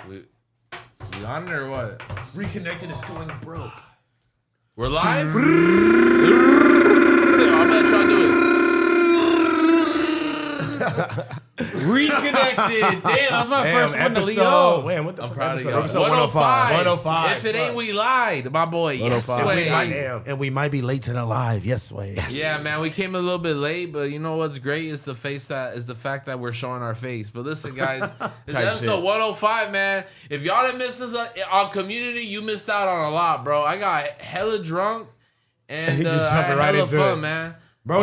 We on it or what? Reconnected is going broke. We're live? I'm gonna try to do it. Reconnected. Damn, that's my first one to lead off. Man, what the I'm fuck proud of you. episode 105. 105. If it ain't, we lied, my boy. Yes, way. And we might be late to the live. Yes, way. Yes. Yeah, man, we came a little bit late, but you know what's great is the fact that we're showing our face. But listen, guys, this is episode 105, man. If y'all didn't miss us on Community, you missed out on a lot, bro. I got hella drunk and just I had jumping right hella into fun, it. man. Bro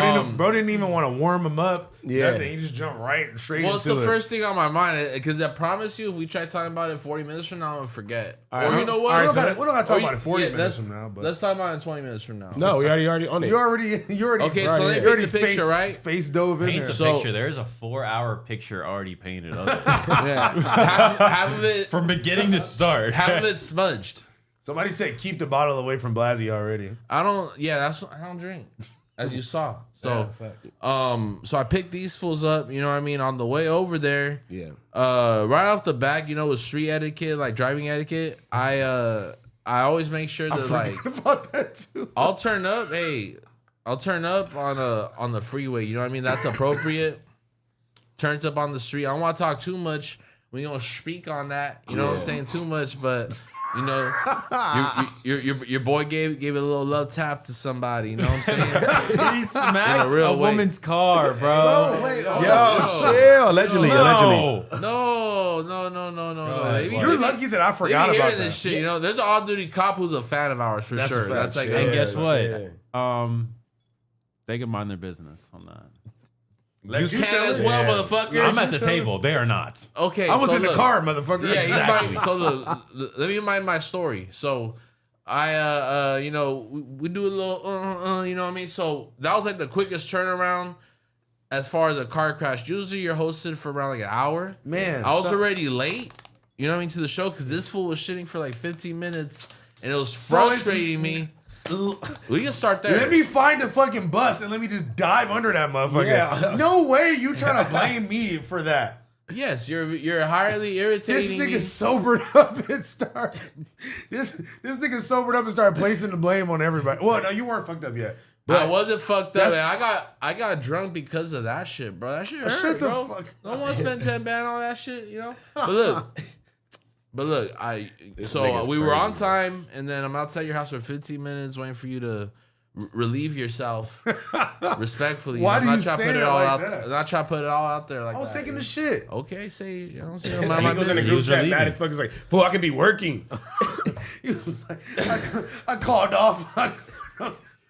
didn't even want to warm him up. Yeah. Nothing. He just jumped right straight Well, it's into the it. first thing on my mind because I promise you, if we try talking about it 40 minutes from now, I'm gonna forget. All Or right, you know what? We don't gotta talk Or about it 40 yeah, minutes let's- from now. But Let's talk about it in 20 minutes from now. No, we already on it. you already Okay, so let me you already paint the picture, right? Face dove in Paint there. the So- picture. There's a 4-hour picture already painted of it. Yeah, half of it, From beginning to start. half of it smudged. Somebody said keep the bottle away from Blazzy already. I don't drink, as you saw. So, so I picked these fools up. You know what I mean? On the way over there, Yeah. right off the back, you know, with street etiquette, like driving etiquette, I always make sure that like About that too. I'll turn up. Hey, I'll turn up on the freeway. You know what I mean? That's appropriate. Turns up on the street. I don't want to talk too much. We don't speak on that. You know what I'm saying? Too much, but you know, your boy gave it a little love tap to somebody. You know what I'm saying? He smacked In a real way. woman's car, bro. Wait, Chill. Allegedly. No, You're lucky that I They forgot be about hearing that. this shit. You know, there's an off-duty cop who's a fan of ours for That's a sure. fact. That's like, Yeah. And guess Yeah. what? They can mind their business on that. you can as well, motherfucker. I'm at the table. They are not. Okay, I was so in the look. car, motherfucker. Yeah, Exactly. so let me remind my story. So I you know, we do a little you know what I mean? So that was like the quickest turnaround as far as a car crash. Usually you're hosted for around like an hour. Man, I was already late, you know what I mean, to the show because this fool was shitting for like 15 minutes and it was frustrating me. We can start there. Let me find a fucking bus and let me just dive under that motherfucker. Yeah. No way you trying to blame me for that. Yes, you're highly This irritating nigga me. sobered up and started. This nigga sobered up and started placing the blame on everybody. Well, no, you weren't fucked up yet. I wasn't fucked up. that's- Man. I got drunk because of that shit, bro. That shit hurt, Shut the bro. fuck Don't want to spend 10 band on that shit, you know. But look, nigga's we were on crazy, time, and then I'm outside your house for 15 minutes waiting for you to relieve yourself respectfully. Why I'm do not you trying to say put it that all like out. that? I'm not trying to put it all out there like I was that. taking the shit. Okay, say you know. Say, And he goes in the He group was chat relieving. mad as fuck. He's like, fool, I could be working. He was like, I called off.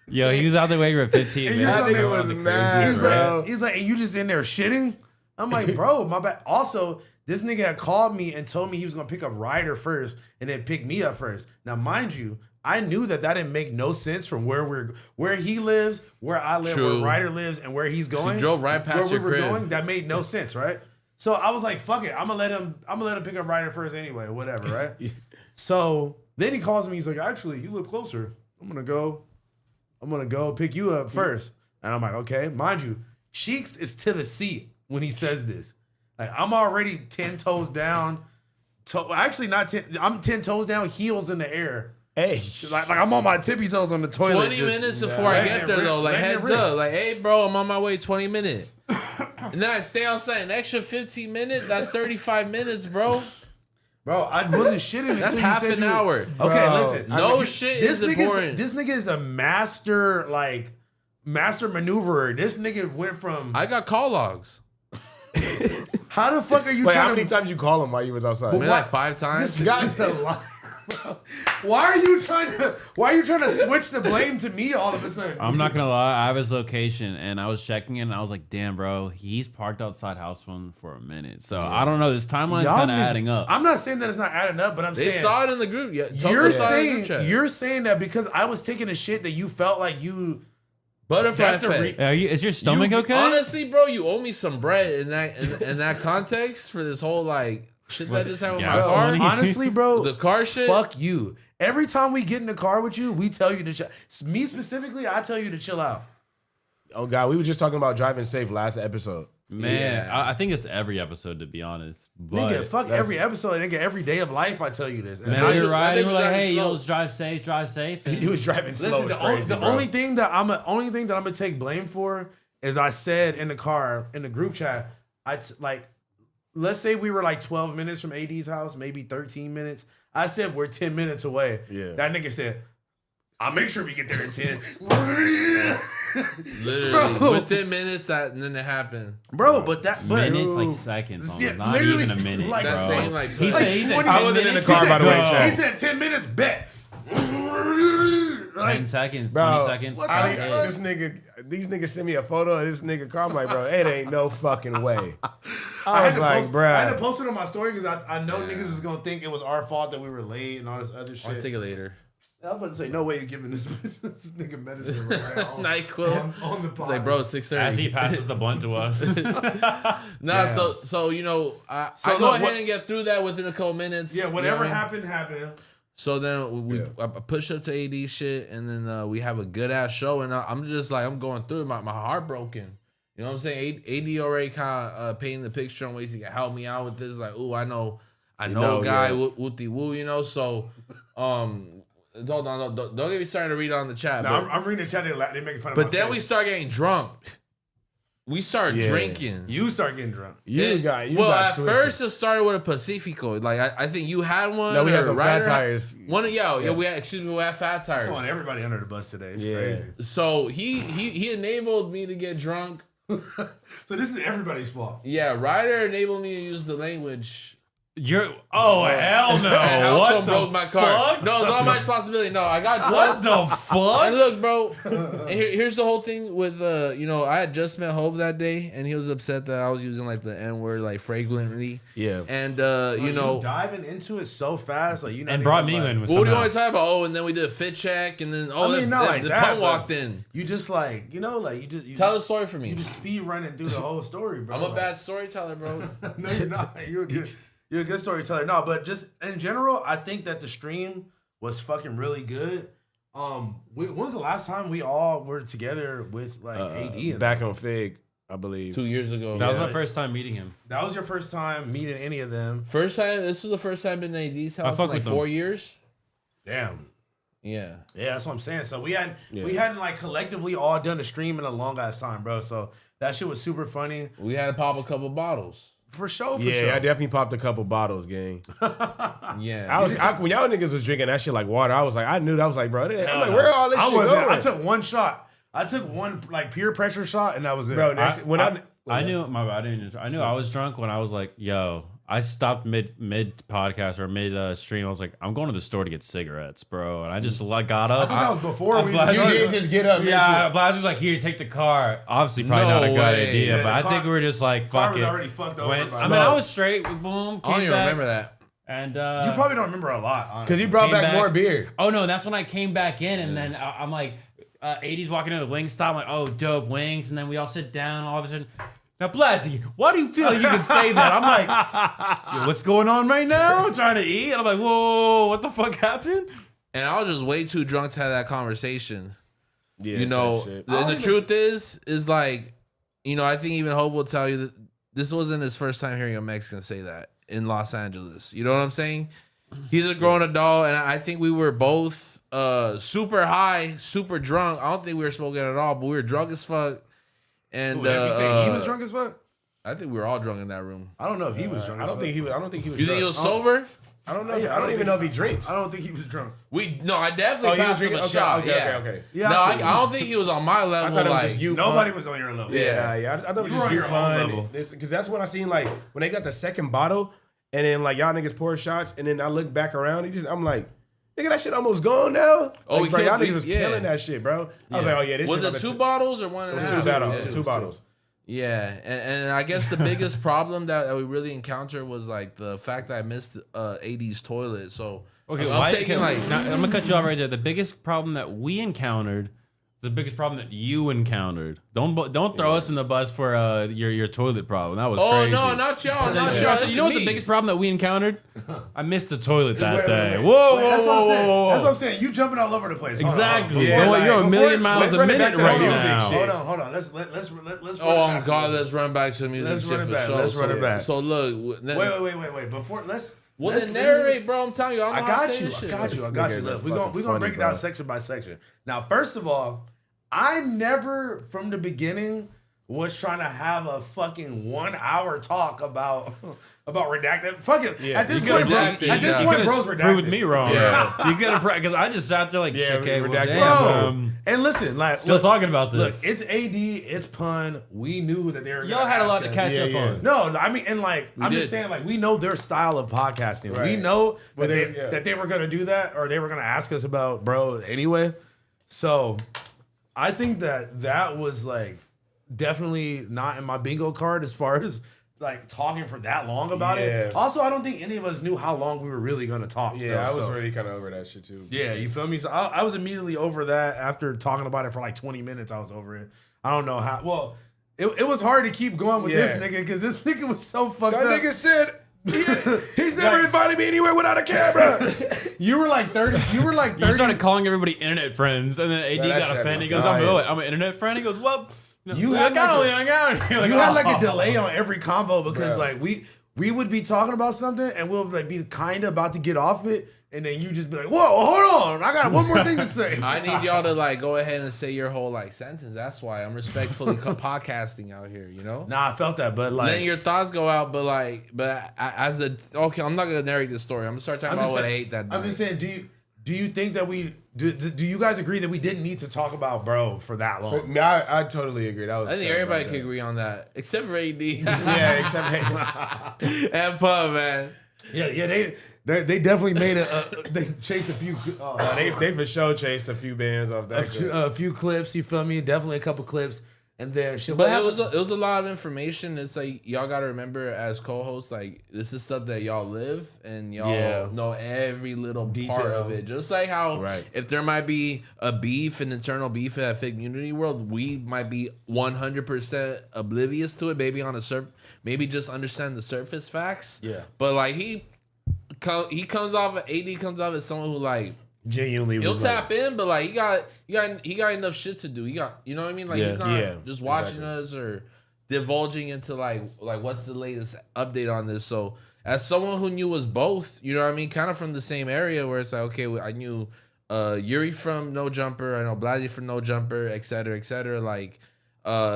Yo, he was out there waiting for 15 And you minutes. know nigga was mad, He's bro. like, and you just in there shitting? I'm like, bro, my bad. Also, this nigga had called me and told me he was gonna pick up Ryder first and then pick me up first. Now, mind you, I knew that didn't make no sense from where he lives, where I live, True. where Ryder lives, and where he's going. drove right past where your we were crib. going. That made no sense, right? So I was like, fuck it, I'm gonna let him pick up Ryder first anyway, whatever, right? So then he calls me. He's like, actually, you live closer. I'm gonna go pick you up first. And I'm like, okay. Mind you, Sheeks is to the seat when he says this. Like, I'm already 10 toes down. Actually, not 10. I'm 10 toes down, heels in the air. Hey. Like I'm on my tippy toes on the toilet. 20 just minutes before I letting get it there, rip, though, like letting it heads rip. up, like, hey, bro, I'm on my way. 20 minutes, and then I stay outside an extra 15 minutes. That's 35 minutes, bro. Bro, I wasn't shitting until That's you half said an you- hour. Okay, Bro, listen. No shit is important. This nigga is a master maneuverer. This nigga went from. I got call logs. How the fuck are you Wait, how trying many to? times you call him while you was outside? Maybe like 5 times. This guy's a liar, bro. Why are you trying to switch the blame to me all of a sudden? I'm not gonna lie, I have his location and I was checking it and I was like, damn, bro, he's parked outside House Phone for a minute. So I don't know, this timeline's Y'all kind of niggas- adding up. I'm not saying that it's not adding up, but I'm They saying saw it in the group. Yeah, you're saying that because I was taking a shit that you felt like you. butterfly That's the effect. Is your stomach okay? Honestly, bro, you owe me some bread in that context for this whole like shit that just happened with my gas car. money? Honestly, bro, The car shit. Fuck you. Every time we get in the car with you, we tell you to chill. Me specifically, I tell you to chill out. Oh God, we were just talking about driving safe last episode. Man, Yeah. I think it's every episode, to be honest. But Nigga, fuck every episode. Nigga, every day of life, I tell you this. And man, I we should- were riding. that We're bitch like, driving hey, slow. yo, let's drive safe. And He was driving slow. listen, It's crazy, the bro. only thing that I'm gonna take blame for is I said in the group chat, let's say we were like 12 minutes from AD's house, maybe 13 minutes. I said we're 10 minutes away. Yeah. That nigga said, I'll make sure we get there in 10. Literally, Bro. within minutes, and then it happened. Bro, but minutes, like seconds, Yeah, almost. Not literally, even a minute, like, bro. That same, like, he like said, 20 I wasn't in the car, by the way, He Chad. said 10 minutes, bet. 10 seconds, Bro, 20 seconds. what I the think fuck? this nigga, these niggas send me a photo of this nigga car. I'm like, bro, it ain't no fucking way. I was like, I had to bro. post it on my story because I know niggas was gonna think it was our fault that we were late and all this other shit. I'll take it later. I was about to say, no way you're giving this nigga medicine right now. NyQuil. On the It's pod. like, bro, it's 6:30. As he passes the blunt to us. Nah, Damn. so you know, I So go look, ahead what- and get through that within a couple minutes. Yeah, you know whatever what I mean? happened, happened. So then I push up to AD shit, and then we have a good ass show, and I'm just like, I'm going through it, my heart broken. You know what I'm saying? AD already kind of painting the picture on ways he can help me out with this. Like, ooh, I know a guy, yeah. wooty woo, you know. So, don't get me started to read on the chat. No, but I'm reading the chat. They making fun of but my then face. we start getting drunk. We start Yeah. drinking. You start getting drunk. You got at twisted. first it started with a Pacifico. Like I think you had one. No, we had or some fat Ryder had- tires. One, yeah, we had. Excuse me, we had fat tires. Throwing everybody under the bus today. It's Yeah. crazy. So he enabled me to get drunk. So this is everybody's fault. Yeah, Ryder enabled me to use the language. Oh, hell no. And also What the broke my car. fuck? No, it's not my responsibility. No, I got What drunk. the fuck? And look, bro. And here's the whole thing with I had just met Hove that day, and he was upset that I was using like the N word like frequently. Yeah. And You diving into it so fast, like you know. And brought me in with what do you somehow. want to talk about? Oh, and then we did a fit check, and then I mean, not like the that, pun but walked in. You just like you Tell the story for me. You just speed running through the whole story, bro. I'm a Like, bad storyteller, bro. No, you're not. You're a good storyteller. No, but just in general, I think that the stream was fucking really good. When was the last time we all were together with like AD? And Back on Fig, I believe. 2 years ago. That was Yeah. my first time meeting him. that was your first time meeting any of them. First time. This was the first time in AD's house in fuck like with them. 4 years. Damn. Yeah. Yeah, that's what I'm saying. So we hadn't like collectively all done a stream in a long ass time, bro. So that shit was super funny. We had to pop a couple bottles. For sure, Yeah, sure. I definitely popped a couple bottles, gang. Yeah. When y'all niggas was drinking that shit like water, I was like, I knew that. I was like, bro, I'm like, where all this I shit wasn't. going? I took one shot. I took one like peer pressure shot, and that was it. Bro, next, I knew my bad. I knew I was drunk when I was like, yo, I stopped mid podcast or mid stream. I was like, I'm going to the store to get cigarettes, bro. And I just like got I up. think that was before we. glad- You You did just get up. Yeah, Blazzy was like, here, take the car. Obviously, probably No not a good way. idea, Yeah, but the I car- think we were just like, car fuck was it. already fucked over. Went, by I mean, now. I was straight. Boom, I don't came even back, remember that. and You probably don't remember a lot, honestly. because you brought Came back more back. beer. Oh no, that's when I came back in, and then I'm like, 80s walking into the wing stop. I'm like, oh, dope wings, and then we all sit down. All of a sudden, now Blazzy, why do you feel like you can say that? I'm like, yo, what's going on right now? I'm trying to eat, and I'm like, whoa, what the fuck happened? And I was just way too drunk to have that conversation. Yeah, You know, shit. the truth is like, I think even Hope will tell you that this wasn't his first time hearing a Mexican say that in Los Angeles. You know what I'm saying? He's a grown adult, and I think we were both super high, super drunk. I don't think we were smoking at all, but we were drunk as fuck. And Ooh, you say he was drunk as fuck? I think we were all drunk in that room. I don't know if he was drunk. I don't think he was. I don't think he was. You think he drunk. was sober? I don't know. Yeah, I don't even know if he drinks. I don't think he was drunk. I definitely he was passed him a drinking? shot. Okay, yeah. okay. Yeah, No, I I feel don't think he was on my I level. thought it was Like, just you. Nobody was on your level. Yeah. Yeah. I thought it was You were just on you your own pun. level. Because that's when I seen like when they got the second bottle, and then like y'all niggas pour shots, and then I look back around, I'm like, nigga, that shit almost gone now. Oh, like, bro, we y'all killed- niggas was yeah. killing that shit, bro. I was like, oh yeah, this was shit it about 2 bottles or 1.5? It was 2 bottles. Yeah. It was 2 bottles. Yeah, and I guess the biggest problem that we really encountered was like the fact that I missed AD's toilet. So Okay, I'm taking like now, I'm gonna cut you off right there. The biggest problem that we encountered, the biggest problem that you encountered? Don't throw us in the bus for your toilet problem. That was crazy. Oh no, not y'all, not Yeah, y'all. so you know what the biggest problem that we encountered? I missed the toilet that Wait, day. wait. Whoa, Wait, whoa, that's what I'm whoa, saying. whoa, That's what whoa. I'm saying. You jumping all over the place. Hold on, Exactly. Yeah, hold on. You're a million before- miles let's a run it minute back to right the music now. shit. Hold on. Let's run it Oh back. God, let's run back to the music. Let's shit run it for back. sure. Let's run it So- back. So look, Wait. Before let's. Well, let's then narrate, bro. I'm telling you, I know how to got say you. this I shit. got you. I This got nigga you. is Look, we're fucking gonna funny, break it bro. down section by section. Now, first of all, I never from the beginning was trying to have a fucking 1 hour talk about redacted. Fuck it. Yeah, At this you point, bro, could've- at this you point, could've bro's redacted. Proved me wrong. Yeah. You could have, because I just sat there like, Yeah, okay, well, redacted. damn, Bro, and listen, like still look, talking about Look, this. it's AD, it's pun. We knew that they were. Y'all gonna had a ask lot to us. catch Yeah, up yeah. on. No, I mean, and like I'm did. just saying, like we know their style of podcasting. We Right. know Well, that they were gonna do that, or they were gonna ask us about bro anyway. So I think that was like definitely not in my bingo card as far as like talking for that long about Yeah. it. Also, I don't think any of us knew how long we were really gonna talk. Yeah, though, I was so- already kind of over that shit too. Yeah, you feel me? So I was immediately over that after talking about it for like 20 minutes. I was over it. I don't know how. Well, it was hard to keep going with this Yeah. nigga because this nigga was so fucked That up. nigga said he's never invited me anywhere without a camera. You were like 30. You were like 30. You started calling everybody internet friends, and then AD Man, that got shit offended. He was goes, dying. I'm an internet friend. He goes, well, You I had got like only a- hung out. You're you had like "Oh." a delay on every combo because Bruh. like we would be talking about something and we'll like be kind of about to get off it and then you just be like, whoa, hold on, I got one more thing to say. I need y'all to like go ahead and say your whole like sentence. That's why I'm respectfully podcasting out here. You know. Nah, I felt that, but like Letting your thoughts go out, but as a okay, I'm not gonna narrate this story. I'm gonna start talking I'm about just what I saying- hate that day. I'm just saying, do you think that do you guys agree that we didn't need to talk about bro for that long? I totally agree. That was. I think kinda everybody bad. could agree on that, except for AD. Yeah, except and Pub, man. Yeah, they definitely made they chased a few they for sure chased a few bands off that. a few clips. You feel me? Definitely a couple clips, and then shit. But what it happened? was a lot of information. It's like y'all gotta remember as co-hosts, like this is stuff that y'all live and y'all Yeah. know every little part Detail. of it. Just like how Right. if there might be a beef, an internal beef in that fake community world, we might be 100% oblivious to it. Maybe on a maybe just understand the surface facts. Yeah. But like he comes off. AD comes off as someone who like. Genuinely, He'll was tap in, but like he got enough shit to do. He got, you know what I mean? Like Yeah, he's not yeah, just watching exactly. us or divulging into like what's the latest update on this. So as someone who knew us both, you know what I mean, kind of from the same area where it's like, okay, I knew Yuri from No Jumper, I know Blazzy from No Jumper, et cetera, et cetera. Like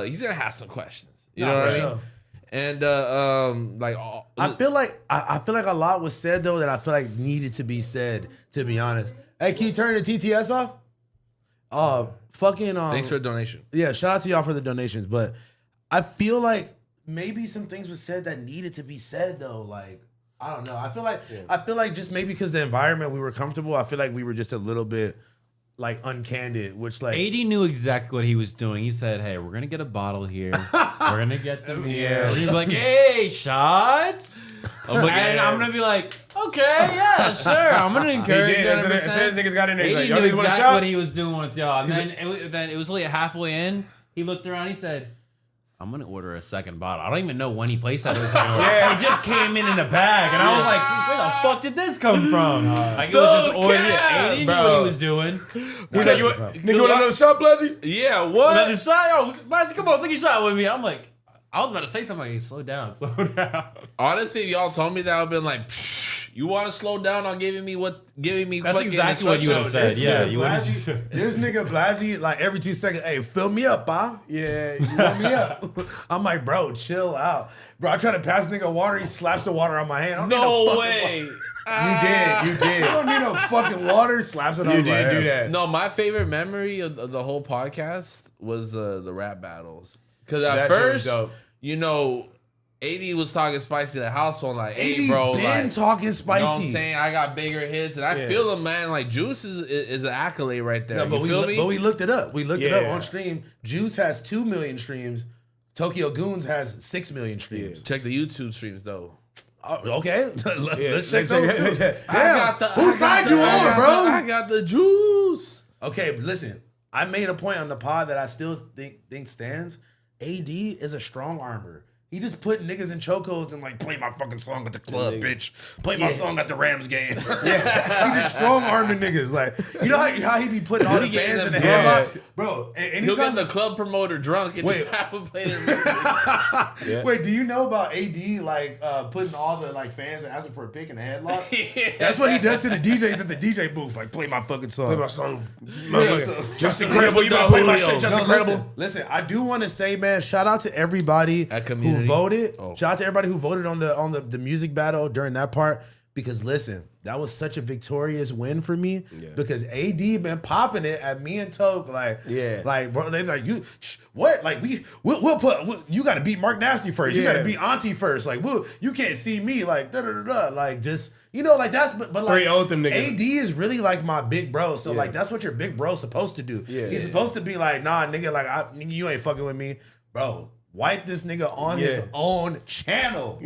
he's gonna have some questions. You know what I mean? Sure. And like I feel like a lot was said though that I feel like needed to be said. To be honest, hey, can you turn the TTS off? Fucking. thanks for the donation. Yeah, shout out to y'all for the donations, but I feel like maybe some things was said that needed to be said though. Like I don't know. I feel like just maybe because the environment we were comfortable. I feel like we were just a little bit like uncandid, which like AD knew exactly what he was doing. He said, hey, we're going to get a bottle here. We're going to get them here. He's like, hey, shots? And I'm going to be like, okay, yeah, sure. I'm going to encourage did. you. As soon as niggas got in there, he's AD like, knew y'all niggas want a exactly shot? what he was doing with y'all. And then it was like halfway in, he looked around, he said, I'm going to order a second bottle. I don't even know when he placed that. Yeah. It just came in a bag. And I was like, where the fuck did this come from? Like, it was just ordered. AD knew what he was doing. He's like, nigga, want another shot, Blazzy? Yeah, what? Another shot? Yo, Blazzy, come on, take a shot with me. I'm like, I was about to say something like, slow down. Honestly, if y'all told me that, I'd been like, "Psh, you want to slow down on giving me That's fucking exactly what you would have instructions?" said. Yeah, nigga you would have Blazzy- just said. This nigga Blazzy, like every 2 seconds, hey, fill me up, Bob. Yeah, you fill me up. I'm like, bro, chill out. Bro, I try to pass nigga water, he slaps the water on my hand. I don't need No fucking way. You did. I don't need no fucking water. Slaps it on my You did hand. do that. No, my favorite memory of the whole podcast was the rap battles. Because at That shit was first, dope. you know, AD was talking spicy to the house phone, like, hey, 80 bro, been like, talking spicy. you know what I'm saying? I got bigger hits. And I feel him, man. Like, Juice is an accolade right there. No, but you feel me? But we looked it up. We looked it Yeah. up on stream. Juice has 2 million streams. Tokyo Goons has 6 million streams. Check the YouTube streams, though. Okay, let's check let's those. check- too. Damn. Whose side you on, bro? I got the juice. Okay, but listen. I made a point on the pod that I still think stands. AD is a strong armor. He just put niggas in chokeholds and like, play my fucking song at the club, bitch. Play my song at the Rams game. He just strong arming niggas. Like, you know how he be putting all the fans in the headlock? Bro, He'll get the club promoter drunk and just have him play their music. Wait, do you know about AD like putting all the like fans and asking for a pick in the headlock? That's what he does to the DJs at the DJ booth. Like, play my fucking song. Play my song. Just incredible. You better play my shit. Just incredible. Listen, I do want to say, man, shout out to everybody who voted. Shout out to everybody who voted on the music battle during that part. Because listen, that was such a victorious win for me. Yeah. Because AD been popping it at me and Toke, like, bro, they like, you what? Like we'll put you got to beat Mark Nasty first. You got to beat Auntie first. Like, you can't see me like like just. You know, like that's but like AD is really like my big bro. So like that's what your big bro's supposed to do. Yeah, he's supposed to be like, nah, nigga, like nigga, you ain't fucking with me, bro. Wipe this nigga on his own channel.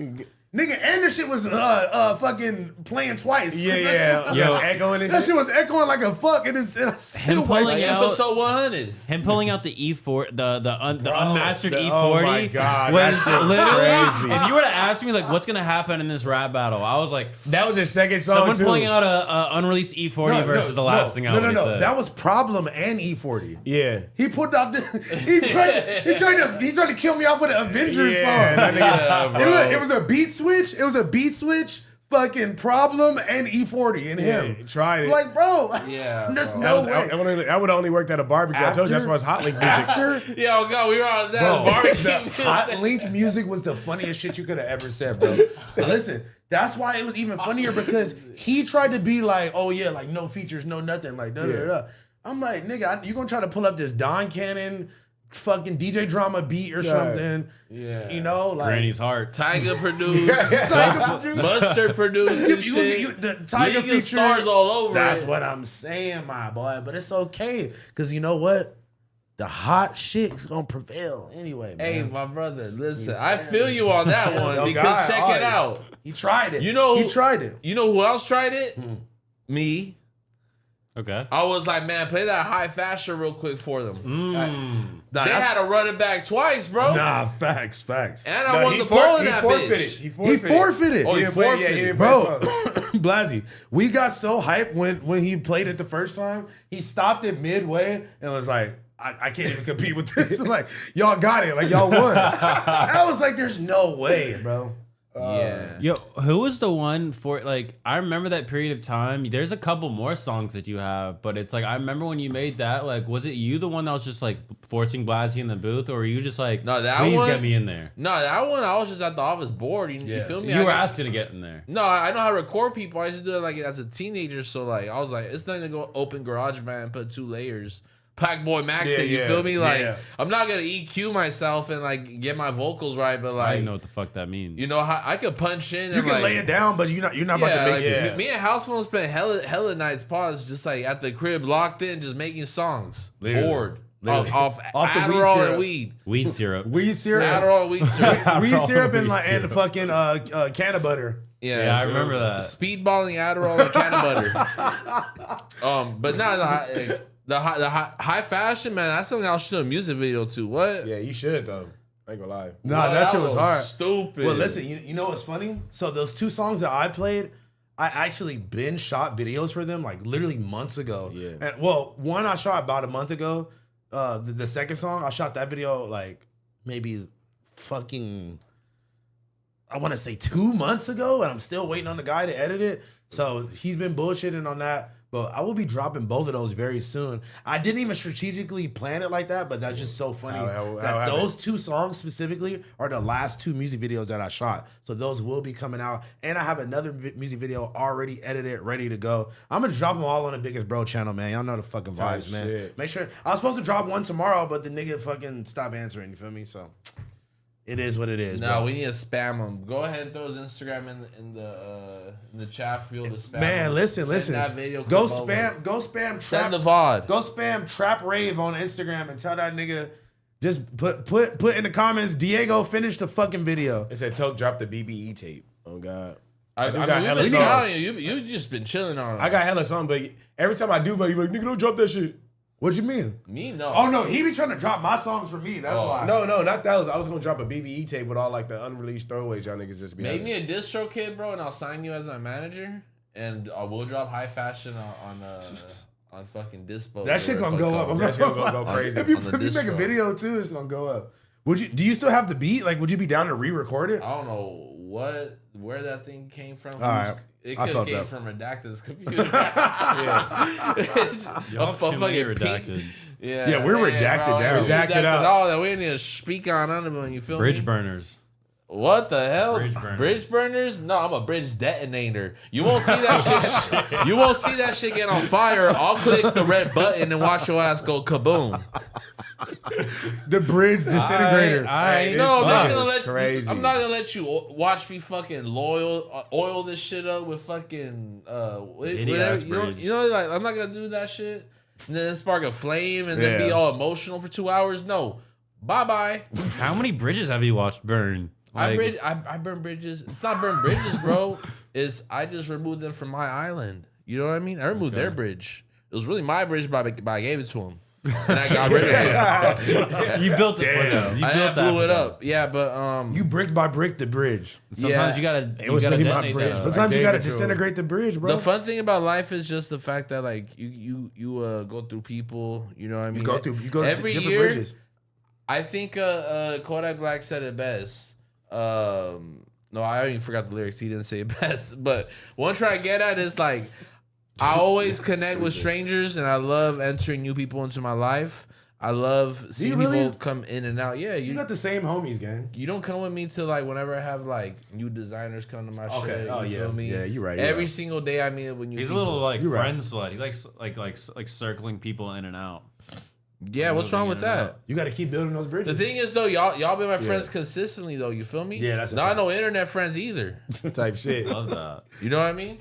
Nigga, and this shit was fucking playing twice. Yeah. Echoing and that shit was echoing like a fuck. And it's him pulling out episode 100. Him pulling out the E4, the unmastered E40. Oh my god, was literally crazy. If you were to ask me like what's gonna happen in this rap battle, I was like, that was his second song. Someone pulling out a unreleased E40 versus the last thing I would have said. That was Problem and E40. Yeah, he put out he tried to kill me off with an Avengers song. It was a beat switch. It was a beat switch. Fucking Problem and E40 and him. Tried it. Like, bro. Yeah. There's no way. I would have only worked at a barbecue. I told you that's why it's Hot Link music. Yo, God, we were on that barbecue. Hot Link music was the funniest shit you could have ever said, bro. Listen, that's why it was even funnier because he tried to be like, oh yeah, like no features, no nothing, like da da da. I'm like, nigga, you gonna try to pull up this Don Cannon fucking DJ Drama beat or something. Yeah. You know, like Granny's Heart. Tiger produced. Mustard produced. The Tiger feature. Stars all over. That's what I'm saying, my boy. But it's okay. Because you know what? The hot shit is going to prevail anyway, man. Hey, my brother, listen. I feel you on that one because check it out. He tried it. He tried it. You know who else tried it? Me. Okay. I was like, man, play that high fashion real quick for them. They had to run it back twice, bro. Nah, facts. And I won the poll in that bitch. He forfeited. Oh, he forfeited. Bro, Blazzy, we got so hyped when he played it the first time. He stopped it midway and was like, I can't even compete with this. Like, y'all got it. Like, y'all won. I was like, there's no way, bro. Yeah. Yo, who was the one for like? I remember that period of time. There's a couple more songs that you have, but it's like I remember when you made that. Like, was it you the one that was just like forcing Blazzy in the booth, or were you just like, no, that please one, get me in there? No, that one I was just at the office bored. You feel me? You were asking to get in there. No, I know how to record people. I used to do it like as a teenager. So like I was like, it's nothing to go open GarageBand and put 2 layers. Black Boy Max it, you feel me? Like I'm not gonna EQ myself and like get my vocals right, but like I don't know what the fuck that means. You know how I could punch in. You can lay it down, but you're not about to mix it. Me and House Phone spent hella nights pause just like at the crib, locked in, just making songs, bored. Off Adderall and weed. Weed syrup. Adderall and weed syrup. Weed syrup and fucking can of butter. Yeah, I remember that. Speedballing Adderall and can of butter. But no. The high fashion, man, that's something I'll shoot a music video to. What? Yeah, you should, though. I ain't gonna lie. Nah, that shit was hard. Stupid. Well, listen, you know what's funny? So those 2 songs that I played, I actually been shot videos for them like literally months ago. Yeah. And, well, one I shot about a month ago. The second song, I shot that video like maybe fucking, I want to say 2 months ago, and I'm still waiting on the guy to edit it. So he's been bullshitting on that. But I will be dropping both of those very soon. I didn't even strategically plan it like that, but that's just so funny that those 2 songs specifically are the last 2 music videos that I shot. So those will be coming out. And I have another music video already edited, ready to go. I'm going to drop them all on the Biggest Bro channel, man. Y'all know the fucking vibes, man. Shit. Make sure. I was supposed to drop one tomorrow, but the nigga fucking stopped answering, you feel me? So it is what it is. No, bro. We need to spam them. Go ahead and throw his Instagram in the chat field to spam. Man, him. listen. That video go spam trap. Send the VOD. Go spam Trap Rave on Instagram and tell that nigga just put in the comments. Diego finished the fucking video. It said Toke dropped the BBE tape. Oh God. I mean, we've been telling you just been chilling on it. I got hella songs, but every time I do, but you're like, nigga, don't drop that shit. What you mean? Me, no. Oh no, he be trying to drop my songs for me. That's why. No, not that. I was gonna drop a BBE tape with all like the unreleased throwaways y'all niggas just be Make having. me a distro kid, bro, and I'll sign you as my manager, and I will drop high fashion on fucking Dispo. That shit gonna go up. That shit gonna go crazy. If you On the make a distro. video too, it's gonna go up. Do you still have the beat? Like, would you be down to re-record it? I don't know where that thing came from. right. It I could have felt came that. from Redacted's computer. Y'all A have too many fucking pink- redacteds. Yeah, we're redacted down. Redacted out. all that. We didn't even speak on none of them. You feel Bridge me? burners. What the hell? Bridge burners. No, I'm a bridge detonator. You won't see that shit. You won't see that shit get on fire. I'll click the red button and watch your ass go kaboom. The bridge disintegrator. Hey, No, I'm this not nigga gonna is let crazy. I'm not gonna let you watch me fucking oil this shit up with fucking whatever. ass You know, bridge. like I'm not gonna do that shit. And then spark a flame and then be Yeah. all emotional for 2 hours. No, bye bye. How many bridges have you watched burn? I Like, burn bridges. It's not burn bridges, bro. It's I just removed them from my island. You know what I mean? I removed their bridge. It was really my bridge, but I gave it to them, and I got rid of it. you built it for them. You I built that blew for it them. up. Yeah, but You brick by brick the bridge. Sometimes Yeah. you gotta. It was really my bridge. That. Sometimes I you gave gotta it to him. disintegrate the bridge, bro. the fun thing about life is just the fact that like you go through people. You know what I mean? you go through every different year. bridges. I think Kodak Black said it best. No, I even forgot the lyrics. He didn't say it best. But what I'm trying to get at is like, I always connect with strangers, and I love entering new people into my life. I love seeing really? people come in and out. Yeah, You got the same homies, gang. you don't come with me to like whenever I have like new designers come to my Okay. shit. Oh, you yeah. feel me? Yeah, you're right, you're Every right. single day I meet with new He's a people. little like You're right. friend slut. He likes like circling people in and out. Yeah, what's wrong with moving in and that? You got to keep building those The bridges. thing is though, y'all been my friends consistently though. You feel me? Yeah, that's a not fact. no internet friends either. type shit. Love that. You know what I mean?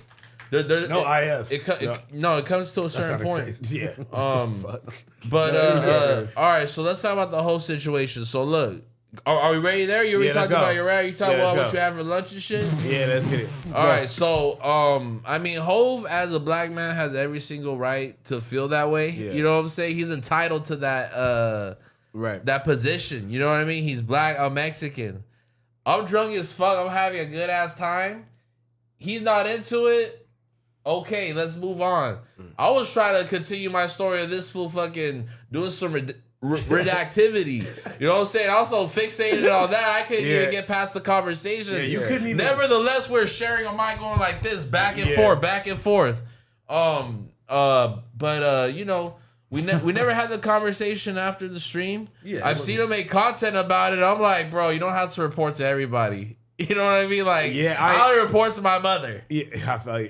They're, No IFs. it comes to a certain sounded point. crazy. Yeah. But Yeah. all right, so let's talk about the whole situation. So look, are we ready there? You already Yeah, let's talked go. about your rap. You talked Yeah, let's about what go. you have for lunch and shit. Yeah, let's get it. All right, so I mean, Hove as a black man has every single right to feel that way. Yeah. You know what I'm saying? He's entitled to that Right. that position. You know what I mean? He's black, I'm Mexican. I'm drunk as fuck. I'm having a good ass time. He's not into it. Okay, let's move on. I was trying to continue my story of this fool fucking doing some redactivity. You know what I'm saying? Also fixated on that. I couldn't even get past the conversation. Yeah, you couldn't even. Nevertheless, we're sharing a mic going like this, back and Yeah. forth, back and forth. But you know, we never had the conversation after the stream. Yeah, I've seen him make content about it. I'm like, bro, you don't have to report to everybody. You know what I mean? Like, Yeah, I only report to my mother. Yeah,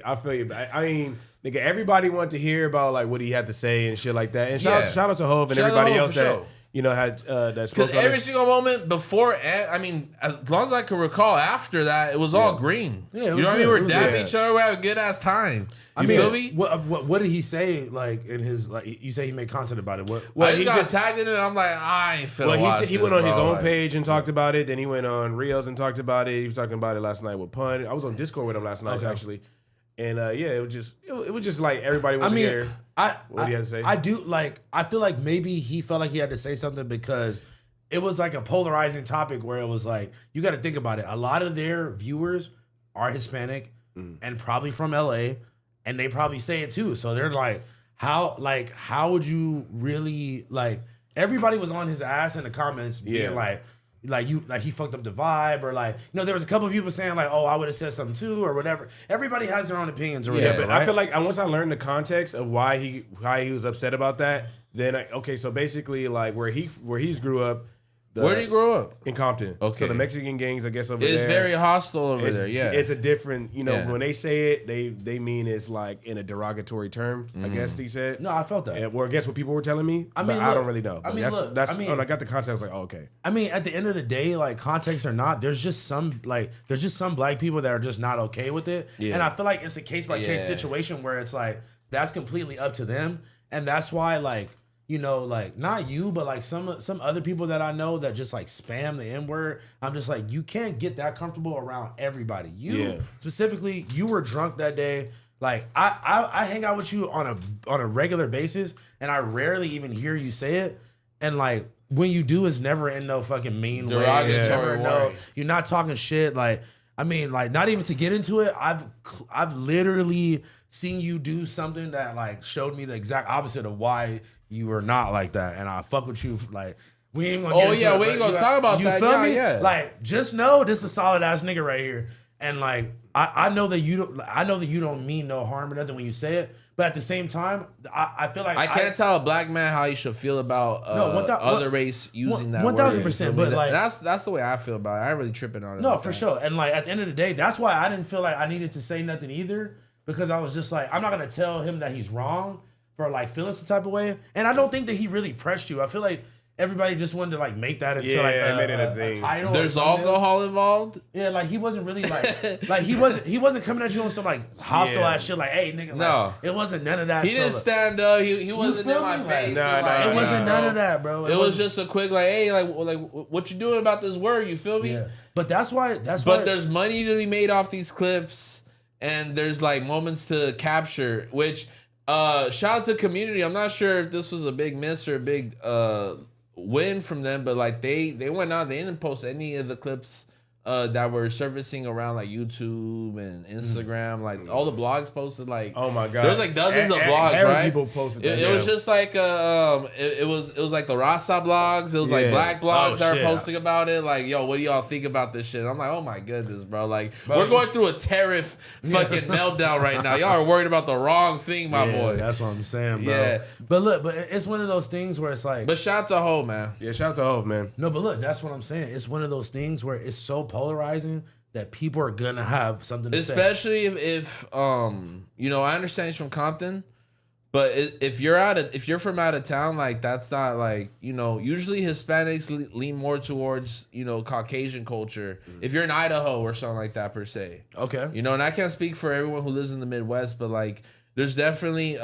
I feel you. I mean, nigga, everybody wanted to hear about like what he had to say and shit like that. And shout out to Hov and Shout out to everybody Hov else for that sure. you know had that spoke Because on every this. single moment before, I mean, as long as I can recall, after that, it was all green. Yeah, it you was know what I mean? good. We're It was dabbing good. each other. We have a good ass time. I You mean, feel me? what did he say? Like in his like, you say he made content about it. What? Well, I he just got just tagged in it. And I'm like, I ain't finna well, he watch said he this, went on his bro. own Like, page and talked about it. Then he went on Reels and talked about it. He was talking about it last night with Pun. I was on Discord with him last night actually, and yeah, it was just like everybody I wanted mean, to hear what he had to say. I do like. I feel like maybe he felt like he had to say something because it was like a polarizing topic where it was like you got to think about it. A lot of their viewers are Hispanic and probably from LA, and they probably say it too. So they're like, how would you really like? Everybody was on his ass in the comments, being like he fucked up the vibe, or like, you know, there was a couple of people saying like, oh, I would have said something too, or whatever. Everybody has their own opinions, or whatever. But right? I feel like once I learned the context of why he was upset about that, then okay, so basically like where he's grew up. Where did he grow up? In Compton. Okay. So the Mexican gangs, I guess, over It's there. very hostile over it's, there. Yeah. It's a different, you know, Yeah. when they say it, they mean it's like in a derogatory term, I guess he said. No, I felt that. Yeah, well, I guess what people were telling me. I mean, but I look, don't really know. I mean, that's, look, that's I mean- when I got the context, I was like, oh, okay. I mean, at the end of the day, like context or not, there's just some black people that are just not okay with it. Yeah. And I feel like it's a case by case Yeah. situation where it's like that's completely up to them. And that's why like, you know, like not you, but like some other people that I know that just like spam the N-word. I'm just like, you can't get that comfortable around everybody. You Yeah. specifically, you were drunk that day. Like I hang out with you on a regular basis, and I rarely even hear you say it. And like when you do, it's never in no fucking mean way. It's never you're not talking shit. Like I mean, like not even to get into it. I've literally seen you do something that like showed me the exact opposite of why you were not like that, and I fuck with you like. We ain't gonna get into it, we ain't gonna talk about that. You feel me? Yeah. Like, just know this is a solid ass nigga right here. And like, I know that you don't mean no harm or nothing when you say it. But at the same time, I feel like I can't tell a black man how he should feel about other race using that 1000%. But like that's the way I feel about it. I ain't really tripping on it. No, for sure. And like at the end of the day, that's why I didn't feel like I needed to say nothing either, because I was just like, I'm not gonna tell him that he's wrong for like feeling some type of way. And I don't think that he really pressed you. I feel like everybody just wanted to like make that into a title. There's alcohol involved. Yeah, like he wasn't really like he wasn't coming at you on some like hostile ass shit. Like, hey nigga, like, it wasn't none of that. He didn't stand up. He wasn't in my face. It wasn't none of that, bro. It was just a quick like, hey, like what you doing about this word? You feel me? Yeah. But that's why. But there's money to be made off these clips, and there's like moments to capture. Which shout out to community. I'm not sure if this was a big miss or a big win from them, but like they went out, they didn't post any of the clips that were surfacing around like YouTube and Instagram. Like all the blogs posted, like, oh my god, there's like dozens of blogs, right? People posted that. It was just like it was like the Rasa blogs, it was like black blogs that were posting about it, like, yo, what do y'all think about this shit? I'm like, oh my goodness, bro, like we're going through a tariff fucking meltdown right now. Y'all are worried about the wrong thing, my boy. That's what I'm saying, bro. Yeah. But look, but it's one of those things where it's like, but shout out to Ho, man. Yeah, shout out to Hov, man. No, but look, that's what I'm saying. It's one of those things where it's so polarizing that people are gonna have something to say. Especially if you know, I understand he's from Compton, but if you're from out of town, like that's not like, you know, usually Hispanics lean more towards, you know, Caucasian culture. If you're in Idaho or something like that per se. Okay. You know, and I can't speak for everyone who lives in the Midwest, but like there's definitely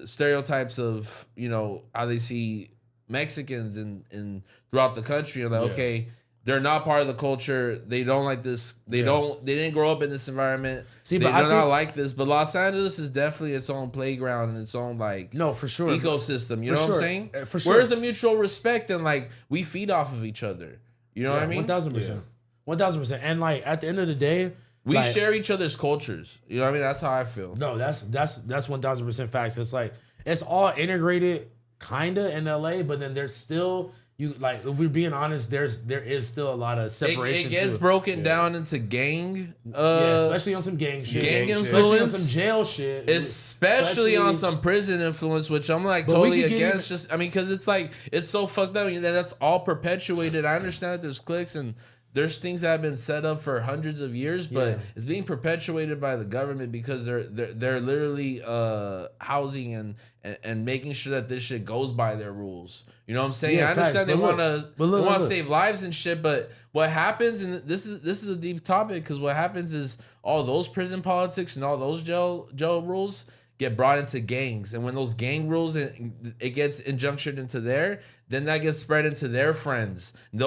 stereotypes of, you know, how they see Mexicans in throughout the country. And like, okay, they're not part of the culture. They don't like this. They didn't grow up in this environment. See, they're but not like this. But Los Angeles is definitely its own playground and its own like for sure ecosystem. You know what I'm saying? For sure. Where's the mutual respect and like we feed off of each other? You know what I mean? 1000%. 1000%. And like at the end of the day, we share each other's cultures. You know what I mean? That's how I feel. No, that's 1000% facts. It's like it's all integrated kinda in LA, but then there's still, you like, if we're being honest, there is still a lot of separation. It gets broken down into gang, especially on some gang shit, gang influence, especially on some jail shit, especially on some prison influence, which I'm like totally against. Just I mean, because it's like it's so fucked up. That's all perpetuated. I understand that there's cliques and there's things that have been set up for hundreds of years, but it's being perpetuated by the government because they're literally housing and making sure that this shit goes by their rules. You know what I'm saying? I understand they want to save lives and shit, but what happens, and this is a deep topic, because what happens is all those prison politics and all those jail rules get brought into gangs, and when those gang rules it gets injunctioned into there, then that gets spread into their friends. And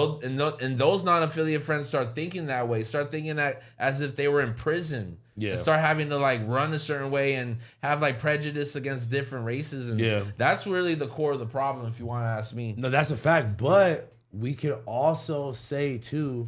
those non-affiliate friends start thinking that way, start thinking that as if they were in prison. Yeah. And start having to like run a certain way and have like prejudice against different races. And that's really the core of the problem, if you want to ask me. No, that's a fact. But we could also say too,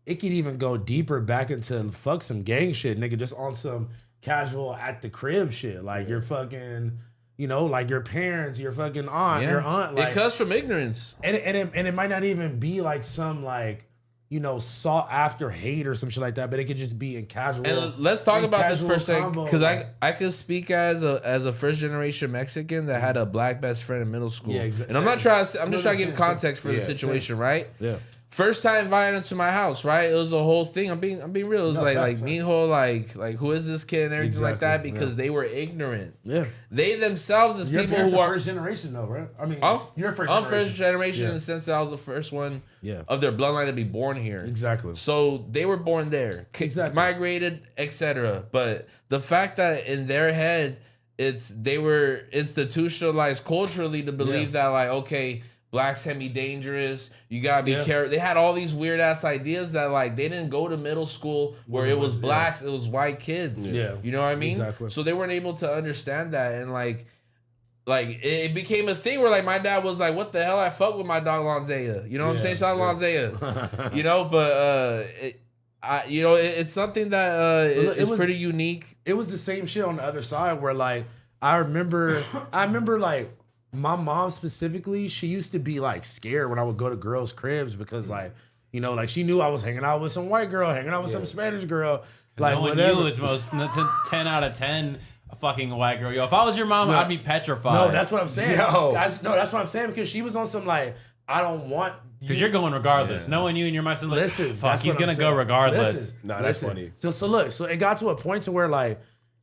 it could even go deeper back into fuck some gang shit, nigga, just on some casual at the crib shit. Like you're fucking, you know, like your parents, your fucking aunt, your aunt. Like, it comes from ignorance. And it might not even be like some like, you know, sought after hate or some shit like that, but it could just be in casual. And let's talk about this for a second, because I could speak as a first generation Mexican that had a black best friend in middle school. Yeah, exactly. And I'm not trying to, I'm just trying to give context for the situation, right? Yeah. First time invited into my house, right? It was a whole thing. I'm being real. It was mijo, like who is this kid and everything like that, because they were ignorant. Yeah. They themselves as people who are first generation though, right? I mean, you're first generation. I'm first generation in the sense that I was the first one of their bloodline to be born here. Exactly. So they were born there, migrated, etc. But the fact that in their head, they were institutionalized culturally to believe that like, okay, blacks can be dangerous. You gotta be careful. They had all these weird ass ideas that like they didn't go to middle school where it was blacks, it was white kids. Yeah. You know what I mean? Exactly. So they weren't able to understand that, and like it became a thing where like my dad was like, "What the hell? I fuck with my dog Lanzea." You know what I'm saying? Shout out Lanzea. You know, but it's something that is pretty unique. It was the same shit on the other side where like I remember like my mom specifically, she used to be like scared when I would go to girls' cribs because like, you know, like she knew I was hanging out with some white girl, hanging out with some Spanish girl. Like knowing whatever. you, it's most 10 out of 10 a fucking white girl. Yo, if I was your mom, I'd be petrified. No, that's what I'm saying. Yo. That's what I'm saying because she was on some like, I don't want because you're going regardless. Yeah. Knowing you and your mindset, like, Listen, fuck, that's he's what I'm gonna go saying. regardless. Listen, Nah, that's funny. So look, so it got to a point to where like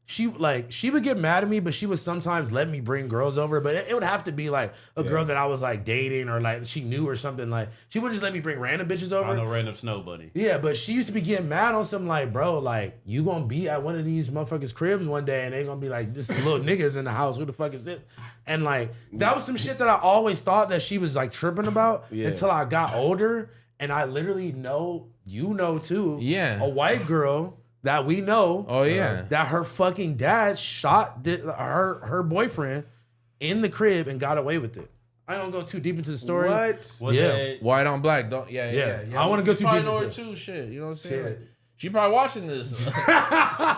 she would get mad at me, but she would sometimes let me bring girls over. But it would have to be like a girl that I was like dating or like she knew or something. Like she wouldn't just let me bring random bitches over. On the random snow buddy. Yeah, but she used to be getting mad on some like, bro, like you gonna be at one of these motherfuckers' cribs one day and they gonna be like, this little nigga's in the house. Who the fuck is this? And like that was some shit that I always thought that she was like tripping about until I got older. And I literally know, you know too, a white girl that we know, that her fucking dad shot her boyfriend in the crib and got away with it. I don't go too deep into the story. What? Was it? White on black, don't Yeah. I want to go too probably deep know her into it. too. Shit, you know what I'm saying? Shit. Like, she probably watching this.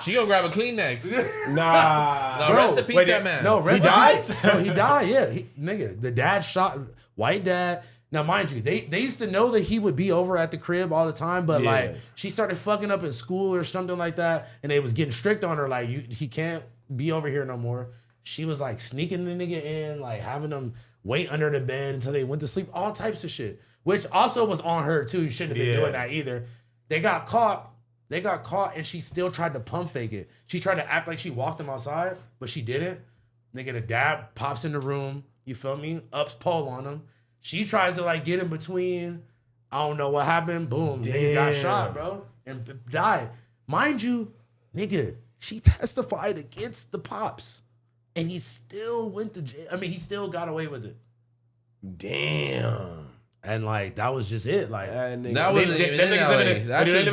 She gonna grab a Kleenex. Nah. No, rest in peace, that man. No, He died? No, he died. Yeah, nigga, the dad shot white dad. Now, mind you, they used to know that he would be over at the crib all the time, but like she started fucking up in school or something like that, and they was getting strict on her, like he can't be over here no more. She was like sneaking the nigga in, like having them wait under the bed until they went to sleep, all types of shit, which also was on her too. You shouldn't have been doing that either. They got caught, and she still tried to pump fake it. She tried to act like she walked him outside, but she didn't. Nigga, the dad pops in the room, you feel me? Ups pole on him. She tries to like get in between. I don't know what happened. Boom. Nigga got shot, bro. And died. Mind you, nigga, she testified against the pops. And he still went to jail. I mean, he still got away with it. Damn. And like, that was just it. Like, That wasn't even in LA. That's just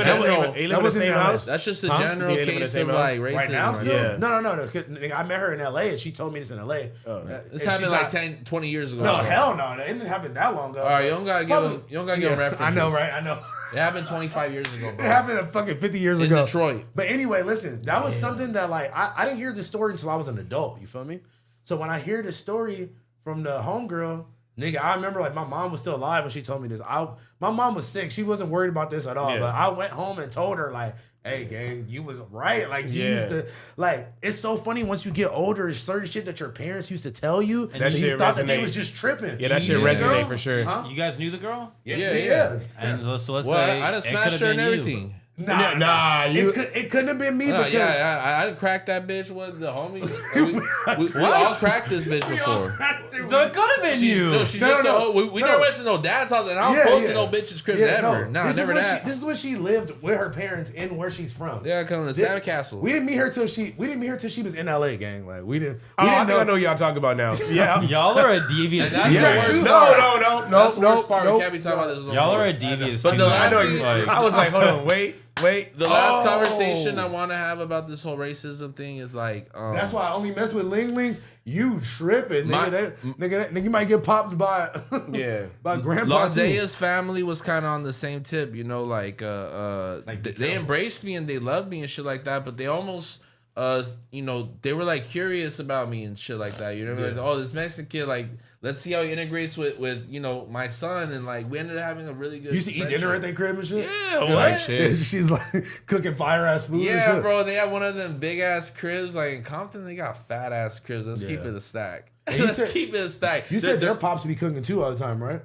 general. That's just a general case of like racism. Right now, still? Yeah. No. Nigga, I met her in LA and she told me this in LA. This happened like 10, 20 years ago. No, hell no. It didn't happen that long ago. All right, you don't gotta give them references. I know, right? I know. It happened 25 years ago, bro. It happened fucking 50 years in ago. Detroit. But anyway, listen, that was something that like I didn't hear this story until I was an adult. You feel me? So when I hear this story from the homegirl, nigga, I remember like my mom was still alive when she told me this. My mom was sick. She wasn't worried about this at all. Yeah. But I went home and told her like, hey, gang, you was right. Like you used to like. It's so funny once you get older. It's certain shit that your parents used to tell you, and that you shit thought that they resonate. was just tripping. Yeah, that shit resonate for sure. Huh? You guys knew the girl? Yeah. And so let's Well, say I done it smashed could've her and been you. everything. Nah, it couldn't have been me because I done cracked that bitch with the homies. We all cracked this bitch before. So it could have been you. No, she's just a hoe. We never went to no dad's house, and I don't go to no bitch's crib ever. Nah, never that. This is when she lived with her parents in where she's from. Yeah, come to the Sandcastle. We didn't meet her till she was in LA, gang. Like we didn't. I think I know what y'all talking about now. Yeah, Y'all are a devious That's team. the worst part. No. That's the worst part. We can't be talking about this. Y'all are a devious But team. the last I thing- was like, hold on, wait. The last conversation I want to have about this whole racism thing is like, that's why I only mess with Linglings. You tripping, My- nigga? You might get popped by by grandpa. Lanzea's family was kind of on the same tip, you know, like they embraced me and they loved me and shit like that, but they almost you know, they were like curious about me and shit like that. You know, like, oh, this Mexican kid, like, let's see how he integrates with you know, my son, and like we ended up having a really good. You used to eat dinner at their crib and shit. Yeah, what? Like shit. She's like cooking fire ass food. Yeah, and shit. bro. They had one of them big ass cribs. Like in Compton, they got fat ass cribs. Let's keep it a stack. Let's keep it a stack. You said their pops be cooking too all the time, right?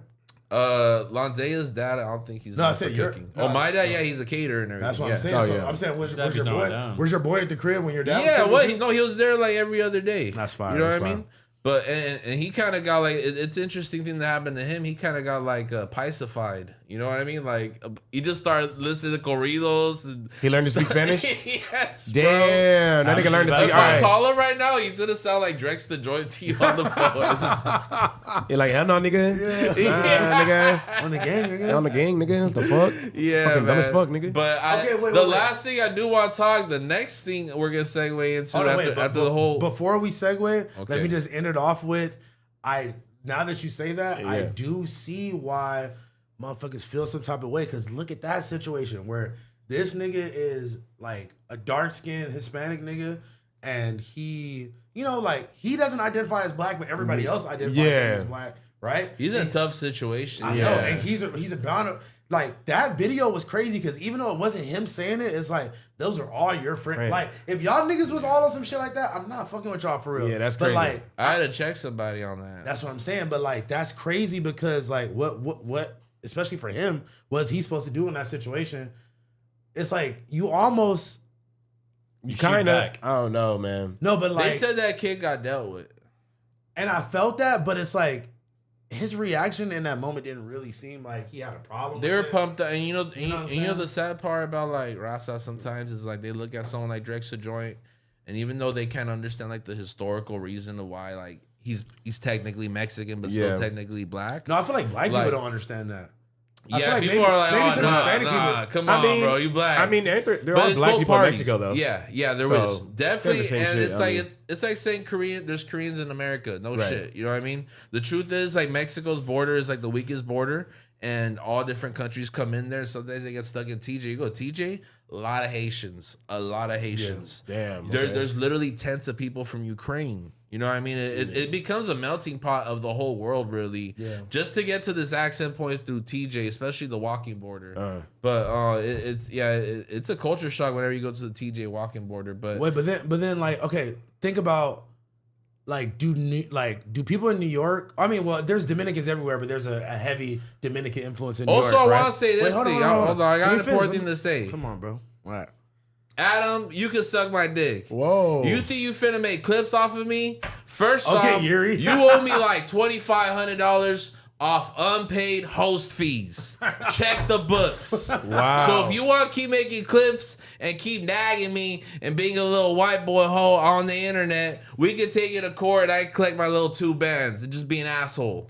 Lanzea's dad, I don't think he's known for cooking. My dad, yeah, he's a caterer and everything. That's what I'm saying. Oh, So yeah. I'm saying, where's be your throwing boy? down. Where's your boy at the crib when your dad? Yeah, was what? cooking too? No, he was there like every other day. That's fire. You know That's what I fire. mean? But and he kind of got like it's an interesting thing that happened to him. He kind of got like pacified. You know what I mean? Like he just started listening to corridos. And He learned to speak Spanish. Yes, Damn, that nigga learned to speak. If All I right. call him right now, he's gonna sound like Drex the Joy to you on the phone. You're like, hell no, nigga. Nah, nigga. On the gang, nigga. On the gang, nigga. What the fuck? Yeah, Fucking dumb man. as fuck, nigga. But the last thing I do want to talk, the next thing we're gonna segue into after the whole. Before we segue, let Okay. me just end it off with, now that you say that, I do see why motherfuckers feel some type of way. Because look at that situation where this nigga is like a dark-skinned Hispanic nigga, and he, you know, like he doesn't identify as black, but everybody else identifies him as black, right? He's in a tough situation. I know, and he's a bound. Like that video was crazy because even though it wasn't him saying it, it's like those are all your friends. Like if y'all niggas was all on some shit like that, I'm not fucking with y'all for real. Yeah, that's but crazy. Like I had to check somebody on that. that's what I'm saying. But like that's crazy because like what especially for him, was he supposed to do in that situation? It's like you almost kind of. I don't know, man. no, but like they said that kid got dealt with. and I felt that, but it's like his reaction in that moment didn't really seem like he had a problem. They with were it. pumped up, and you know what I'm you know saying? the sad part about like Rasa sometimes is like they look at someone like Drex the Joint, and even though they can't understand like the historical reason of why like he's technically Mexican but still technically black. No, I feel like black Like- people don't understand that. I feel Yeah, like people maybe- are like, maybe oh, some nah, Hispanic nah, people- come on, bro, you black. I mean, they're But all it's black both people parties. in Mexico, though. Yeah, there So, is definitely, it's the same and shit, it's I like mean. it's like saying Korean. There's Koreans in America, no Right. shit. You know what I mean? The truth is, like Mexico's border is like the weakest border, and all different countries come in there. Sometimes they get stuck in TJ. You go to TJ, a lot of Haitians. Damn. There's literally tens of people from Ukraine. You know what I mean? It becomes a melting pot of the whole world, really. Yeah. Just to get to this accent point through TJ, especially the walking border. But it's a culture shock whenever you go to the TJ walking border. But Wait, but then like okay, think about like do people in New York? I mean, well, there's Dominicans everywhere, but there's a heavy Dominican influence in New also, York. I right? want to say this Wait, thing. Hold on, I got Let an me finish. important thing to say. Come on, bro. All right. Adam, you can suck my dick. Whoa. You think you finna make clips off of me? First Okay, off, Yuri. you owe me like $2,500 off unpaid host fees. Check the books. Wow. So if you want to keep making clips and keep nagging me and being a little white boy hoe on the internet, we can take you to court. I can collect my little 2 bands and just be an asshole.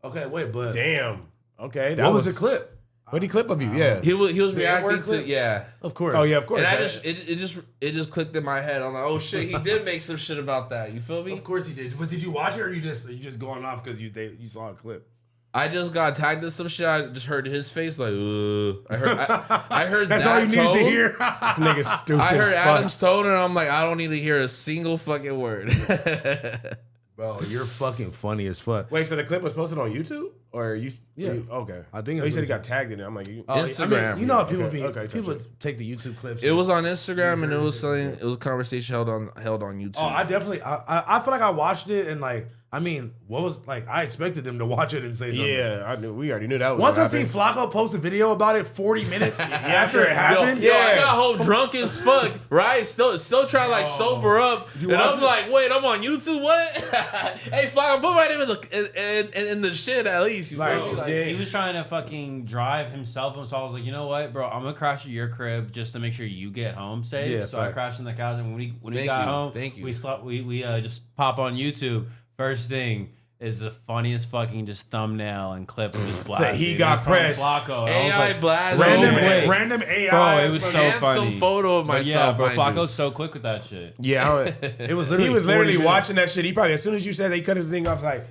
Okay, wait, but Damn. Okay. what was the clip? What the clip of you? Yeah. He was reacting N-word to clip? Of course. Oh yeah, of course. And it just clicked in my head. I'm like, oh shit, he did make some shit about that. You feel me? Of course he did. But did you watch it or you just going off because you saw a clip? I just got tagged in some shit. I just heard his face like, I heard That's that all you needed tone. to hear. This nigga's stupid. I heard as fuck. Adam's tone and I'm like, I don't need to hear a single fucking word. Bro, you're fucking funny as fuck. Wait, so the clip was posted on YouTube, or you? Yeah. Okay. I think Oh, it's you said he recent. got tagged in it. I'm like, you, Instagram. I mean, you know how people Okay, people touch take the YouTube clips. It was on Instagram and it was a conversation held on YouTube. Oh, I definitely. I feel like I watched it and like. I mean, what was like? I expected them to watch it and say something. yeah, I knew. We already knew that was. Once I gonna seen happen. Flacco post a video about it 40 minutes after it happened, Yo, I got home drunk as fuck, right? Still trying to like sober up, and I'm like, wait, I'm on YouTube. What? Hey, Flacco, put my name in the shit at least. You feel me? Like, He was trying to fucking drive himself, and so I was like, you know what, bro? I'm gonna crash at your crib just to make sure you get home safe. Yeah, so I facts. crashed on the couch, and when we Thank got you, home, thank you. we slept. We just pop on YouTube. First thing is the funniest fucking just thumbnail and clip of just Blazzy. he It got was from pressed. Flacco. And I was AI like, Blazzy. quick. random AI. Bro, it was so Handsome funny. photo of But myself. yeah, bro, mind you. Flacco's so quick with that shit. Yeah, It was he literally. was 40 literally minutes. watching that shit. He probably, as soon as you said that, he cut his thing off. Like,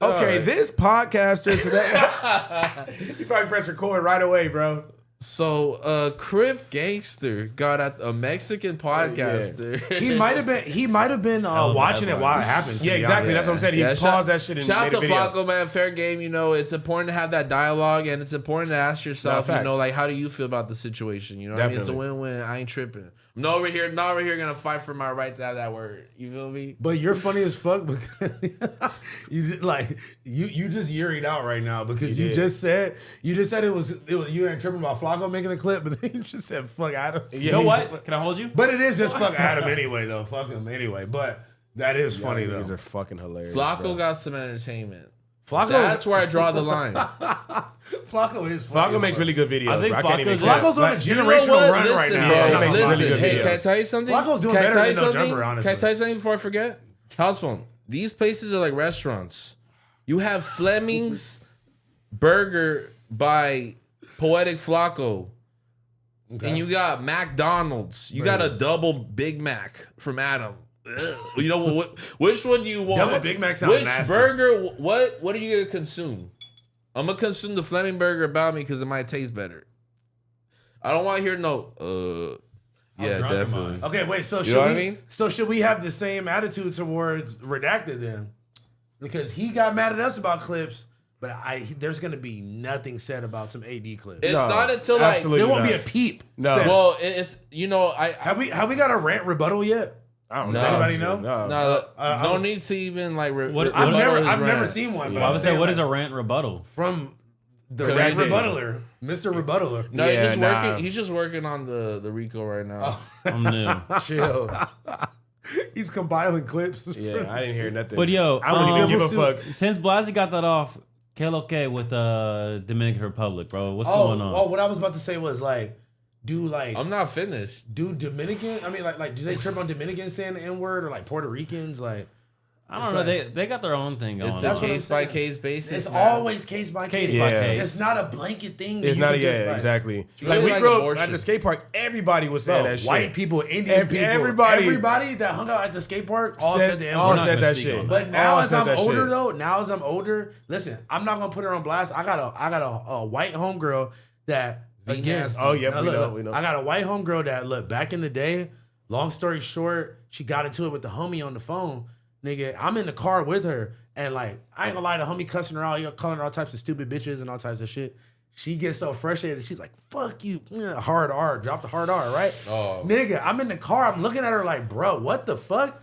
okay, Alright. this podcaster today. He probably pressed record right away, bro. So, Crip Gangster got at a Mexican podcaster. He might have been watching it while it happened. to Yeah, be exactly. honest. That's what I'm saying. He Yeah, paused that shit and shout made out a to video. Flacco, man. Fair game. You know, it's important to have that dialogue, and it's important to ask yourself, No, you facts. know, like, how do you feel about the situation? You know what I mean? It's a Definitely. win-win. I ain't tripping. I'm not over here gonna fight for my right to have that word. You feel me? But you're funny as fuck because you just, like you just yuried out right now because you just said it was you ain't tripping about Flacco making a clip, but then you just said fuck Adam. You know what? Can I hold you? But it is just fuck Adam anyway though. Fuck him anyway. But That is funny though. These are fucking hilarious. Flacco bro. got some entertainment. Flacco, That's where I draw the line. Flacco is funny. Flacco makes really good videos. I think bro. Can't even Flacco's on a like, You know generational what? run Listen, right now. bro. Yeah, he makes Listen, really good hey, videos. can I tell you something? Flacco's doing Can I better tell than you No something? Jumper, honestly. Can I tell you something before I forget? House phone. These places are like restaurants. You have Fleming's Burger by Poetic Flacco. Okay. And you got McDonald's. You got a double Big Mac from Adam. Ugh. You know what? Which one do you want? Double Big Mac sounds Which nasty. burger? What are you gonna consume? I'm gonna consume the Fleming burger about me because it might taste better. I don't want to hear no. Yeah, drunk am I? definitely. Okay, wait. So You should know what we? I mean? So should we have the same attitude towards Redacted then? Because he got mad at us about clips, but there's gonna be nothing said about some AD clips. It's No, not until like absolutely There won't be not. a peep. No. said. well, it's I have we got a rant rebuttal yet? I don't No. know. Does anybody know? No. no need to even like. What- I've rebuttal never his rant. seen one. Yeah. But I I'm would say, saying, what like, is a rant rebuttal? from the Correct. rant rebuttaler, Mr. Rebuttaler? No, Yeah, he's just nah. working. He's just working on the Rico right now. I'm new. Chill. He's compiling clips. Yeah, I didn't hear nothing. But yo, I wouldn't even give a Civil fuck. since Blazzy got that off, que lo que with Dominican Republic, bro? What's Oh, going on? oh, what I was about to say was like, I'm not finished. do Dominican? I mean, like, do they trip on Dominicans saying the N word or like Puerto Ricans? Like, I don't know. They got their own thing going It's on. a That's what I'm case by saying. case basis. it's man. always case by case. Case by Yeah. case. It's not a blanket thing. that It's you not. can Yeah, just, like, exactly. really Like we like grew up abortion. at the skate park. Everybody was saying Bro, that shit. white people, Indian people, everybody- everybody that hung out at the skate park all said the N all word. not said gonna that speak shit. on But now All as said I'm that older shit. though, now as I'm older, listen, I'm not gonna put her on blast. I got a white homegirl that again. nasty. Oh yeah, Now, we look, know. We know. I got a white homegirl that look back in the day. Long story short, she got into it with the homie on the phone. Nigga, I'm in the car with her, and like I ain't gonna lie, the homie cussing her out, calling her all types of stupid bitches and all types of shit. She gets so frustrated. She's like, "Fuck you, hard R." Drop the hard R, right? Oh. Nigga, I'm in the car. I'm looking at her like, "Bro, what the fuck?"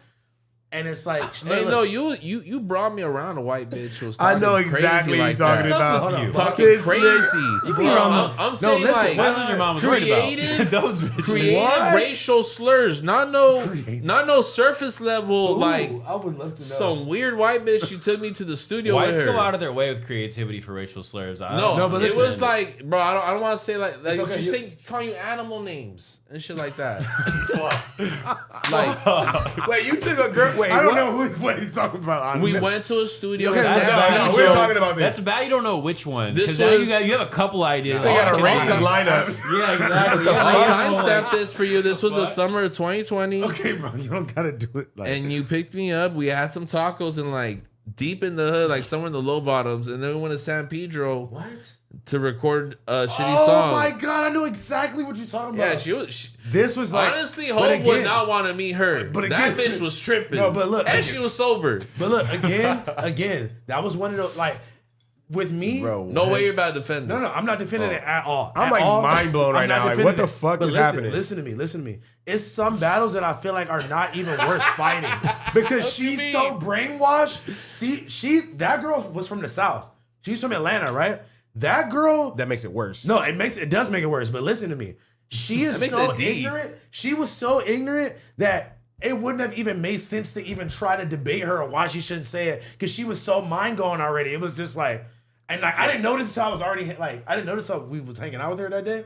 And it's like, Hey, look, no, you brought me around a white bitch who was I talking know crazy exactly what like you're talking that. about. Hold on. Talking This crazy. You be wrong. I'm saying listen, like That's what your mom was worried about. creative, Those bitches. creative What? racial slurs, not no surface level like I would love to know. some weird white bitch. You took me to the studio Whites with her. go out of their way with creativity for racial slurs. No, but it listen. was like, bro, I don't want to say like It's okay, you you- say calling you animal names and shit like that. Like Wait, you took a girl. Wait, I don't what? know what he's talking about. we went to a studio. Okay, in that's San bad. No, Pedro. we're talking about this. That's bad. You don't know which one. This Because now was- you have a couple ideas. They got a Oh, racist lineup. Yeah, exactly. I'll Yeah, timestamp this for you. This was the summer of 2020. Okay, bro, you don't gotta do it like. And you picked me up. We had some tacos and like deep in the hood, like somewhere in the low bottoms. And then we went to San Pedro what? to record a shitty Oh song. my god, I know exactly what you're talking Yeah, about. she was. This was like Honestly, but Hope would again- not want to meet her. but That again- bitch was tripping. No, but look, and she was sober. But look, again, that was one of those like with me. Bro, No way what? you're about to defend this. No, I'm not defending it at all. I'm At like all. mind blown right I'm not now. Like, defending what the it. fuck But is listen, happening? Listen to me. It's some battles that I feel like are not even worth fighting because you she's mean? so brainwashed. See, that girl was from the South. She's from Atlanta, right? That girl. That makes it worse. No, it does make it worse. But listen to me. She is That makes so it deep. ignorant. She was so ignorant that it wouldn't have even made sense to even try to debate her on why she shouldn't say it because she was so mind going already. It was just like, and like I didn't notice until I was already like I didn't notice how we was hanging out with her that day.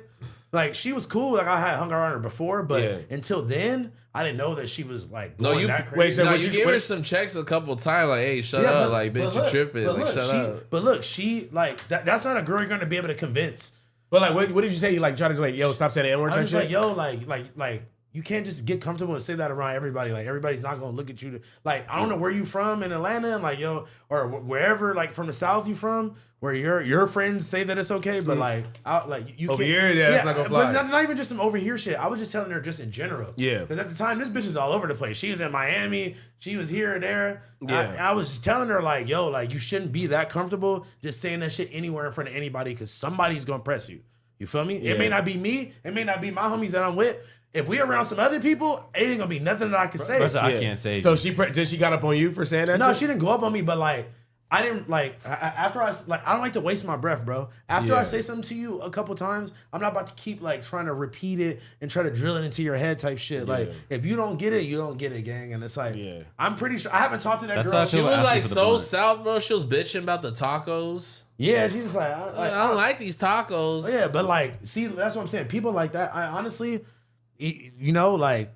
Like she was cool. Like I had hung around her before, but Yeah. until then, I didn't know that she was like No, going you that wait, crazy. so no, what you you- gave what- her some checks a couple times, like, "Hey, shut Yeah, up, but- like, bitch, but you look, tripping, but like, look, shut she- up." But look, she like that's not a girl you're gonna be able to convince. But like, what did you say? You like try to like, yo, stop saying the N-word I'm and just like, shit? yo, like you can't just get comfortable and say that around everybody. Like everybody's not gonna look at you. Like I don't know where you from in Atlanta, and like yo, or wherever, like from the South you from, where your friends say that it's okay, but like out like you Over can't, here, yeah, it's not gonna fly. But not even just some over here shit. I was just telling her just in general. Yeah. Because at the time, this bitch is all over the place. She was in Miami. She was here and there. Yeah. I was just telling her like, yo, like you shouldn't be that comfortable just saying that shit anywhere in front of anybody because somebody's gonna press you. You feel me? It may not be me. It may not be my homies that I'm with. If we around some other people, it ain't gonna be nothing that I can say. Bro, I Yeah. can't say. So she got up on you for saying that? No, shit? she didn't go up on me, but like I didn't like after I don't like to waste my breath, bro. After I say something to you a couple times, I'm not about to keep like trying to repeat it and try to drill it into your head type shit. Like if you don't get it, you don't get it, gang. And it's like I'm pretty sure I haven't talked to that girl. She was like so south, bro. She was bitching about the tacos. Yeah, she was like, I don't like these tacos. Yeah, but like, see, that's what I'm saying. People like that, I honestly, you know, like,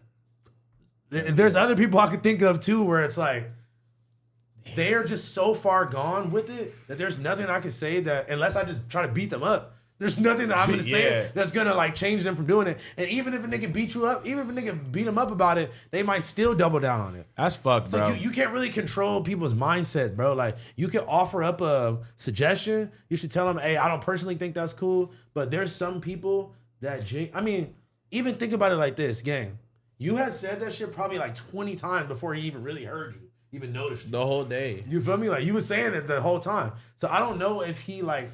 there's other people I could think of too, where it's like, they're just so far gone with it that there's nothing I can say that, unless I just try to beat them up, there's nothing that I'm gonna say that's gonna like change them from doing it. And even if a nigga beat you up, even if a nigga beat them up about it, they might still double down on it. That's fucked, bro. Like you can't really control people's mindsets, bro. Like you can offer up a suggestion. You should tell them, hey, I don't personally think that's cool, but there's some people that, I mean, even think about it like this, gang. You had said that shit probably like 20 times before he even really heard you. Even noticed you. The whole day. You feel me? Like you were saying it the whole time. So I don't know if he like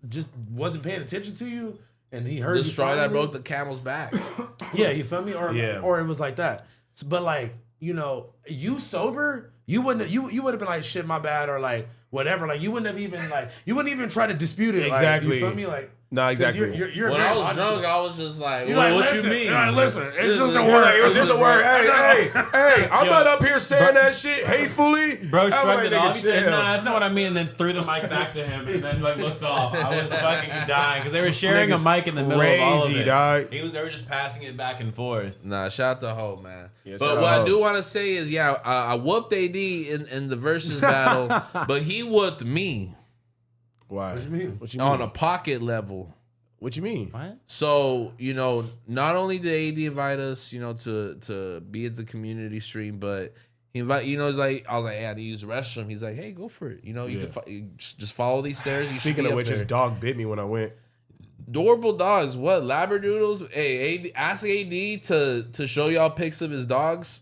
just wasn't paying attention to you and he heard the you. straw that broke the camel's back. Yeah, you feel me? Or it was like that. So, but like, you know, you sober, you wouldn't you would have been like, shit, my bad, or like whatever. Like you wouldn't have even like you wouldn't even try to dispute it. Exactly. Like, you feel me? Like no, exactly. You're when I was drunk, I was just like, well, what you mean? Like, listen, it's just a word. It was just a word. Hey, I'm not up here saying that shit hatefully. Bro shrugged it off. He said, chill. nah, that's not what I mean. And then threw the mic back to him and then like looked off. I was fucking dying because they were sharing a mic in the middle of all of it. Dog. They were just passing it back and forth. Nah, shout out to Hope, man. Yeah, but what I do want to say is, I whooped AD in the versus battle, but he whooped me. Why? What you mean? What you mean? On a pocket level. What you mean? What? So, you know, not only did AD invite us, you know, to be at the community stream, but he invite, you know, it's like, I was like, hey, I need to use the restroom. He's like, hey, go for it. You know, you can you just follow these stairs. You Speaking of which, his dog bit me when I went. Adorable dogs. What? Labradoodles? Hey, ask AD to show y'all pics of his dogs.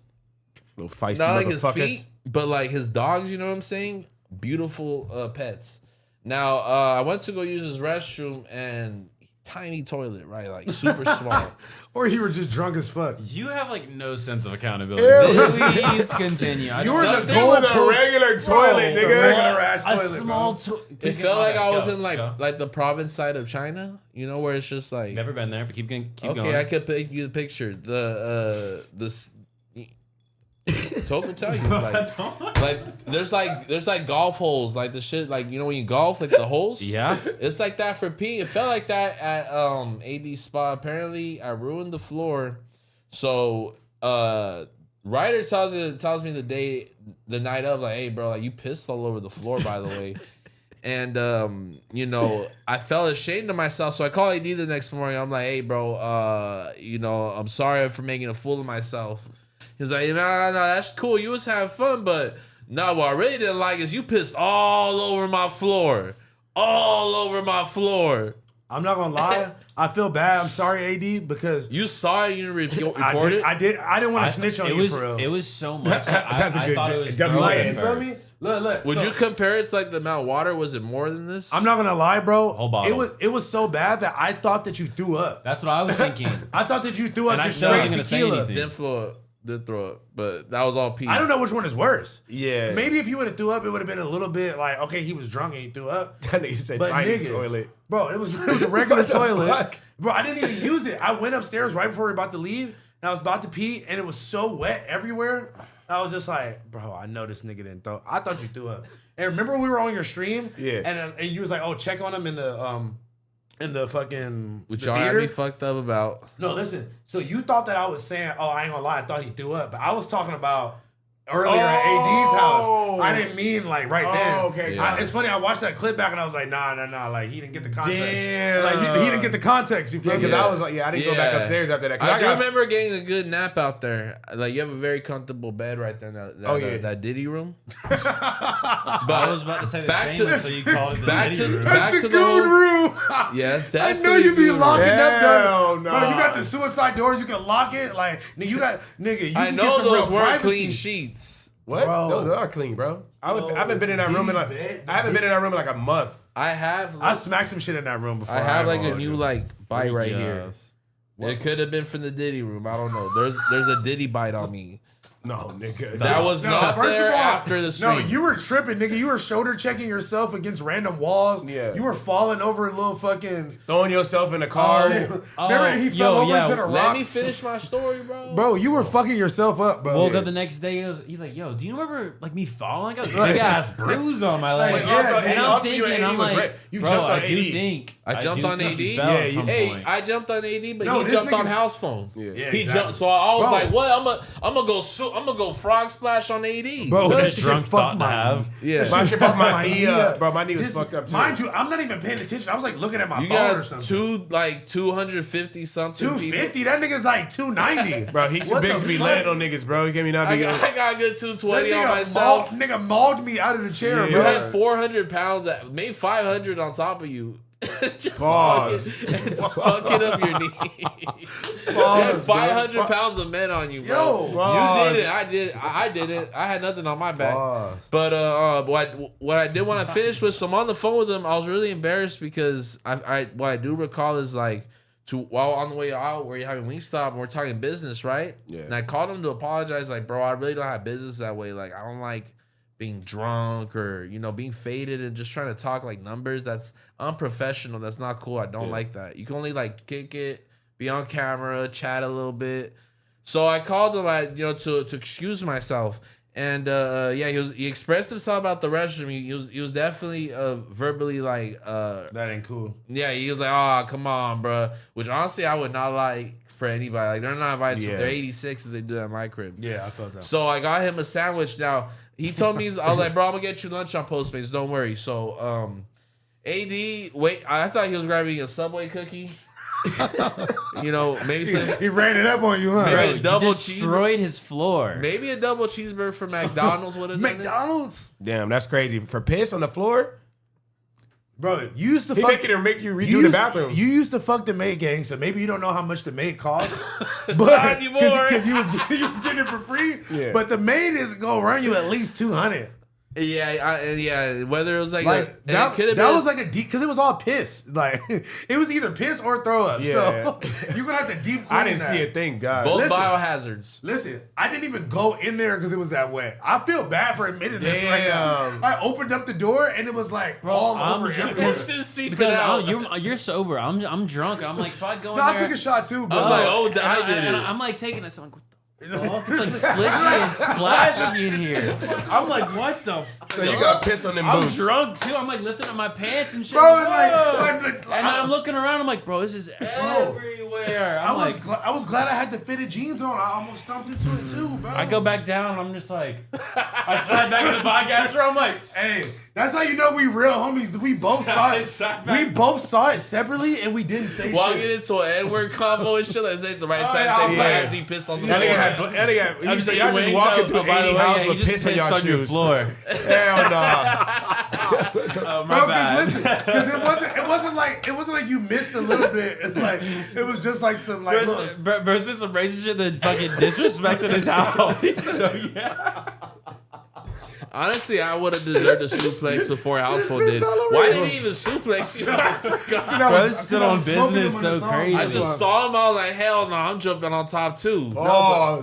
Little feisty Not like his motherfuckers. feet, but like his dogs, you know what I'm saying? Beautiful pets. Now, I went to go use his restroom and tiny toilet, right? Like super small. Or you were just drunk as fuck. You have like no sense of accountability. Ew. Please continue. You were the It was a regular toilet, the nigga. regular ass A toilet, small bro. It felt like I was in like the province side of China, you know, where it's just like. Never been there, but keep going. Okay, I could pick you the picture. Tope will tell you like there's like golf holes, like the shit, like, you know, when you golf, like the holes. Yeah, it's like that for P. It felt like that at AD's spot. Apparently, I ruined the floor. So Ryder tells me the night of, like, hey bro, like you pissed all over the floor, by the way. And you know, I felt ashamed of myself, so I called AD the next morning. I'm like, hey bro, you know, I'm sorry for making a fool of myself. He's like, no, that's cool. You was having fun, but no, what I really didn't like is you pissed all over my floor. All over my floor. I'm not gonna lie. I feel bad. I'm sorry, AD, because you saw it. You didn't report it. I didn't want to snitch on you for real. It was so much. That's a I good thought joke. it was Definitely throwing like You it feel me? first. Look. Would you compare it to like the amount of water? Was it more than this? I'm not gonna lie, bro. Whole bottle. It was so bad that I thought that you threw up. That's what I was thinking. I thought that you threw up And I just still wasn't straight gonna say tequila. anything. Didn't throw up, but that was all pee. I don't know which one is worse. Yeah. Maybe if you would have threw up, it would have been a little bit like, okay, he was drunk and he threw up. That nigga said But tiny nigga, toilet. Bro, it was a regular What the toilet. fuck? Bro, I didn't even use it. I went upstairs right before we were about to leave, and I was about to pee, and it was so wet everywhere. I was just like, bro, I know this nigga didn't throw. I thought you threw up. And remember we were on your stream? Yeah. And you was like, oh, check on him in the fucking Which the y'all had theater. me fucked up about. No, listen. So you thought that I was saying, oh, I ain't gonna lie, I thought he threw up. But I was talking about earlier at AD's house. I didn't mean like right then. Okay. Yeah. It's funny, I watched that clip back and I was like, nah. Like he didn't get the context. Damn. Like he didn't get the context. You feel Yeah, me? because I was like, I didn't go back upstairs after that. 'Cause I remember getting a good nap out there. Like, you have a very comfortable bed right there in that Diddy room. But I was about to say the same, so you called it the back Diddy to- room. back That's the the goon whole- room. Yes, I know you be locking up Hell doors. no. Bro, you got the suicide doors. You can lock it. Like you got nigga. You I can know get some those real weren't privacy. clean sheets. What? Bro. Those are clean, bro. I haven't been in that room in like I haven't been in that room in like a month. I have. I smacked some shit in that room before. I have like ain't a gonna new hold like bite right here. Yes. It could have been from the Diddy room. I don't know. There's a Diddy bite on me. No, nigga. That was not first there of all, after the stream. No, you were tripping, nigga. You were shoulder checking yourself against random walls. Yeah. You were falling over a little fucking. Throwing yourself in the car. Remember, he fell over into the rock. Let me finish my story, bro. Bro, you were fucking yourself up, bro. Woke up the next day. He's like, "Yo, do you remember like me falling? I got a big ass bruise on my leg." Like, Also, and and I'm also thinking, AD I'm was like, right. You bro, jumped on I do AD. think I jumped on AD? Yeah, I jumped on AD, but No, he this jumped on nigga- House Phone. Yeah. Yeah, He exactly. jumped, so I was Bro. like, "What? I'm gonna go frog splash on AD." Bro, What a that shit drunk fucked thought to my have. Yeah. that My shit shit fucked my fucked knee up. Bro, my knee was fucked up too. Mind you, I'm not even paying attention. I was like looking at my You phone or got something. 250 something. 250. That nigga's like 290. Bro, he too What big the to be fuck? laying on niggas, bro. He can't be not I be. got a good 220 on That myself. nigga mauled me out of the chair, Yeah. You bro. had 400 pounds, maybe 500 on top of you. just Pause. fucking up your knee. You had Pause, 500 bro. pounds of men on you, bro. Yo, You did it. I did it. I had nothing on my back. Pause. But what I did when I finished with, so I'm on the phone with him. I was really embarrassed because what I do recall is like while on the way out, where you're having Wingstop and we're talking business, right? Yeah. And I called him to apologize, like, bro, I really don't have business that way. Like, I don't like being drunk or being faded and just trying to talk like numbers. That's unprofessional. That's not cool. I don't like that. You can only like kick it, be on camera, chat a little bit. So I called him, to excuse myself, and he expressed himself about the restroom. He was definitely verbally like That ain't cool. yeah. He was like, oh, come on, bro. Which honestly I would not like for anybody. Like, they're not invited. Yeah. They're 86 if they do that in my crib. Yeah, I felt that. So I got him a sandwich. Now he told me, I was like, bro, I'm gonna get you lunch on Postmates. Don't worry. So AD, wait, I thought he was grabbing a Subway cookie. Maybe some, He ran it up on you, huh? maybe Bro, a you double destroyed his floor. maybe a double cheeseburger from McDonald's would have done it. McDonald's? Damn, that's crazy. For piss on the floor? Bro, you used to He fuck. making her make you redo you the used- bathroom. You used to fuck the maid gang, so maybe you don't know how much the maid cost. But Not anymore. because you was getting it for free. Yeah. But the maid is gonna run you at least 200. Yeah. Whether it was like that was like a deep, because it was all piss. Like it was either piss or throw up. Yeah. So you're gonna have to deep clean I didn't that. see a thing, God. both Listen. biohazards. Listen, I didn't even go in there because it was that wet. I feel bad for admitting this right now. Damn. I opened up the door and it was like all I'm over drunk. everywhere. It's just seeping Because out. you're sober. I'm drunk. I'm like, so I go in No, I there. took a shot too, bro. I'm like, and I did and it. I'm like taking it. So I'm like, what the fuck? It's like splishy and splashy in here. I'm like, what the So you got piss on them I'm boots. drunk too. I'm like lifting up my pants and shit. Bro, Whoa. like, and then I'm looking around. I'm like, bro, this is everywhere. I'm like, I was glad I had the fitted jeans on. I almost stomped into it too, bro. I go back down and I'm just like, I slide back in the podcast room. I'm like, Hey, that's how you know we real homies. We both saw it. Side We back. both saw it separately, and we didn't say Walking shit. into an N-word combo and shit. Let's say the right side. yeah. Say Blazzy piss on the That nigga floor. had, that nigga, I'm you said saying y'all just wings walking out. through Oh, by the 80 way, house yeah, with you just piss on pissed y'all on your shoes. floor. Hell nah. Oh, my Bro, bad. because it wasn't like you missed a little bit. It's like it was just like some like look. Versus some racist shit that fucking disrespected his house. He said, oh, yeah. Honestly, I would have deserved a suplex before House Phone did. all over Why you. did he even suplex you? I forgot. Bro, it's still on business, so crazy. I just saw him. I was like, hell no, I'm jumping on top too. No,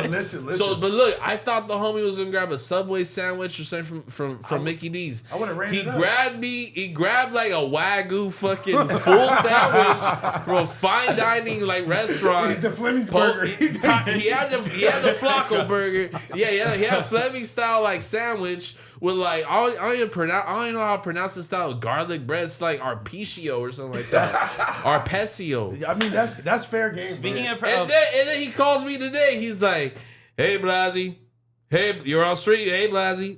listen. So, but look, I thought the homie was gonna grab a Subway sandwich or something from Mickey D's. I would've ran He it up. grabbed me. He grabbed like a Wagyu fucking full sandwich from a fine dining like restaurant. The Fleming's Po- burger. He had the Flacco burger. Yeah, he had a Fleming style like sandwich with like I don't even know how to pronounce this style of garlic bread. It's like arpeggio or something like that. Arpeggio. I mean that's fair game. Speaking of, And then he calls me today. He's like, "Hey Blazzy, hey, you're on street. Hey Blazzy,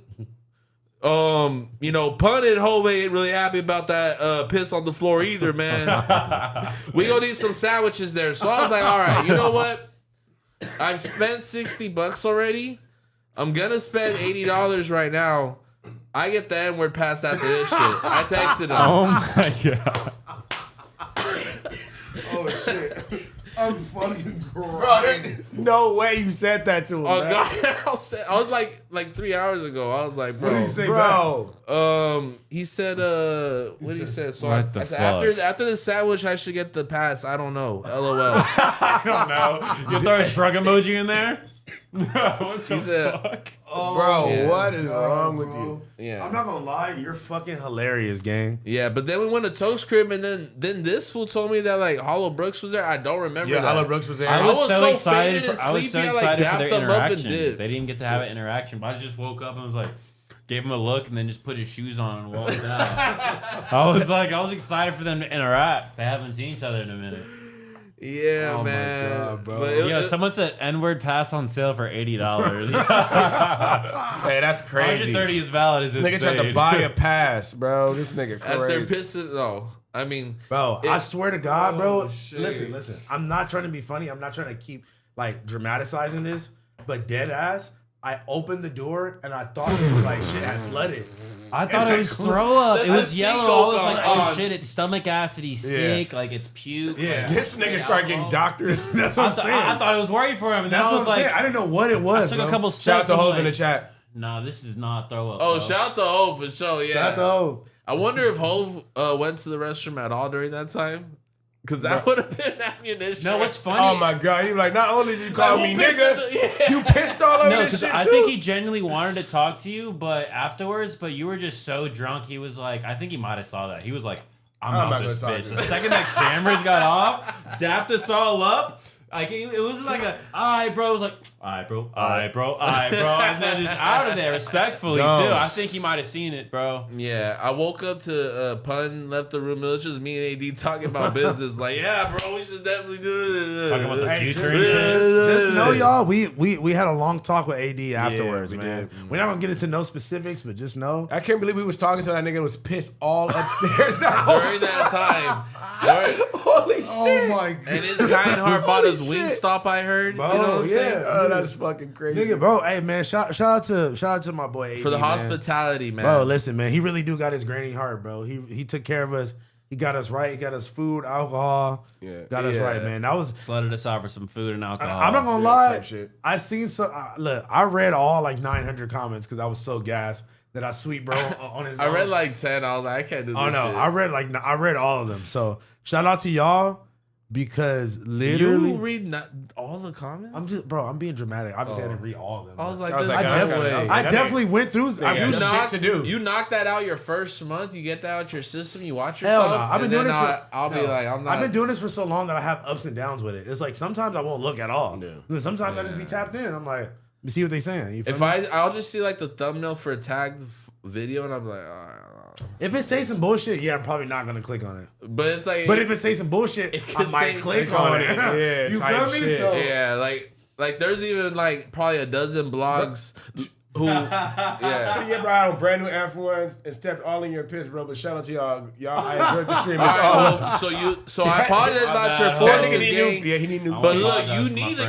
Pun and Hove ain't really happy about that piss on the floor either, man. We gonna need some sandwiches there." So I was like, "All right, you know what? I've spent $60 already. I'm gonna spend $80 right now. I get the N-word pass after this shit." I texted him. oh my god. Oh shit. I'm fucking crying. No way you said that to him, Oh man. God! I was like 3 hours ago. I was like, What did he bro. say, Bro. He said, what did he say? So What the I said, fuck? after the sandwich, I should get the pass. I don't know. LOL. I don't know. You throw a shrug emoji in there? What the He said- fuck? Bro, Yeah. what is wrong with bro. you? Yeah. I'm not gonna lie, you're fucking hilarious, gang. Yeah, but then we went to Toast Crib, and then this fool told me that like Hollow Brooks was there. I don't remember Yeah, that. Hollow Brooks was there. I I was was so so excited. faded and I was so sleepy, I, like, excited for dapped their them up and interaction. dipped. They didn't get to have an interaction, but I just woke up and was like, gave him a look, and then just put his shoes on and walked out. I was excited for them to interact. They haven't seen each other in a minute. Yeah, Oh my man. God, bro. But Yo, someone said N-word pass on sale for $80. Hey, that's crazy. 130 is valid. Is Nigga tried to buy a pass, bro. This nigga at their crazy. pissing. No, I mean, Bro, I swear to God, bro. Oh, shit. Listen. I'm not trying to be funny. I'm not trying to keep like dramatizing this, but dead ass. I opened the door and I thought it was like shit had flooded. I thought it was throw up. It The was sink yellow. I was opened like, oh on. shit, it's stomach acid. He's sick. Like it's puke. Yeah. Like, This nigga started getting doctors. That's what I'm saying. I thought I was worried for him, and then That's I what was I'm like, saying. I didn't know what it was. I took bro. a couple Shout out steps. to and Hov I'm in the like, chat. nah, this is not throw up. oh, bro. shout out to Hov for sure. Yeah, Shout out to Hov. I wonder if Hov went to the restroom at all during that time, because that would have been ammunition. No, what's funny? Oh my god, he was like, not only did you call Like, me who pissed nigga, in the- yeah. you pissed all over No, this because shit I too. think he genuinely wanted to talk to you, but afterwards, but you were just so drunk. He was like, I think he might have saw that. He was like, I'm not out this gonna talk bitch. to The you. second that cameras got off, dapped us all up. Like it was like a, alright, bro. It was like, alright, bro, alright, bro, alright, bro, and then just out of there respectfully Dumb. too. I think he might have seen it, bro. Yeah, I woke up to Pun left the room. It was just me and AD talking about business. Like, yeah, bro, we should definitely do it. Talking about the Hey, future and shit. just know, y'all, we had a long talk with AD afterwards, we man. did. We're not gonna get into no specifics, but just know. I can't believe we was talking to that nigga and was pissed all upstairs. During that time, Holy shit. Oh my god. and his kind heart bought his Holy shit. Wingstop. I heard, Bro, you know what I'm yeah. saying? Oh, that's fucking crazy. Nigga, bro, hey man, shout out to my boy AD, For the man. hospitality, man. Bro, listen, man, he really do got his granny heart, bro. He took care of us. He got us right. He got us food, alcohol. Yeah. Got us Yeah. right, man. That was. Slutted us out for some food and alcohol. I'm not gonna Yeah, lie. type shit. I seen some. Look, I read all like 900 comments because I was so gassed that I sweet bro on his. I own. read like 10. I was like, I can't do this Oh no, shit. I read all of them. So shout out to y'all because literally, You read not all the comments? I'm being dramatic. Obviously, I didn't read all of them. I was but like, I was there's like, no I was way. kinda- I was I that definitely went through. Yeah, You that's shit knock, to do. You knock that out your first month. You get that out your system. You watch Hell yourself. no, I've been and doing then this. I'll be no. like, I'm not. I've been doing this for so long that I have ups and downs with it. It's like sometimes I won't look at all. Yeah. And sometimes I just be tapped in. I'm like, let me see what they saying. You feel If me? I'll just see like the thumbnail for a tagged video, and I'm like, all right. If it say some bullshit, yeah, I'm probably not gonna click on it. But it's like, But if it say some bullshit, It I could might say click click on on it. it. Yeah, you type feel me? shit. So yeah, like there's even like probably a dozen blogs who, yeah. So yeah, bro, I had on brand new F1s and stepped all in your piss, bro. But shout out to y'all. Y'all, I enjoyed the stream. All It's right, all. well, so I apologize My about bad, your homie. That forces, nigga need gang. new. Yeah, he need new. But I look, apologize you to my need to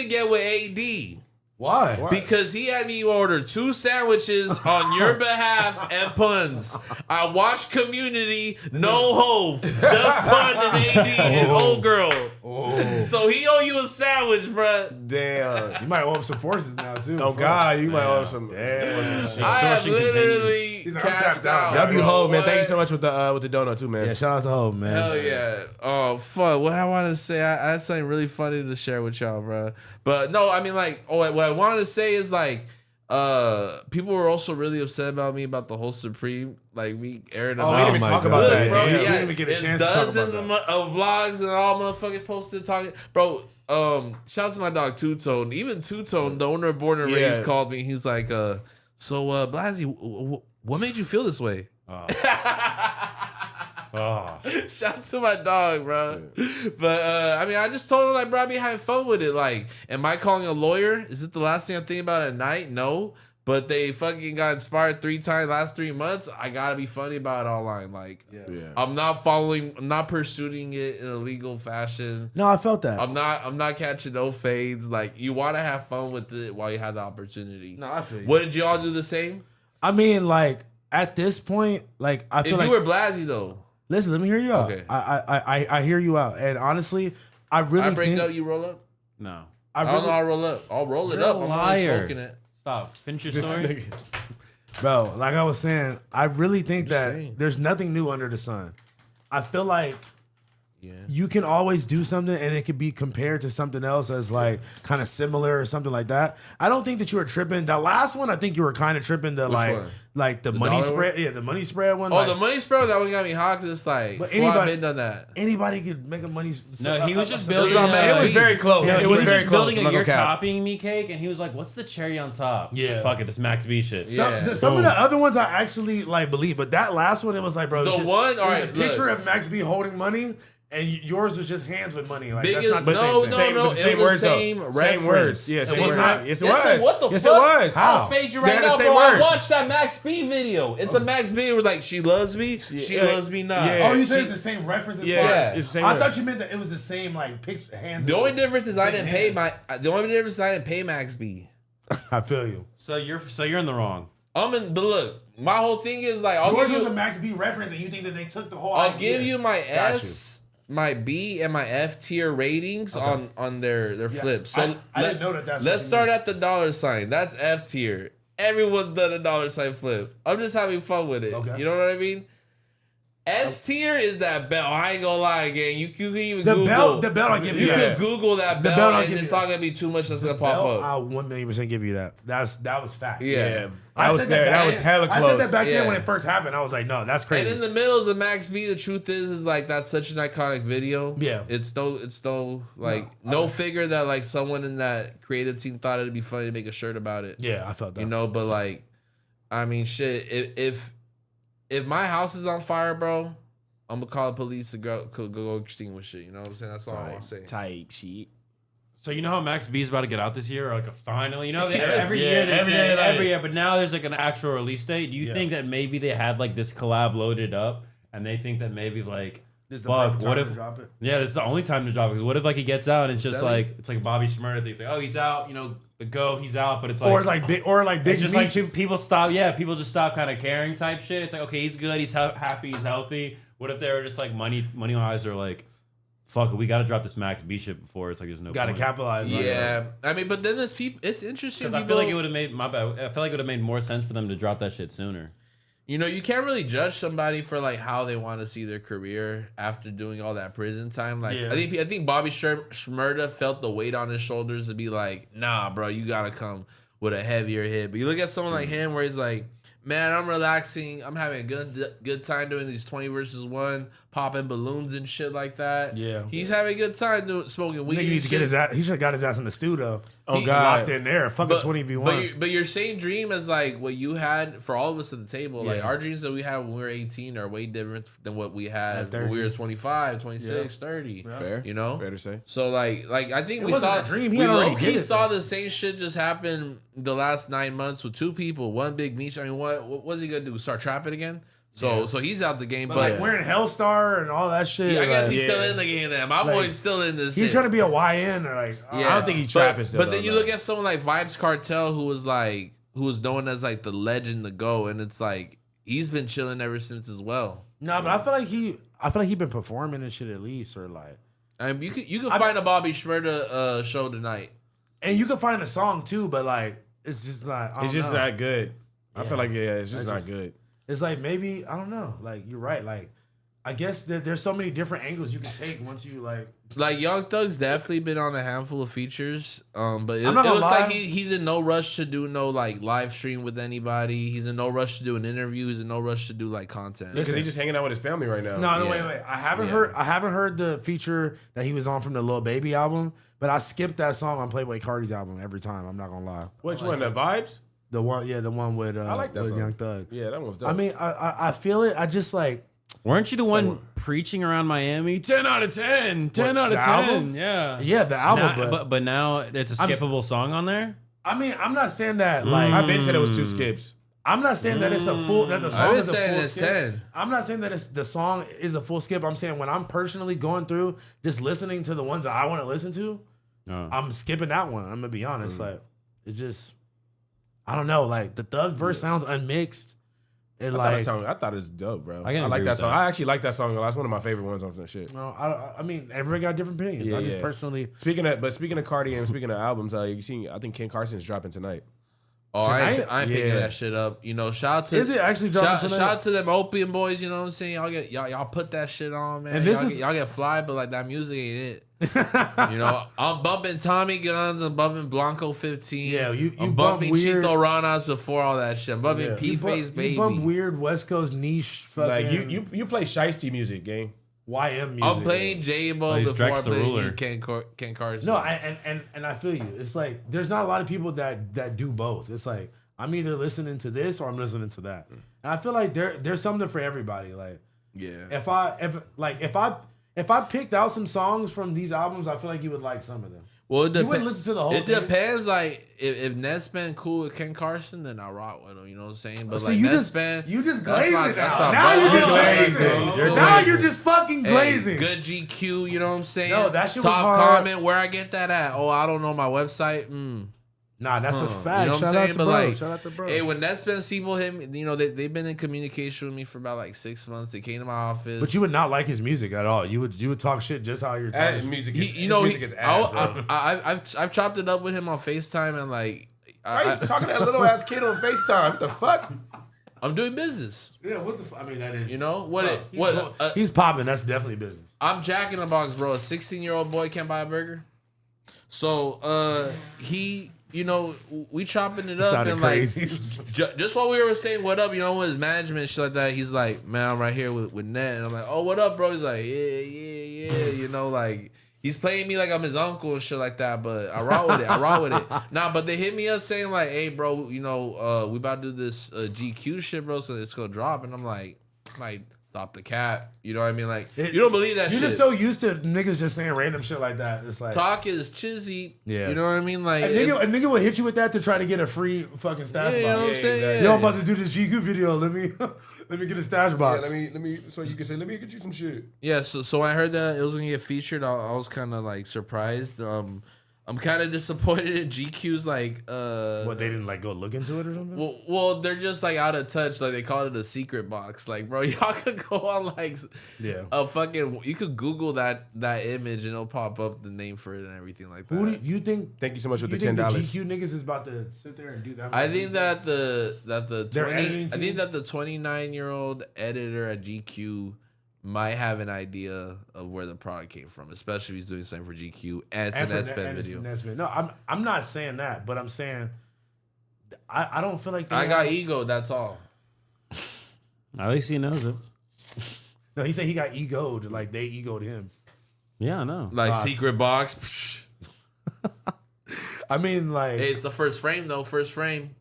friend. get with AD. why? Why? Because he had me order 2 sandwiches on your behalf and Puns. I watched Community, no hope, just Pun and AD and old girl. Oh. So he owe you a sandwich, bruh. Damn. You might owe him some forces now too. Oh God, you might Yeah. owe some. I have Extortion literally He's like, I'm cashed tapped out. out. W bro. Ho, man. Thank you What? so much with the donut too, man. Yeah, shout out to Hov, man. Hell yeah. Oh, fuck. What I wanted to say, I had something really funny to share with y'all, bro. But no, I mean, like, what I wanted to say is, like, people were also really upset about me about the whole Supreme. Like, we aired Oh, we didn't even my talk God. about Look, that. bro, Yeah, yeah, we didn't even get a it's chance to talk about dozens that. of vlogs and all motherfuckers posted talking. Bro, shout out to my dog Two Tone. Even Two Tone, the owner of Born and Yeah. Raised, called me. He's like, so Blazzy, what made you feel this way? Oh. Shout out to my dog, bro. But I mean, I just told him, like, bro, I be having fun with it. Like, am I calling a lawyer? Is it the last thing I'm thinking about at night? No. But they fucking got inspired 3 times last 3 months. I gotta be funny about it online. Like, Yeah. I'm not pursuing it in a legal fashion. No, I felt that. I'm not catching no fades. Like, you want to have fun with it while you have the opportunity. no, I feel you. What did y'all do the same? I mean, like at this point, like I If feel you like. were Blazzy though, Listen, let me hear you out. Okay. I hear you out, and honestly, I really I break think up, you roll up. No. I don't know how to roll up. I'll roll it You're a up. I'm only liar. smoking it. Stop. Finish your This story. nigga. Bro, like I was saying, I really think What you that saying? there's nothing new under the sun. I feel like you can always do something and it could be compared to something else as like kind of similar or something like that. I don't think that you were tripping. The last one, I think you were kind of tripping the like the money spread. Yeah, the money spread one. Oh, like, the money spread, that one got me hot because it's like, but I've been done that. Anybody could make a money. No, he was just building. It was very close. Yeah, It was very just close. building I'm a not "You're gonna cap. copying me" cake, and he was like, "What's the cherry on top?" Yeah. Fuck it, this Max B shit. Some of the other ones I actually like believe, but that last one, it was like, bro, The one, all right, a picture of Max B holding money, and yours was just hands with money. Like Biggest, that's not the no, same thing. no, Same it was words, the though. same Same reference. words. Yes, It same was words. not. Yes, it Listen, was. what the Yes, fuck? it was. How? I'll fade you They right had the now, same bro. I words. watched that Max B video. It's a Max B. We're like, she loves me, she loves me not. Yeah. Oh, you said it's the same reference as far Yeah, as? it's the same I words. thought you meant that it was the same like picture hands. The only difference is I Same didn't pay hands. the only difference is I didn't pay Max B. I feel you. So you're in the wrong. But look, my whole thing is like, Yours was a Max B reference, and you think that they took the whole. I'll idea. give you my Got S, my B, and my F tier ratings on their flips. So I didn't know that. That's what let's you start meant. at the dollar sign. That's F tier. Everyone's done a dollar sign flip. I'm just having fun with it. Okay. You know what I mean? S tier is that belt. I ain't gonna lie again. You can even The Google belt. I give you You that. can Google that The belt, belt, I'll and give it's you not gonna be too much that's gonna pop Bell, up. I'll 1,000,000% give you that. That was fact. Yeah. That was there. That was hella I close. said that back Yeah. then when it first happened. I was like, no, that's crazy. And in the middle is a Max B. The truth is like that's such an iconic video. Yeah. It's no like no figure that like someone in that creative team thought it'd be funny to make a shirt about it. Yeah, I felt that. You know, but like, I mean, shit. If my house is on fire, bro, I'm gonna call the police to go extinguish it. You know what I'm saying? That's all I want to say. Type shit. So you know how Max B is about to get out this year, or like a finally, you know, Yeah. every Yeah, year, they every say, year, like- every year, but now there's like an actual release date. Do you Yeah. think that maybe they had like this collab loaded up, and they think that maybe like, This is the fuck, perfect what time if? to drop it. Yeah, it's the only time to drop it. Because what if like he gets out and it's just 70? like it's like Bobby Shmurda thing. It's like, oh, he's out, you know, the GOAT, he's out, but it's like, Or like big it's just Meech. like people stop. Yeah, people just stop kind of caring type shit. It's like, okay, he's good, he's happy, he's healthy. What if they were just like money wise or like, fuck it, we got to drop this Max B shit before it's like there's no. Got to point. capitalize. on it. Yeah, I mean, but then there's people. It's interesting Because I feel like it would have made my bad. I feel like it would have made more sense for them to drop that shit sooner. You know, you can't really judge somebody for like how they want to see their career after doing all that prison time. Like, Yeah. I think Bobby Shmurda felt the weight on his shoulders to be like, nah, bro, you gotta come with a heavier hit. But you look at someone like him, where he's like, man, I'm relaxing, I'm having a good time doing these 20 versus 1, popping balloons and shit like that. Yeah. he's having a good time doing smoking weed. Nigga and needs to get shit. his ass. He should have got his ass in the studio. Oh, He God. locked in there. Fucking 20v1. But your same dream as like what you had for all of us at the table. Like Yeah. our dreams that we had when we were 18 are way different than what we had At when we 30. were 25, 26, 30. Fair. You know? Fair to say. So like I think It we wasn't saw a dream. He we had already low-key did it, saw though. the same shit just happen the last 9 months with 2 people. One big Meech. I mean, what's he gonna do? Start trapping again? So he's out the game. But But like wearing Hellstar and all that shit. yeah, I guess like, he's still in the game. Then my Like, boy's still in this. he's shit. trying to be a YN or like. Yeah, I don't think he trapping still, But then though, you no. look at someone like Vibes Cartel, who was known as like the legend to go, and it's like he's been chilling ever since as well. No, but I feel like he been performing and shit at least, or like. I mean, you can find a Bobby Shmurda show tonight. And you can find a song too, but like it's just not. I It's don't just know. not good. I feel like it's just That's not just- good. It's like maybe I don't know. Like you're right. Like I guess there's so many different angles you can take once you like. Like Young Thug's definitely been on a handful of features, but it I'm not looks gonna lie. like he's in no rush to do no like live stream with anybody. He's in no rush to do an interview. He's in no rush to do like content. Because he's just hanging out with his family right now. No, Yeah. wait. I haven't heard the feature that he was on from the Lil Baby album, but I skipped that song on Playboy Cardi's album every time. I'm not gonna lie. Which one? The Vibes? The one with I like that with song. Young Thug. Yeah, that one's dope. I mean, I feel it. I just like Weren't you the one preaching around Miami? 10 out of 10. 10 out of the 10. album? Yeah. the album, Now, but now it's a I'm- skippable song on there? I mean, I'm not saying that like I've been said it was 2 skips. I'm not saying that it's a full that the song been is a saying full it's skip. 10. I'm not saying that the song is a full skip. I'm saying when I'm personally going through just listening to the ones that I want to listen to, I'm skipping that one. I'm gonna be honest. Like it just I don't know. Like the Thug verse sounds unmixed. And I like thought it was dope, bro. I can I like agree that with song. that. I actually like that song. That's one of my favorite ones on that shit. no, I mean everybody got different opinions. Yeah, I just yeah. personally Speaking of Cardi and speaking of albums, you seen? I think Ken Carson's dropping tonight. Oh, I ain't picking Yeah. that shit up. You know, shout out to Is it actually dropping shout tonight? out to them Opium boys. You know what I'm saying? Y'all put that shit on, man. And this y'all is- get fly, but like that music ain't it. You know, I'm bumping Tommy Guns. I'm bumping Blanco 15. Yeah, you I'm bump bumping weird- Chito Ranas before all that shit. I'm bumping Yeah. P-Face Baby. You bump weird West Coast niche Like fucking you play shiesty music, gang. YM music. I'm playing J-Bo Plays before I Drex the play Ruler. Ken Carson. No, and I feel you. It's like there's not a lot of people that do both. It's like I'm either listening to this or I'm listening to that. And I feel like there's something for everybody. Like yeah. if I picked out some songs from these albums, I feel like you would like some of them. Well, it You wouldn't listen to the whole It thing? depends. Like if Ned's been cool with Ken Carson, then I'll rock with him. You know what I'm saying? But See, like you Ned's just been, glazing that's not- it that's now. not Now you're bad. just glazing. You're Now glazing. you're just fucking Hey, glazing. good GQ. You know what I'm saying? No, that shit was Top hard. comment. Where I get that at? Oh, I don't know my website. Nah, that's a fact. You know what Shout I'm out saying? to But bro. like, Shout out to bro. hey, when Ned's people hit me, you know they've been in communication with me for about like 6 months. They came to my office. But you would not like his music at all. You would talk shit just how you're That talking. music He, is, you know, music is ass, bro. I've chopped it up with him on FaceTime and like Why you talking to that little ass kid on FaceTime? What the fuck? I'm doing business. Yeah, what the I mean, that is. You know what? Bro, he's popping. That's definitely business. I'm Jack in the Box, bro. A 16-year-old boy can't buy a burger. So he, you know, we chopping it up Sounded and crazy. like just while we were saying what up, you know, with his management and shit like that, he's like, man, I'm right here with Ned, and I'm like, oh, what up, bro? He's like, yeah, you know, like. He's playing me like I'm his uncle and shit like that, but I roll with it. Nah, but they hit me up saying like, hey, bro, you know, we about to do this GQ shit, bro, so it's gonna drop. And I'm like, stop the cap. You know what I mean? Like, you don't believe that You're shit. just so used to niggas just saying random shit like that. It's like Talk is chizzy. Yeah. You know what I mean? Like, a nigga will hit you with that to try to get a free fucking stash yeah, you know what box. I'm saying? exactly. Yo, I'm about to do this GQ video. Let me get a stash Yeah, box. let me. So you can say, let me get you some shit. Yeah, so when I heard that it was gonna get featured, I was kind of like surprised. I'm kind of disappointed in GQ's like What, they didn't like go look into it or something? well they're just like out of touch. Like they call it a secret box. Like, bro, y'all could go on like Yeah. a fucking, you could Google that image and it'll pop up the name for it and everything like that. Who do you think? Thank you so much for You the think the $10. GQ niggas is about to sit there and do that? I think that the Their 20, editing I think team? that the 29-year-old editor at GQ might have an idea of where the product came from, especially if he's doing something for GQ and it's a Netspend video. No, I'm not saying that, but I'm saying I don't feel like they I got have- ego. That's all. At least he knows it. No, he said he got egoed, like they egoed him. Yeah, I know. Like secret box. Psh. I mean, like, Hey, it's the first frame though. First frame.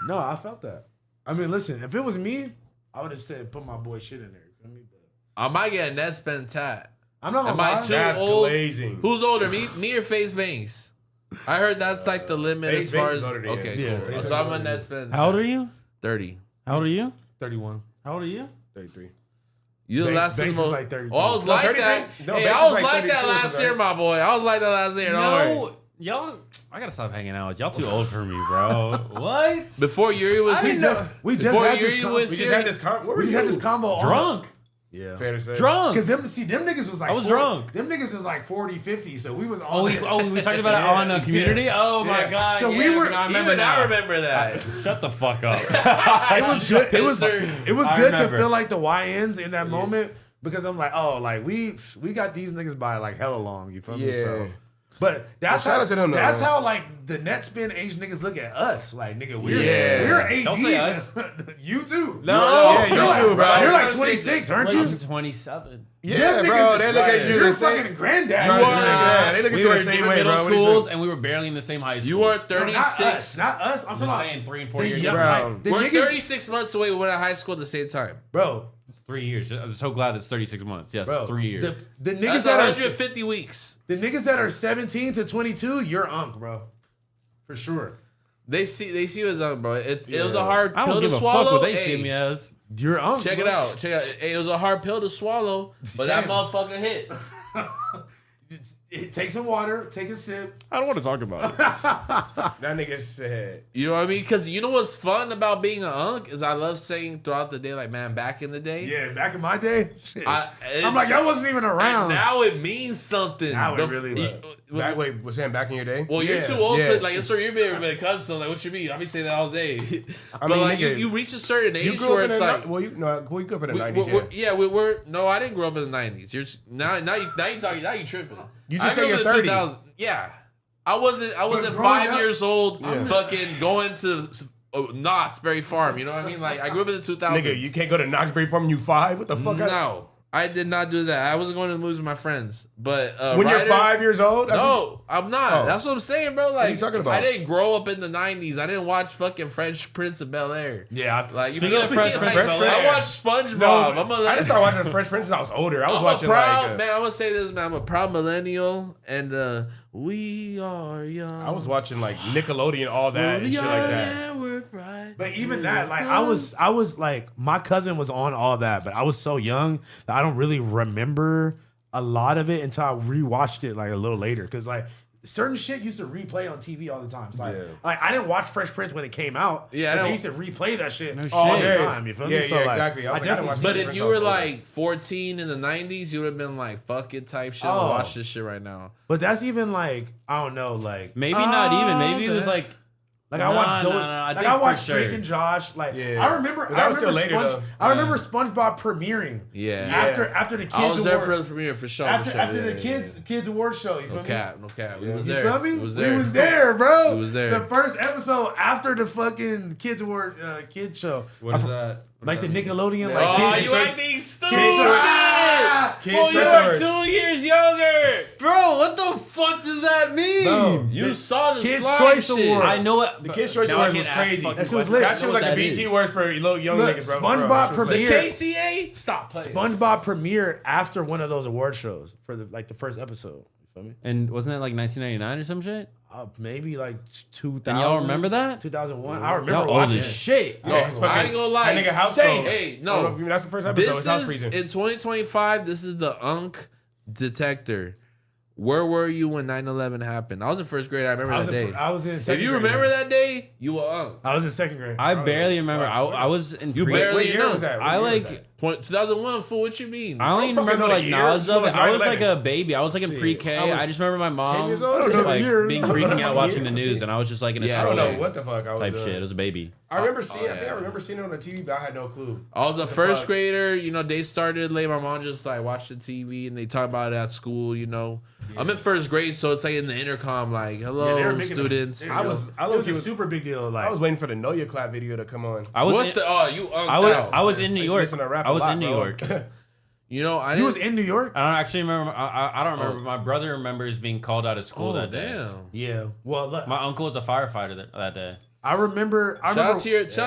no, I felt that. I mean, listen, if it was me, I would have said put my boy shit in there. You feel me? But I might get a Netspend tat. I'm not Am gonna I lie. too That's old? glazing. Who's older, me or Face Banks? I heard that's like the limit Face as far Banks as is older than him. okay. Yeah, Cool. Face So I'm a Banks Netspend. How old are you? 30. How old are you? 31. How old are you? 33. You the Banks- last Banks is most. like 33. Oh, I was No, like 30 that. Banks- no, Hey, Banks I is was like like that 32 or last something, year, right? my boy. I was like that last year. Don't worry. No, y'all. I gotta stop hanging out with y'all. Too old for me, bro. What? Before Yuri was We here, just before had this Yuri com- was We here, just had this. Where were we just you? had this combo on. Drunk. Yeah. Fair to say. Drunk. Because them niggas was like I was 40 drunk. Them niggas was like 40, 50, so we was on. Oh, we talked about it on Community. Oh my Yeah. god. So yeah, we were- I remember even now. I remember that. Shut the fuck up. it was good. It was I good to remember. feel like the YNs in that moment because I'm like, oh, like we got these niggas by like hella long. You feel me? Yeah. So, but that's shout how out to them, though, that's man. how like the Netspend age niggas look at us. Like nigga, we're Yeah. 18. Don't say us. You too. Yeah, you You're like, too, bro. You're like I'm 26, aren't I'm you? 27. Yeah, Them bro. niggas- They look at you You're the same. fucking granddad. Bro, You yeah, they look at We you were the in same different way, middle bro. What do you schools, say? and we were barely in the same high school. You were No, 36. not us. I'm I'm talking just about saying 3 and 4 the years young- difference. like, the We're niggas- 36 months away. We went to high school at the same time. bro. It's 3 years. I'm so glad it's 36 months. Yes, Bro, it's 3 years. The niggas That's that are 150 weeks. the niggas that are 17 to 22, you're unk, bro, for sure. They see you as bro. It was a hard I pill don't to give a swallow. fuck what they Hey, see me as. You're unk. check it bro. out. Check it out. Hey, it was a hard pill to swallow, but that Same. motherfucker hit. Take some water. Take a sip. I don't want to talk about it. That nigga said. You know what I mean? Because you know what's fun about being an unk is I love saying throughout the day, like, man, back in the day. Yeah, back in my day, shit. I'm like, I wasn't even around. Now it means something. Now it really does. Wait, was saying back in your day? Well, you're Yeah. too old Yeah. to like. You're a cousin. So like, what you mean? I be saying that all day. But mean, like, nigga, you reach a certain You age grew where up in it's the like, you grew up in the we- 90s. we're- yeah, we were. No, I didn't grow up in the 90s. You're now you talking. Now you tripping. You just I grew said up you're in 30. 2000. Yeah, I wasn't growing 5 up- years old. Fucking going to Knott's Berry Farm. You know what I mean? Like I grew up in the 2000s. Nigga, you can't go to Knoxbury Farm. You 5? What the fuck? No, I did not do that. I wasn't going to the movies with my friends. But When Ryder- you're 5 years old? That's No, I'm not. Oh. That's what I'm saying, bro. Like, are you talking about? I didn't grow up in the 90s. I didn't watch fucking Fresh Prince of Bel-Air. Yeah, Like, Speaking you of Fresh Prince of I Bel-Air. watched SpongeBob. No, I'm a, I just started watching Fresh Prince since I was older. I was I'm watching a proud, like. man, I'm gonna say this, man. I'm a proud millennial, and we are young. I was watching like Nickelodeon, all that and shit like that. And we're bright. But even that, like I was like my cousin was on all that, but I was so young that I don't really remember a lot of it until I rewatched it like a little later. Because like certain shit used to replay on TV all the time. It's like, like I didn't watch Fresh Prince when it came out. Yeah, I but don't- they used to replay that shit No all shit. the time. You feel Yeah, me? So yeah, like, exactly. I was like, I didn't watch But Fresh if Prince, you I was were older. like 14 in the 90s, you would have been like, fuck it type shit. Oh. I'll watch this shit right now. But that's even like I don't know, like Maybe not even. Maybe it was man. like. Like I watched, No, Zoe, no, no, I like think I for watched sure. Drake and Josh. Like Yeah. I remember, But that was still later, though. I remember SpongeBob premiering. Yeah. After the kids I was there award, for the premiere for sure. after for sure. after Yeah, the yeah, kids award show. You yeah. feel No me? cap, no cap. We was You there. feel me? We was there. We was there, bro. We was there. The first episode after the fucking kids award kids show. What is that? Like the Nickelodeon, Yeah. like Oh, kids. you ain't being stupid. Kids Oh, you Choice are Awards. 2 years younger. Bro, what the fuck does that mean? Bro, You saw the Kids' slime Choice shit. Award. I know it. The Kids' Choice Now I Awards was can't ask crazy. fucking That shit was questions. lit. That shit was like the What that BT is. words for little young Look, niggas, bro. SpongeBob That shit was lit. The premiere. KCA? Stop playing. SpongeBob premiered after one of those award shows for the first episode. You feel me? And wasn't that like 1999 or some shit? Maybe like 2000. And y'all remember that? 2001. I remember Y'all old watching as it. shit. Yeah, it's I fucking- ain't gonna lie. That nigga House Hey, Phone. hey, I don't know no. if you- that's the first episode. This It's House is Freezing. in 2025. This is the Unk detector. Where were you when 9/11 happened? I was in first grade. I remember I was that day. in, I was in second If you grade. remember that day, you were Unk. I was in second grade. I barely remember. I was in You pre- barely What year know. was that? What I year was like. that? 2001, fool. What you mean? I only I don't fucking remember know the like year. knowledge of it. It's I was like 9/11. a baby. I was like in Shit. pre-K. I was I just remember my mom 10 years old? I don't know the like year. being I don't know freaking the out fucking watching year. the news, and I was just like in a Yeah, I don't know same. what the fuck I was type doing. shit. It was a baby. I remember seeing. I think I yeah. remember seeing it on the TV, but I had no clue. I was a the first fuck? grader. You know, they started late. My mom just like watched the TV and they talk about it at school. You know, I'm in first grade, so it's like in the intercom, like, "Hello, they were making students." it I was was a super big deal. Like I was waiting for the Know Your Clap video to come on. I was. What in, the? Oh, you unked I was. out. I was in New I used to York. listen to rap I a was lot, in New bro. York. You know, I you didn't. was in New York. I don't actually remember. I don't remember. My brother remembers being called out of school Oh that day. damn! Yeah. Well, look, My uncle was a firefighter that day. I remember. Shout out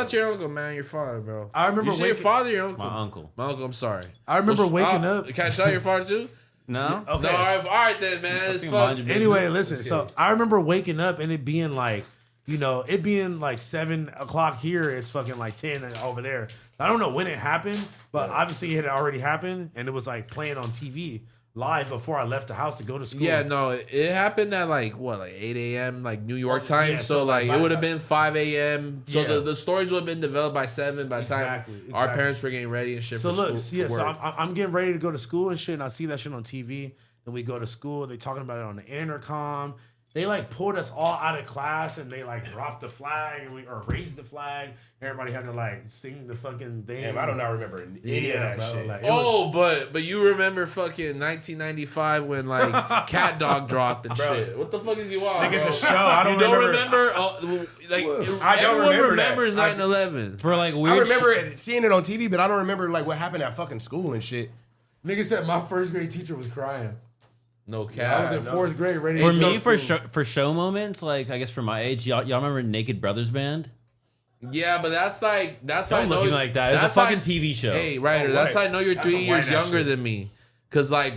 to your uncle, man. Your father, bro. I remember You say your waking- father, or your uncle. My uncle. My uncle. I'm sorry. I remember Well, waking up. Can I shout out your father too? No. Okay. No, all right then, man. It's Fucking fuck. mind your Anyway, business. listen. So I remember waking up and it being like, you know, it being like 7 o'clock here. It's fucking like 10 over there. I don't know when it happened, but obviously it had already happened, and it was like playing on TV live before I left the house to go to school. Yeah, no, it happened at like 8 a.m. like New York time. yeah, so so, like, like by it the would have time- been 5 a.m. So Yeah. the stories would have been developed by 7 by the time Exactly, our exactly. parents were getting ready and shit. So for look, school, yeah. for So work. I'm getting ready to go to school and shit, and I see that shit on TV. Then we go to school. They talking about it on the intercom. They like pulled us all out of class and they like dropped the flag or raised the flag. Everybody had to like sing the fucking thing. Damn, I do not remember any of that bro, shit. like, it was- Oh, but you remember fucking 1995 when like Cat Dog dropped and shit. What the fuck is you on? Nigga, it's bro? a show. I don't You don't remember. remember? Like I don't everyone remember that. remembers 9/11. For like I weird. remember seeing it on TV, but I don't remember like what happened at fucking school and shit. Nigga said my first grade teacher was crying. No I was cap. in fourth grade, ready For to go me, to for school. show moments, like I guess for my age, y'all remember Naked Brothers Band? Yeah, but that's how I Don't know. look at me like that. It's a that's how fucking I- TV show. Hey, Ryder, Oh, that's how white. I know you're That's 3 some years white ass younger shit. than me. Cause like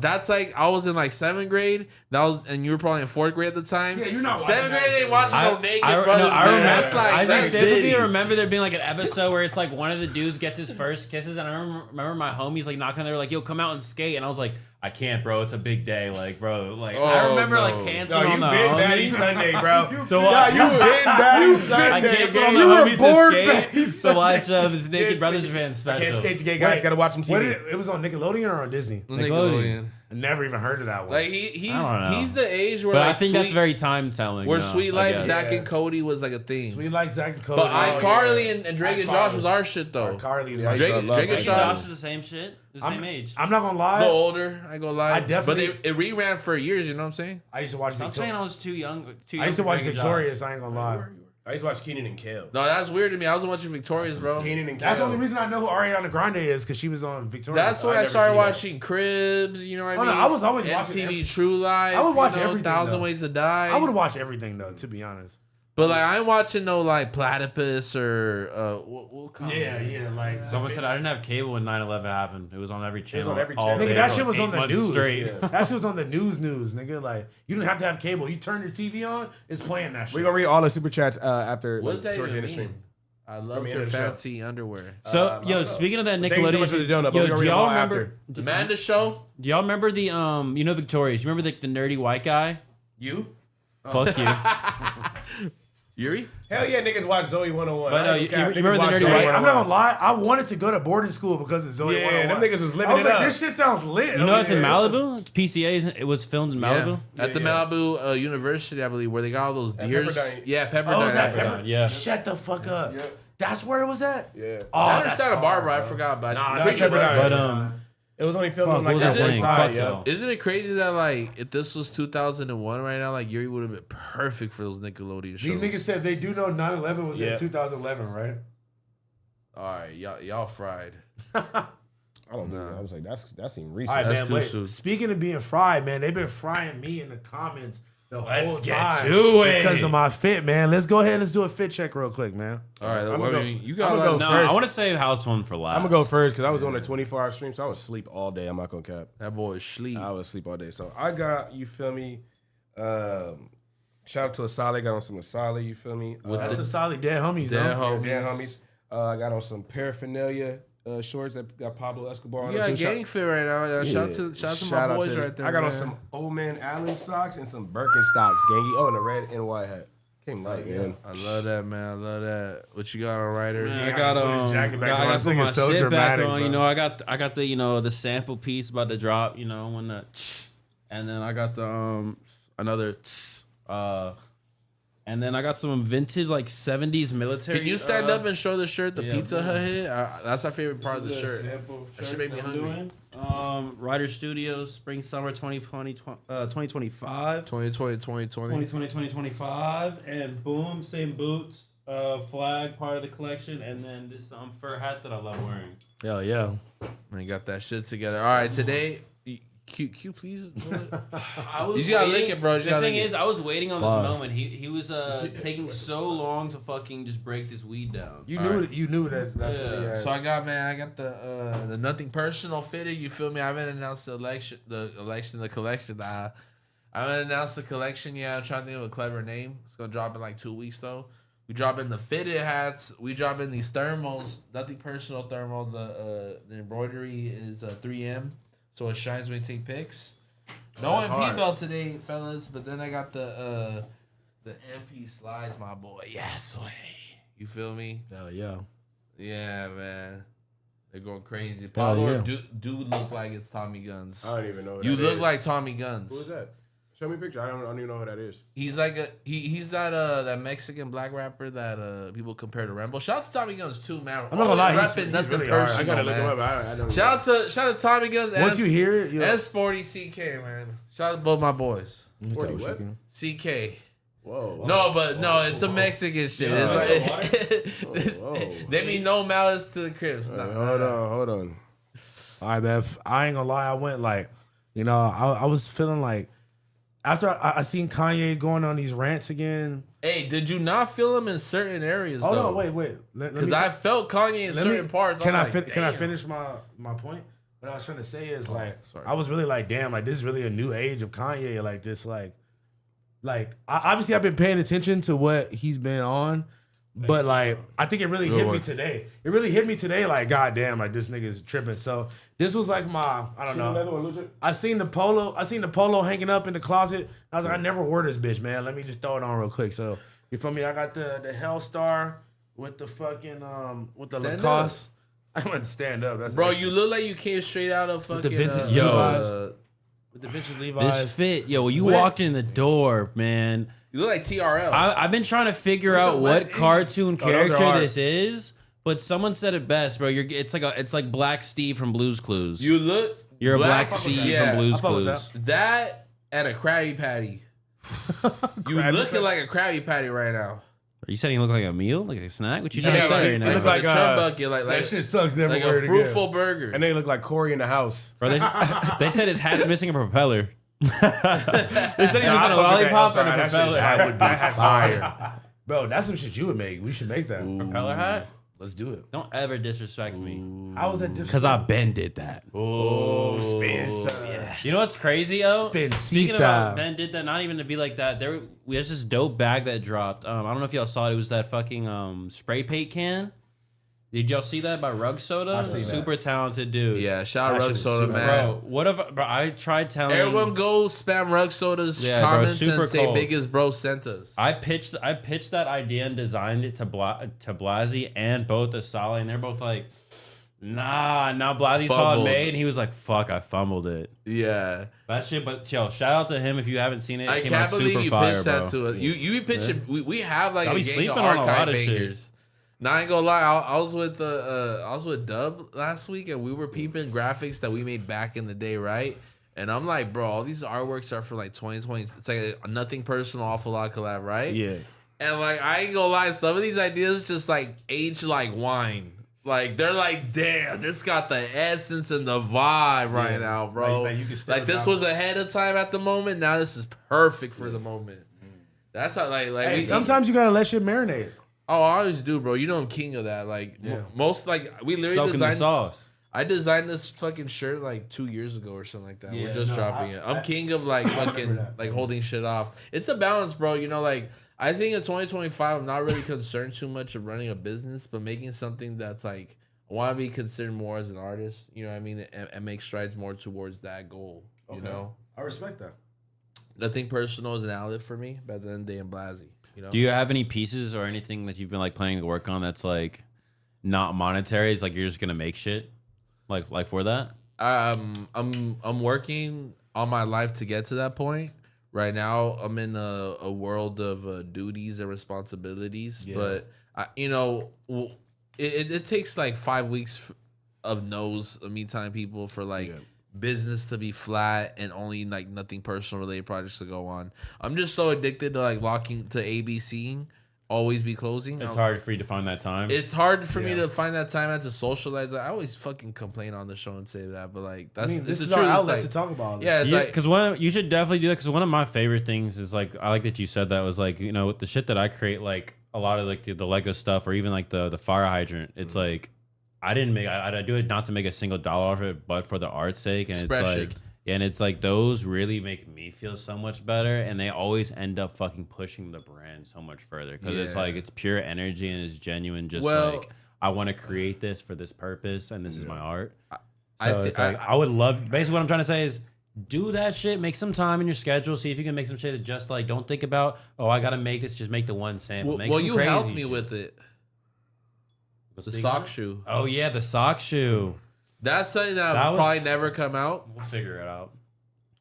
that's like I was in like 7th grade. And you were probably in 4th grade at the time. Yeah, you're not watching 7th that grade. They shit. watching no Naked Brothers. I man. remember. That's like I that's specifically Diddy. remember there being like an episode where it's like one of the dudes gets his first kisses, and I remember my homies like knocking on there like, "Yo, come out and skate," and I was like, I can't, bro. It's a big day, like, bro. Like, Oh, I remember no. like No, canceling you on the been homies. daddy Sunday, bro. To watch, You been daddy I Sunday. canceled on gang. the You were homies born escape daddy to watch this Naked Yes, Brothers nigga. fan I special. can't skate to gay guys. Got to watch some What TV. did it was on Nickelodeon or on Disney? Nickelodeon. I never even heard of that one. Like I don't know. he's the age where But like I think Sweet, that's very time telling. where Sweet Life, Zach Yeah. and Cody was like a thing. Sweet like Zach and Cody. But iCarly and Drake and Josh was our shit though. iCarly is Yeah, my I Drake, used to love Drake and iCarly. Josh Josh is the same shit, the I'm- same age. I'm not gonna a lie. little older. I go lie. I definitely- But it reran for years. You know what I'm saying? I used to watch I'm saying Victorious. I was too young. I used to watch for Drake and Josh. Victorious. I ain't gonna lie. I used to watch Keenan and Kel. No, that's weird to me. I was watching Victorious, bro. Keenan and Kel. That's the only reason I know who Ariana Grande is because she was on Victorious. That's when I never started seen that. watching Cribs. You know what I Oh, no, mean? I was always watching MTV True Life. I would watch you know, everything, 1,000 though. Ways to Die. I would watch everything though, to be honest. But like I ain't watching no like Platypus or what Yeah, like Someone said I didn't have cable when 9/11 happened. It was on every channel. on every all channel. Nigga, day that for shit was 8 on the months news. straight. Yeah. that shit was on the news, nigga. Like you didn't have to have cable. You turn your TV on, it's playing that shit. We're gonna read all the super chats after What's that towards the even end of the mean? stream. I love me your end the show. fancy underwear. So, I don't yo, know. speaking of that Thank you so much for the Nickelodeon, donut, but yo, we're gonna do read them y'all all remember? after. Amanda Show. Do y'all remember the you know Victorious? You remember the nerdy white guy? You? Fuck you. Yuri? Hell yeah, niggas watch Zoe 101. But, I ain't you cap. remember Niggas the watch Nerdy Zoe White- Hey, I'm 101. not gonna lie. I wanted to go to boarding school because of Zoe Yeah, 101. them niggas was living I was it like, up. this shit sounds lit. You know it's in Yeah. Malibu. It's PCA. It was filmed in Malibu. Yeah. At the Yeah. Malibu University, I believe, where they got all those At deers. Pepperdine. Yeah, Pepperdine. Oh, is that Yeah. Pepper? Yeah. Shut the fuck up. Yep. That's where it was at? Yeah. Oh, I that's understand a hard, Barbara. I bro. forgot, but Nah, I'm that's pretty sure. Pepperdine. But It was only filmed fuck, on what like was that I one saying? side, Fuck, yeah. though. Isn't it crazy that like if this was 2001 right now, like Yuri would have been perfect for those Nickelodeon These shows? niggas said they do know 9/11 was Yeah. in 2011, right? All right, y'all fried. I don't know. I was like, that seemed All recent. right, That's man. too Wait. soon. Speaking of being fried, man, they've been frying me in the comments the Let's whole get time to it. because of my fit, man. Let's go ahead and let's do a fit check real quick, man. All right, I'ma well, go- you got I'ma a go lot no, of- first. I want to save House Phone for last. I'm gonna go first because I was on a 24-hour stream, so I would sleep all day. I'm not gonna cap. that boy sleep. I would sleep all day. So I got, you feel me? Shout out to Asali. Got on some Asali, you feel me? That's a solid dead homies, Dead though. homies. Yeah, homies. I got on some paraphernalia shorts that got Pablo Escobar on You them got too. gang fit right now. Shout out to my boys right there. I got on man. some Old Man Allen socks and some Birkenstocks, gangy. Oh, and a red NY hat. Came light, man. I love that, man. I love that. What you got on Ryder? Man, I gotta got put his jacket back on. I got This to put nigga's my so shit dramatic, back on. bro. You know, I got the the sample piece about to drop. You know, when the and then I got the another and then I got some vintage like 70s military. Can you stand up and show the shirt the yeah, Pizza yeah. Hut hit? That's my favorite part of the shirt. That should make me hungry. Ryder Studios Spring Summer 2025. 2020, 2020. 2020, 2025, and boom, same boots, flag part of the collection, and then this fur hat that I love wearing. Hell yeah. Man, got that shit together. All right, today, Q, please. I was You just gotta lick it, bro. You just The gotta thing lick it. is, I was waiting on Pause. this moment. He was taking so long to fucking just break this weed down. You All knew right. that. You knew that. That's what he Yeah. had. So I got the nothing personal fitted. You feel me? I haven't announced the collection. I haven't announced the collection yet. I'm trying to think of a clever name. It's gonna drop in like 2 weeks though. We drop in the fitted hats. We drop in these thermals. Nothing personal thermal. The embroidery is 3M, so it shines when you take pics. No That's MP hard. belt today, fellas. But then I got the MP slides, my boy. Yes, way. You feel me? Hell yeah. Yeah, man. They're going crazy. Hell Potlord yeah. do look like it's Tommy Guns. I don't even know. What You that look is. like Tommy Guns. Who is that? Show me a picture. I don't even know who that is. He's like he's that Mexican black rapper that people compare to Rambo. Shout out to Tommy Guns too, man. I'm not gonna lie, he's Repping nothing really hard. personal, I gotta look man. him up. I don't Shout out to Tommy Guns. Once you hear it, and Sporty CK, man. Shout out to both my boys. Sporty what? CK. Whoa. No, but no, it's a Mexican shit. It's like, Whoa. they mean no malice to the Crips. Nah, Hold on. All right, man. I ain't gonna lie. I went like, I was feeling like after I seen Kanye going on these rants again. Hey, did you not feel him in certain areas? Oh though? no, wait. Because I felt Kanye in certain parts. Can I'm I like, can I damn. finish my point? What I was trying to say is sorry. I was really like, damn, like this is really a new age of Kanye. Like this, obviously I've been paying attention to what he's been on, But like, I think it really hit me today. It really hit me today. Like, goddamn, like this nigga's tripping. So this was like I don't know. I seen the polo hanging up in the closet. I was like, I never wore this bitch, man. Let me just throw it on real quick. So you feel me? I got the Hellstar with the fucking with the Stand Lacoste. I went to stand up. That's Bro, actually, you look like you came straight out of fucking the vintage Levi's. with the vintage Levi's. This fit, yo. When you walked in the door, man. You look like TRL. I've been trying to figure out what cartoon character this is, but someone said it best, bro. It's like Black Steve from Blue's Clues. You're a Black Steve from Blue's Clues. That and a Krabby Patty. You looking like a Krabby Patty right now. Are you saying you look like a meal, like a snack? What you Yeah, trying to say like, right now? look like a chum bucket, that shit sucks. Never like wear a it fruitful again. burger. And they look like Corey in the house. Bro, they said his hat's missing a propeller. They said he was I in a fuck with that lollipop and a Hellstar. That shit's propeller. That would be fire. Bro, that's some shit you would make. We should make that. Propeller hat? Let's do it. Don't ever disrespect me. How was that Because I Ben did that. Oh, Spencer. Yeah. You know what's crazy, yo? Speaking Speaking about Ben did that, not even to be like that. There's this dope bag that dropped. I don't know if y'all saw it. It was that fucking spray paint can. Did y'all see that by Rug Soda? I seen that. Super talented dude. Yeah, shout out That Rug shit is Soda, super- man. Bro, I tried telling Everyone go spam Rug Soda's Yeah, bro, comments super and say cold. biggest bro sent us. I pitched that idea and designed it to Blazzy and both Asali, and they're both like, nah. Now Blazzy saw it Fumbled. made, and he was like, fuck, I fumbled it. Yeah. That shit, but yo, shout out to him if you haven't seen it. It I came can't out believe super you fire, pitched bro. that to us. You pitched it. We have like I a be gang of sleeping on a lot archive of shit. bangers. Now I ain't gonna lie, I was with Dub last week and we were peeping graphics that we made back in the day, right? And I'm like, bro, all these artworks are from like 2020. It's like a nothing personal, awful lot collab, right? Yeah. And like I ain't gonna lie, some of these ideas just like age like wine. Like they're like, damn, this got the essence and the vibe right now, bro. Like, you can still Like this down- was ahead of time at the moment. Now this is perfect for the moment. That's how like Hey, we, sometimes you gotta let shit marinate. Oh, I always do, bro. You know I'm king of that. Like most like we literally Soaking the designed. sauce. I designed this fucking shirt like 2 years ago or something like that. Yeah, We're just no, dropping it. I'm king of like fucking that. like holding shit off. It's a balance, bro. You know, like I think in 2025, I'm not really concerned too much of running a business, but making something that's like I want to be considered more as an artist. You know what I mean? And make strides more towards that goal. You know, I respect that. nothing personal is an outlet for me. But at the end of the day, I'm Blazzy. You know. Do you have any pieces or anything that you've been like planning to work on that's like not monetary? It's like you're just gonna make shit, like for that. I'm working on my life to get to that point. Right now, I'm in a world of duties and responsibilities. Yeah. But it takes like 5 weeks of no's, of me telling people for like business to be flat and only like nothing personal related projects to go on. I'm just so addicted to like locking to ABCing, always be closing. It's hard for you to find that time. It's hard for me to find that time and to socialize. I always fucking complain on the show and say that, but like that's This the is truth. our It's outlet like- to talk about. Yeah, it's like because you should definitely do that. Because one of my favorite things is like I like that you said that was like with the shit that I create, like a lot of like the Lego stuff or even like the fire hydrant. It's like I do it not to make a single dollar off it, but for the art's sake, and Expression. it's like. And it's like those really make me feel so much better, and they always end up fucking pushing the brand so much further because it's like it's pure energy and it's genuine. Just like I want to create this for this purpose, and this is my art. I would love. Basically, what I'm trying to say is do that shit. Make some time in your schedule. See if you can make some shit that just like don't think about. Oh, I gotta make this. Just make the one sample. Make well, some you crazy helped me shit. with it. The Speaking sock of- shoe. Oh yeah, the sock shoe. That's something that, That will was- probably never come out. We'll figure it out.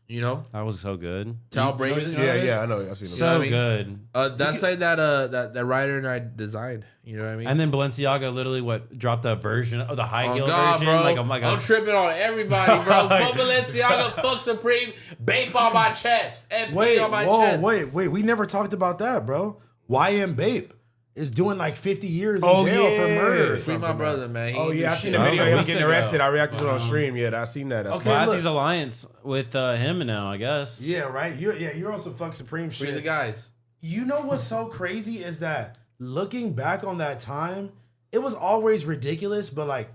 You know, That was so good. Tal You- Brady. Yeah, I know. I seen So know what I mean? good. That's something that writer and I designed. You know what I mean? And then Balenciaga literally dropped a version of the high heel God, version. bro. Like I'm like I'm tripping on everybody, bro. Fuck Balenciaga, fuck Supreme, Bape on my chest, and Wait, on my whoa, chest. wait. We never talked about that, bro. YM Bape is doing like 50 years in Oh, jail for yeah. murder. or Free something, my man. brother, man. He Oh ain't yeah, I do seen shit. the video of him Months getting ago. arrested. I reacted to it on stream. Yeah, I seen that. That's Okay. crazy. look. Blazzy's alliance with him now, I guess. Yeah, right. You're also fuck Supreme Free shit. the guys. You know what's so crazy is that looking back on that time, it was always ridiculous, but like,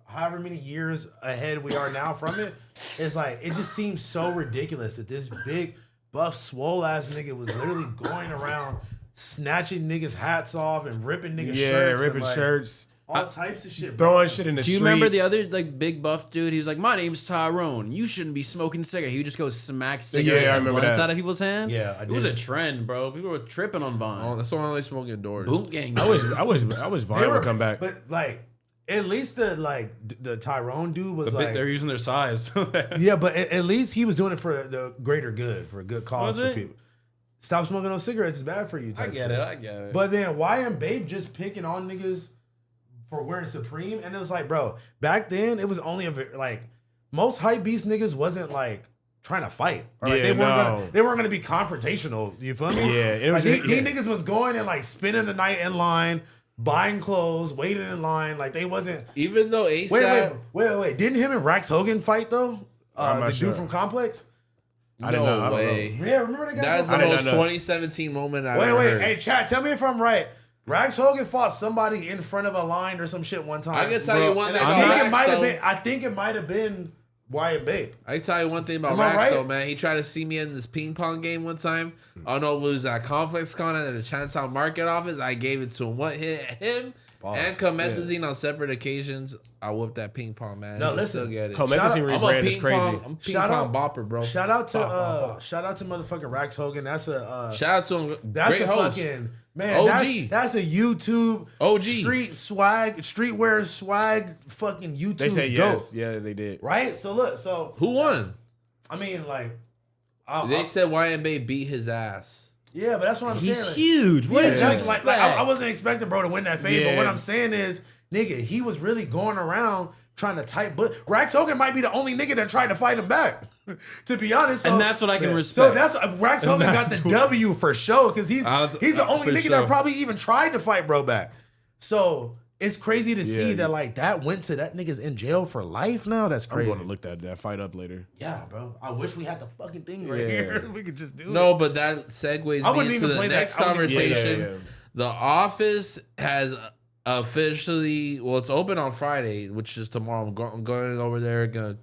however many years ahead we are now from it, it's like, it just seems so ridiculous that this big, buff, swole ass nigga was literally going around snatching niggas' hats off and ripping niggas' shirts. Yeah, ripping and, like, shirts. all types of shit. Throwing shit in the Do you street. remember the other like big buff dude? He was like, "My name's Tyrone. You shouldn't be smoking cigarettes." He would just go smack cigarettes I and remember blunts that. out of people's hands. Yeah, I it was a did. trend, bro. People were tripping on Vine. Oh, that's why I only smoke indoors. Boom gang. I wish Vine would come back. But like, at least the Tyrone dude was like, they're using their size. yeah, but at least he was doing it for the greater good, for a good cause Was for it? people. Stop smoking those cigarettes; it's bad for you. I type get shit. it. I get it. But then YM Babe just picking on niggas for wearing Supreme, and it was like, bro, back then it was only like most hype beast niggas wasn't like trying to fight, or like Yeah, they weren't gonna be confrontational. You feel me? Yeah, it was like, just- these niggas was going and like spending the night in line, buying clothes, waiting in line. Like they wasn't. Even though ASAP, Wait. Didn't him and Rax Hogan fight though? I'm not The sure. dude from Complex. I didn't know. I no don't know. way. Yeah, remember that guy? That's from the I did most not know. 2017 moment I've Wait, ever heard. hey, chat, tell me if I'm right. Rax Hogan fought somebody in front of a line or some shit one time. I can tell Bro, you one And thing I about think it Rax, might have though. been. I think it might have been Wyatt Babe. I can tell you one thing about Am I Rax right? though, man. He tried to see me in this ping pong game one time. I don't know if it was at Complex Con at the Chinatown Market office. I gave it to him. What hit him and Comethazine on separate occasions. I whooped that ping pong, man. No, He listen. still get it. Comethazine I'm a rebrand is ping crazy. pong. I'm ping Shout pong out- bopper, bro. Shout out to Bop. shout out to motherfucking Rax Hogan. That's a Shout out to him. that's Great a host. fucking man. OG. That's a YouTube OG. streetwear swag fucking YouTube. They say goat, yes. Yeah, they did. right? So look, so Who won? I mean, like, They said YMB beat his ass. yeah, but that's what I'm He's saying. Like, huge. What yeah, did you just like I expect? wasn't expecting bro to win that fade, but Yeah. what I'm saying is, nigga, he was really going around trying to type. But Rax Hogan might be the only nigga that tried to fight him back. To be honest, so, And that's what I can So respect. that's Rax Hogan got the W for sure because he's the only for nigga sure. that probably even tried to fight bro back. So it's crazy to see Yeah. that like that went to that nigga's in jail for life now. That's I'm crazy. going to look that fight up later. Yeah, bro. I wish we had the fucking thing right Yeah. here. We could just do it. No, but that segues I me wouldn't into even the play that. next I wouldn't even play that. conversation. Yeah. The Office has officially, well, it's open on Friday, which is tomorrow. I'm going over there, gonna,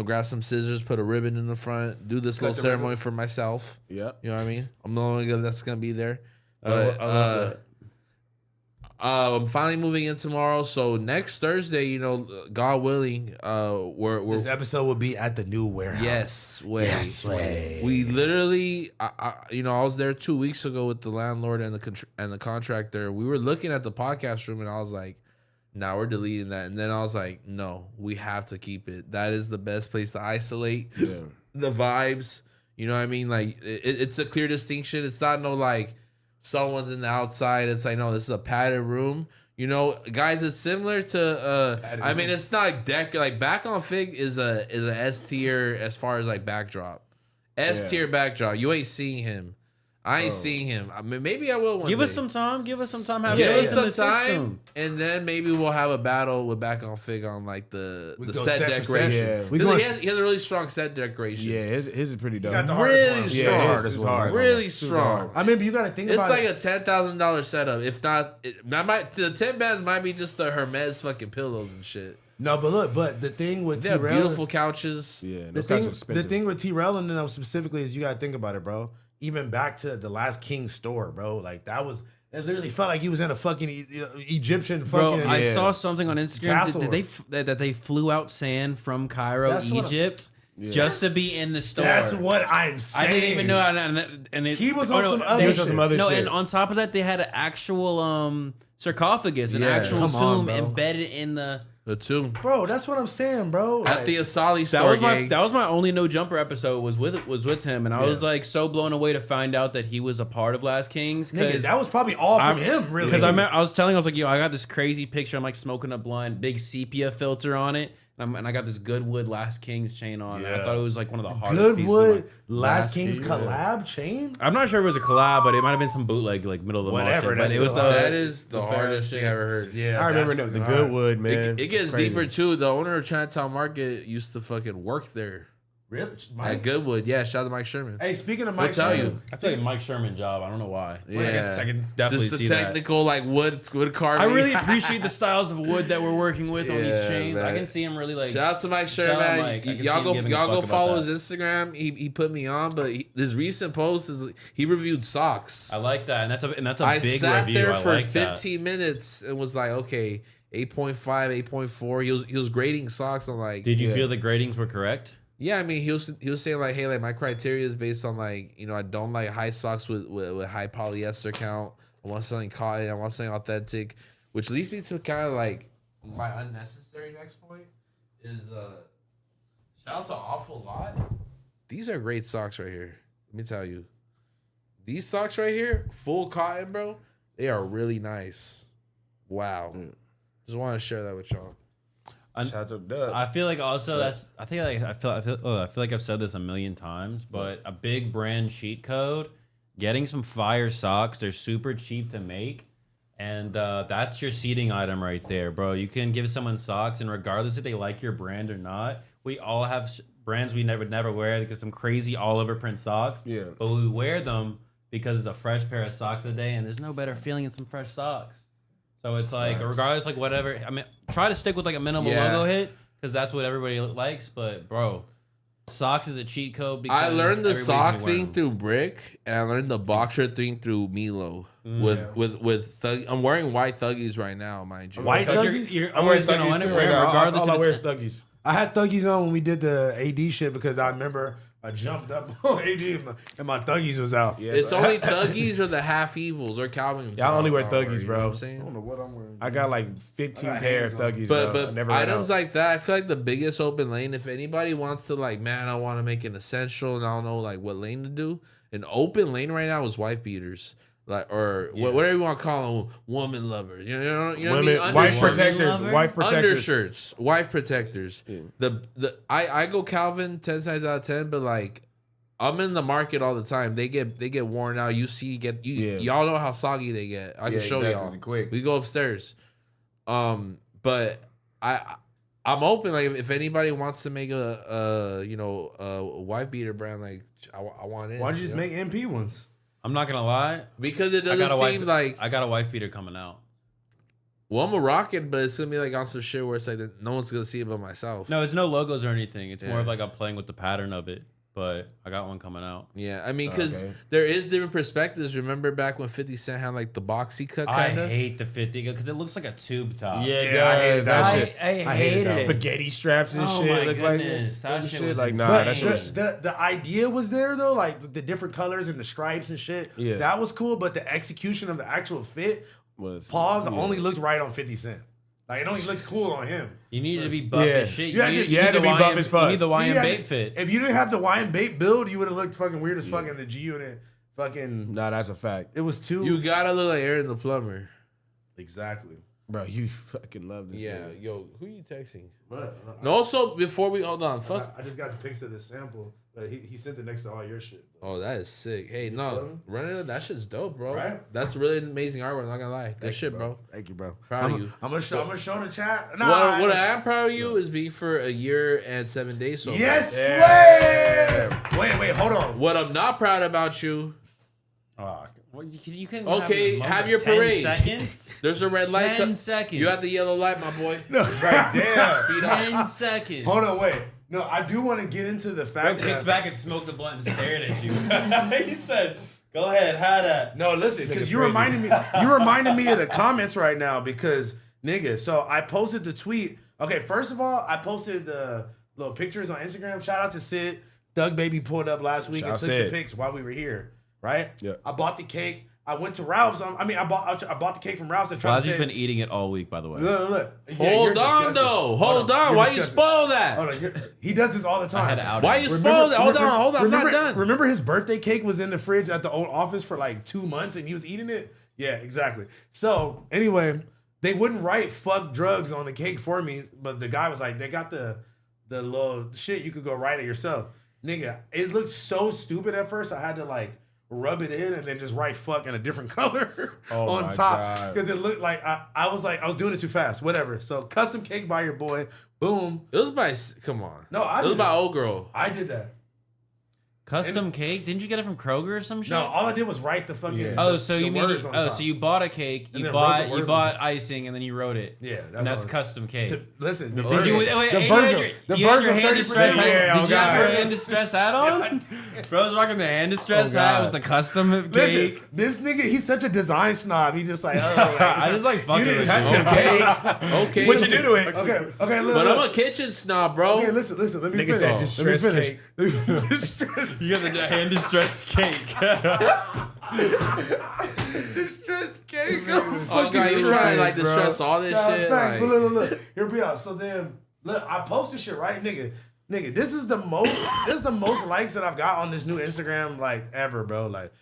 grab some scissors, put a ribbon in the front, do this little the ceremony for myself. Yep. You know what I mean? I'm the only guy that's gonna be there. I love that. I'm finally moving in tomorrow, so next Thursday, God willing, we're This episode will be at the new warehouse. yes, way. Yes, way. We literally, I was there 2 weeks ago with the landlord and the contractor. We were looking at the podcast room, and I was like, "Nah, we're deleting that." And then I was like, "No, we have to keep it. That is the best place to isolate the vibes." You know what I mean? Like it's a clear distinction. It's not no like someone's in the outside. It's like no, this is a padded room. Guys, it's similar to I mean, it's not like Back on Fig is a S tier as far as like backdrop. S tier backdrop. You ain't seeing him. I ain't seeing him. I mean, maybe I will one Give day. us some time. Give us some time. Have Give faith us in the some time, system. and then maybe we'll have a battle with Back on Fig on like the We go set set for decoration. set. Yeah. We 'Cause going- he has a really strong set decoration. Yeah, his is pretty dope. got the hardest Really one. strong. Yeah, Hardest his is one. hard. Really Super strong. hard. I mean, but you got to think It's about like it. a $10,000 setup. If not, the 10 bands might be just the Hermes fucking pillows and shit. No, but the thing with They have T-Rail, beautiful couches. Yeah, the those guys are thing, expensive. the thing with T-Rail and them specifically is you got to think about it, bro. Even back to the last King store, bro. Like it literally felt like you was in a fucking Egyptian Bro, fucking. I Yeah. saw something on Instagram Castle. that they flew out sand from Cairo, That's what Egypt, just to be in the store. That's what I'm I saying. didn't even know. And He was on some other He was shit. on some other No, shit. and on top of that, they had an actual sarcophagus, an Yeah. actual Come on, tomb bro. embedded in the. The tomb. Bro, that's what I'm saying, bro. At Like, the Asali That store, was my gang. that was my only no jumper episode was with him, and I was like so blown away to find out that he was a part of Last Kings. nigga, that was probably all from him, really. Because I was like, yo, I got this crazy picture. I'm like smoking a blunt, big sepia filter on it, and I got this Goodwood Last Kings chain on. And I Yeah. thought it was like one of the hardest pieces. Goodwood of Last Kings Kings. collab chain. I'm not sure if it was a collab, but it might have been some bootleg, like middle of the mall Whatever, shit. But that's it was still the hard. That is the fair hardest shit. thing I ever heard. Yeah, I remember that's the fucking hard. Goodwood, man. It gets It's crazy. deeper too. The owner of Chinatown Market used to fucking work there. Really? At Mike? Goodwood. Yeah, shout out to Mike Sherman. Hey, speaking of We'll Mike tell Sherman, you. That's like a Mike Sherman job. I don't know why. Yeah. I can definitely Just see the that. technical like wood I carving. really appreciate the styles of wood that we're working with on these Yeah, chains. I man. can see him really like. Shout out to Mike Shout out Sherman. Mike. I can see Y'all him go giving a y'all go fuck follow about his Instagram. He put me on, but his recent post is he reviewed socks. I like that, and that's a I big sat review. there I for like 15 minutes and was like, okay, 8.5, 8.4. He was grading socks. I'm like, Did you feel the gradings were correct? yeah, I mean, he was saying like, hey, like my criteria is based on like, I don't like high socks with high polyester count. I want something cotton. I want something authentic, which leads me to kind of like my unnecessary next point is shout out to Awful Lot. These are great socks right here. Let me tell you, these socks right here, full cotton, bro. They are really nice. Wow. Just want to share that with y'all. Shout out to Doug. I feel like also I feel like I've said this a million times, but a big brand cheat code, getting some fire socks. They're super cheap to make, and that's your seeding item right there, bro. You can give someone socks, and regardless if they like your brand or not, we all have brands we never wear because some crazy all over print socks. Yeah. But we wear them because it's a fresh pair of socks a day, and there's no better feeling than some fresh socks. So it's like, regardless, like whatever. I mean, try to stick with like a minimal logo hit because that's what everybody likes. But bro, socks is a cheat code. Because I learned the everybody's sock been wearing thing them. through Brick, and I learned the boxer thing through Milo. With Thug, I'm wearing white Thuggies right now, mind you. White Because Thuggies? you're I'm always wearing gonna want Thuggies to too wear right now. regardless. All I if wear it's- is Thuggies. I had Thuggies on when we did the AD shit because I remember I jumped up on AD and my Thuggies was out. Yeah, It's so- only Thuggies or the half evils or Calvin. Yeah, I only wear Thuggies, Thuggies, you bro. know what I'm I saying? don't know what I'm wearing. I got like 15 I got pair of hands on. Thuggies, But bro. I never ran items out. like that, I feel like the biggest open lane. If anybody wants to like, man, I want to make an essential and I don't know like what lane to do. An open lane right now is wife beaters. Like whatever you want to call them, woman lovers. You know what I Women, mean? wife Undershirts. protectors, Lover? wife protectors. Undershirts, wife protectors. I go Calvin 10 times out of 10, but like I'm in the market all the time. They get worn out. Y'all know how soggy they get. I can show exactly. y'all. Quick. We go upstairs. But I'm open. Like if anybody wants to make a wife beater brand, like I want it. Why don't you just make MP ones? I'm not gonna lie. Because it I doesn't got a wife. seem like I got a wife beater coming out. well, I'm a rocket, but it's gonna be like on some shit where it's like no one's gonna see it but myself. No, it's no logos or anything. It's more of Yeah. like I'm playing with the pattern of it. But I got one coming out. Yeah, I mean, because Okay. there is different perspectives. Remember back when 50 Cent had like the boxy cut I kind of? hate the 50 because it looks like a tube top. Yeah, Yeah, I hated that shit. I I hated hated that. it. Spaghetti straps and Oh shit. my Look like goodness, that shit was like nah, insane. that shit was. The idea was there though, like the different colors and the stripes and shit. Yeah. That was cool, but the execution of the actual fit, Was only looked right on 50 Cent. Like it only looked cool on him. You needed to be buff Yeah. as shit. You had to- you had to need be the buff YM as fuck. You need the YM You had- bait fit. If you didn't have the YM bait build, you would have looked fucking weird as fuck in the G unit. Fucking, Nah, that's a fact, it was too. You gotta look like Aaron the plumber. exactly. bro. You fucking love this. Yeah, shit. yo, who you texting? But And also, before we hold on, fuck. I just got the pics of this sample, but he sent it next to all your shit. Oh, that is sick. Hey, feel no, me? running it, that shit's dope, bro. Right? That's really amazing artwork. I'm not gonna lie. Good shit, bro. Thank you, bro. Proud of you. I'm gonna show the chat. What Nah, I am proud of you is being for a year and 7 days so far. yes, Yeah. wait, hold on. What I'm not proud about you, Oh, well, you can Okay, have, have a your 10 parade. seconds. there's a red light. 10 seconds. You have the yellow light, my boy. Right, damn. Speed up. 10 seconds. Hold on, wait. No, I do want to get into the Bro fact kicked that. back and smoked the blunt and stared at you. He said, "Go ahead, have that." No, listen, because Nigga's you crazy. reminded me of the comments right now because nigga. So I posted the tweet. Okay, first of all, I posted the little pictures on Instagram. Shout out to Sid. Doug Baby pulled up last week Shout and out took some Sid. pics while we were here. Right? Yeah. I bought the cake. I went to Ralph's. I bought the cake from Ralph's and tried to Blazzy's say. been eating it all week, by the way. Look. Yeah, Hold you're on, disgusting. though. Hold on. You're Why you disgusting. spoil that? Hold on. He does this all the time. I had to out Why him. you spoil that? Hold on. I'm not done. Remember his birthday cake was in the fridge at the old office for like 2 months and he was eating it? Yeah, exactly. So anyway, they wouldn't write fuck drugs on the cake for me, but the guy was like, they got the little shit, you could go write it yourself. Nigga, it looked so stupid at first. I had to like rub it in, and then just write fuck in a different color Oh on my top God. because it looked like I was doing it too fast. Whatever. So custom cake by your boy. Boom. It was by. Come on. No, I It was did by it. old girl. I did that. Custom cake? Didn't you get it from Kroger or some shit? No, all I did was write the fucking. Yeah. Oh, the- so the you mean words on top. so you bought a cake, And you then wrote the bought words you on bought top. icing, and then you wrote it. Yeah, and that's all. custom cake. Listen, the Did version, you wait, the and you had version, your- the you had version your hand 30%. distress hat? Yeah, Did you have your God. hand distress hat on? Bro's rocking the hand distress Oh, hat God. with the custom Listen, cake. this nigga, he's such a design snob. He just like, oh, I just like fucking didn't with have you. to- Okay. Okay. What you do to it? Okay, look, But I'm look. a kitchen snob, bro. Okay, listen. Let me Nigga finish. said Let me distress finish. cake. Distress, You got the hand distressed cake. distress cake. Oh god, you trying to like distress all this Nah, shit? facts, Like, but look. Here we are. So then, look, I posted shit, right, nigga. This is the most likes that I've got on this new Instagram like ever, bro. Like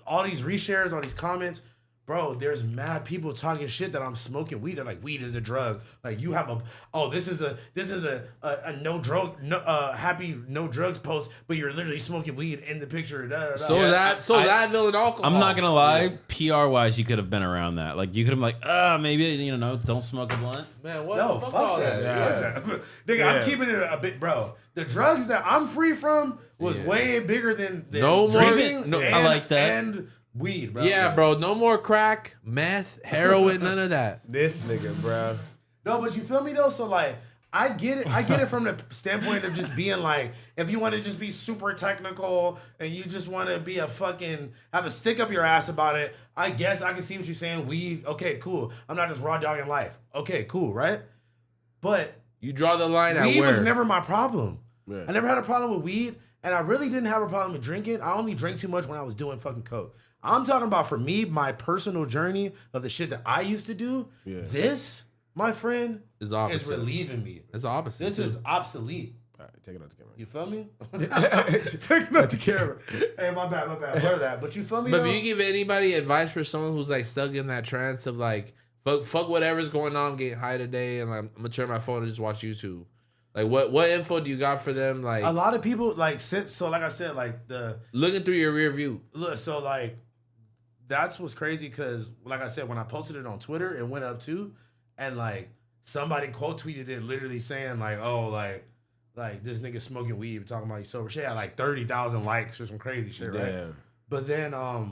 all these reshares, all these comments. Bro, there's mad people talking shit that I'm smoking weed. They're like, weed is a drug. Like you have this is a no drug, happy no drugs post, but you're literally smoking weed in the picture. Da, da, da. so that Advil and alcohol. I'm not gonna lie, PR wise, you could have been around that. Like you could have been like, maybe don't smoke a blunt. Man, what? No, fuck fuck all that. that. Fuck that. Nigga, Yeah. I'm keeping it a bit, bro. The drugs that I'm free from was way bigger than No more- drinking. no- and, I like that. And weed, bro. Yeah, bro. No more crack, meth, heroin, none of that. This nigga, bro. No, but you feel me though? So like, I get it. I get it from the standpoint of just being like, if you want to just be super technical and you just want to be have a stick up your ass about it, I guess I can see what you're saying. Weed, okay, cool. I'm not just raw dogging life. Okay, cool, right? But You draw the line at weed where? was never my problem. Yeah. I never had a problem with weed, and I really didn't have a problem with drinking. I only drank too much when I was doing fucking coke. I'm talking about for me, my personal journey of the shit that I used to do. Yeah. This, my friend, Is opposite. is relieving me. It's the opposite. This too. is obsolete. All right, take it out the camera. You feel me? Take it out the camera. Hey, my bad. Blur that. But you feel me? But though? if you give anybody advice for someone who's like stuck in that trance of like fuck whatever's going on, I'm getting high today, and I'm gonna turn my phone and just watch YouTube. Like what info do you got for them? Like a lot of people like like I said, like looking through your rear view. look, so like that's what's crazy because like I said, when I posted it on Twitter, it went up too, and like somebody quote tweeted it, literally saying like, oh, like this nigga smoking weed, talking about you sober. Shit had like 30,000 likes or some crazy shit, right? Damn. But then I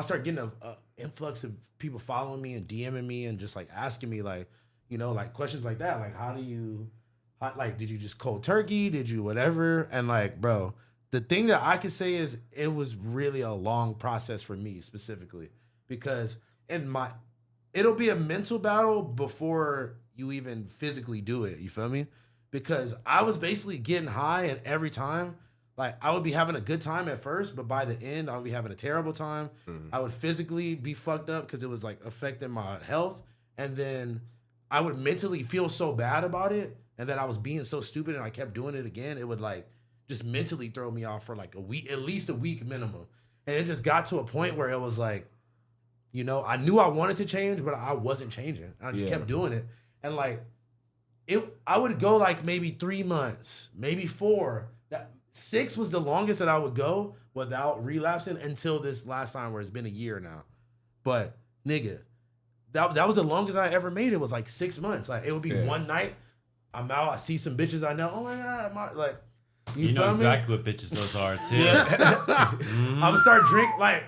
started getting a influx of people following me and DMing me and just like asking me like, like questions like that, like did you just cold turkey? Did you whatever? And like, bro, the thing that I could say is it was really a long process for me specifically because it'll be a mental battle before you even physically do it. You feel me? Because I was basically getting high and every time, like I would be having a good time at first, but by the end I would be having a terrible time. I would physically be fucked up because it was like affecting my health. And then I would mentally feel so bad about it. And then I was being so stupid and I kept doing it again. It would like just mentally throw me off for like a week, at least a week minimum. And it just got to a point where it was like, I knew I wanted to change, but I wasn't changing. I just kept doing it. And like, I would go like maybe 3 months, maybe 4. 6 was the longest that I would go without relapsing until this last time where it's been a year now. But nigga, that was the longest I ever made. It was like 6 months. Like it would be one night, I'm out, I see some bitches I know. Oh my God, like You know feel me? exactly what bitches those are too. I'm gonna start drink like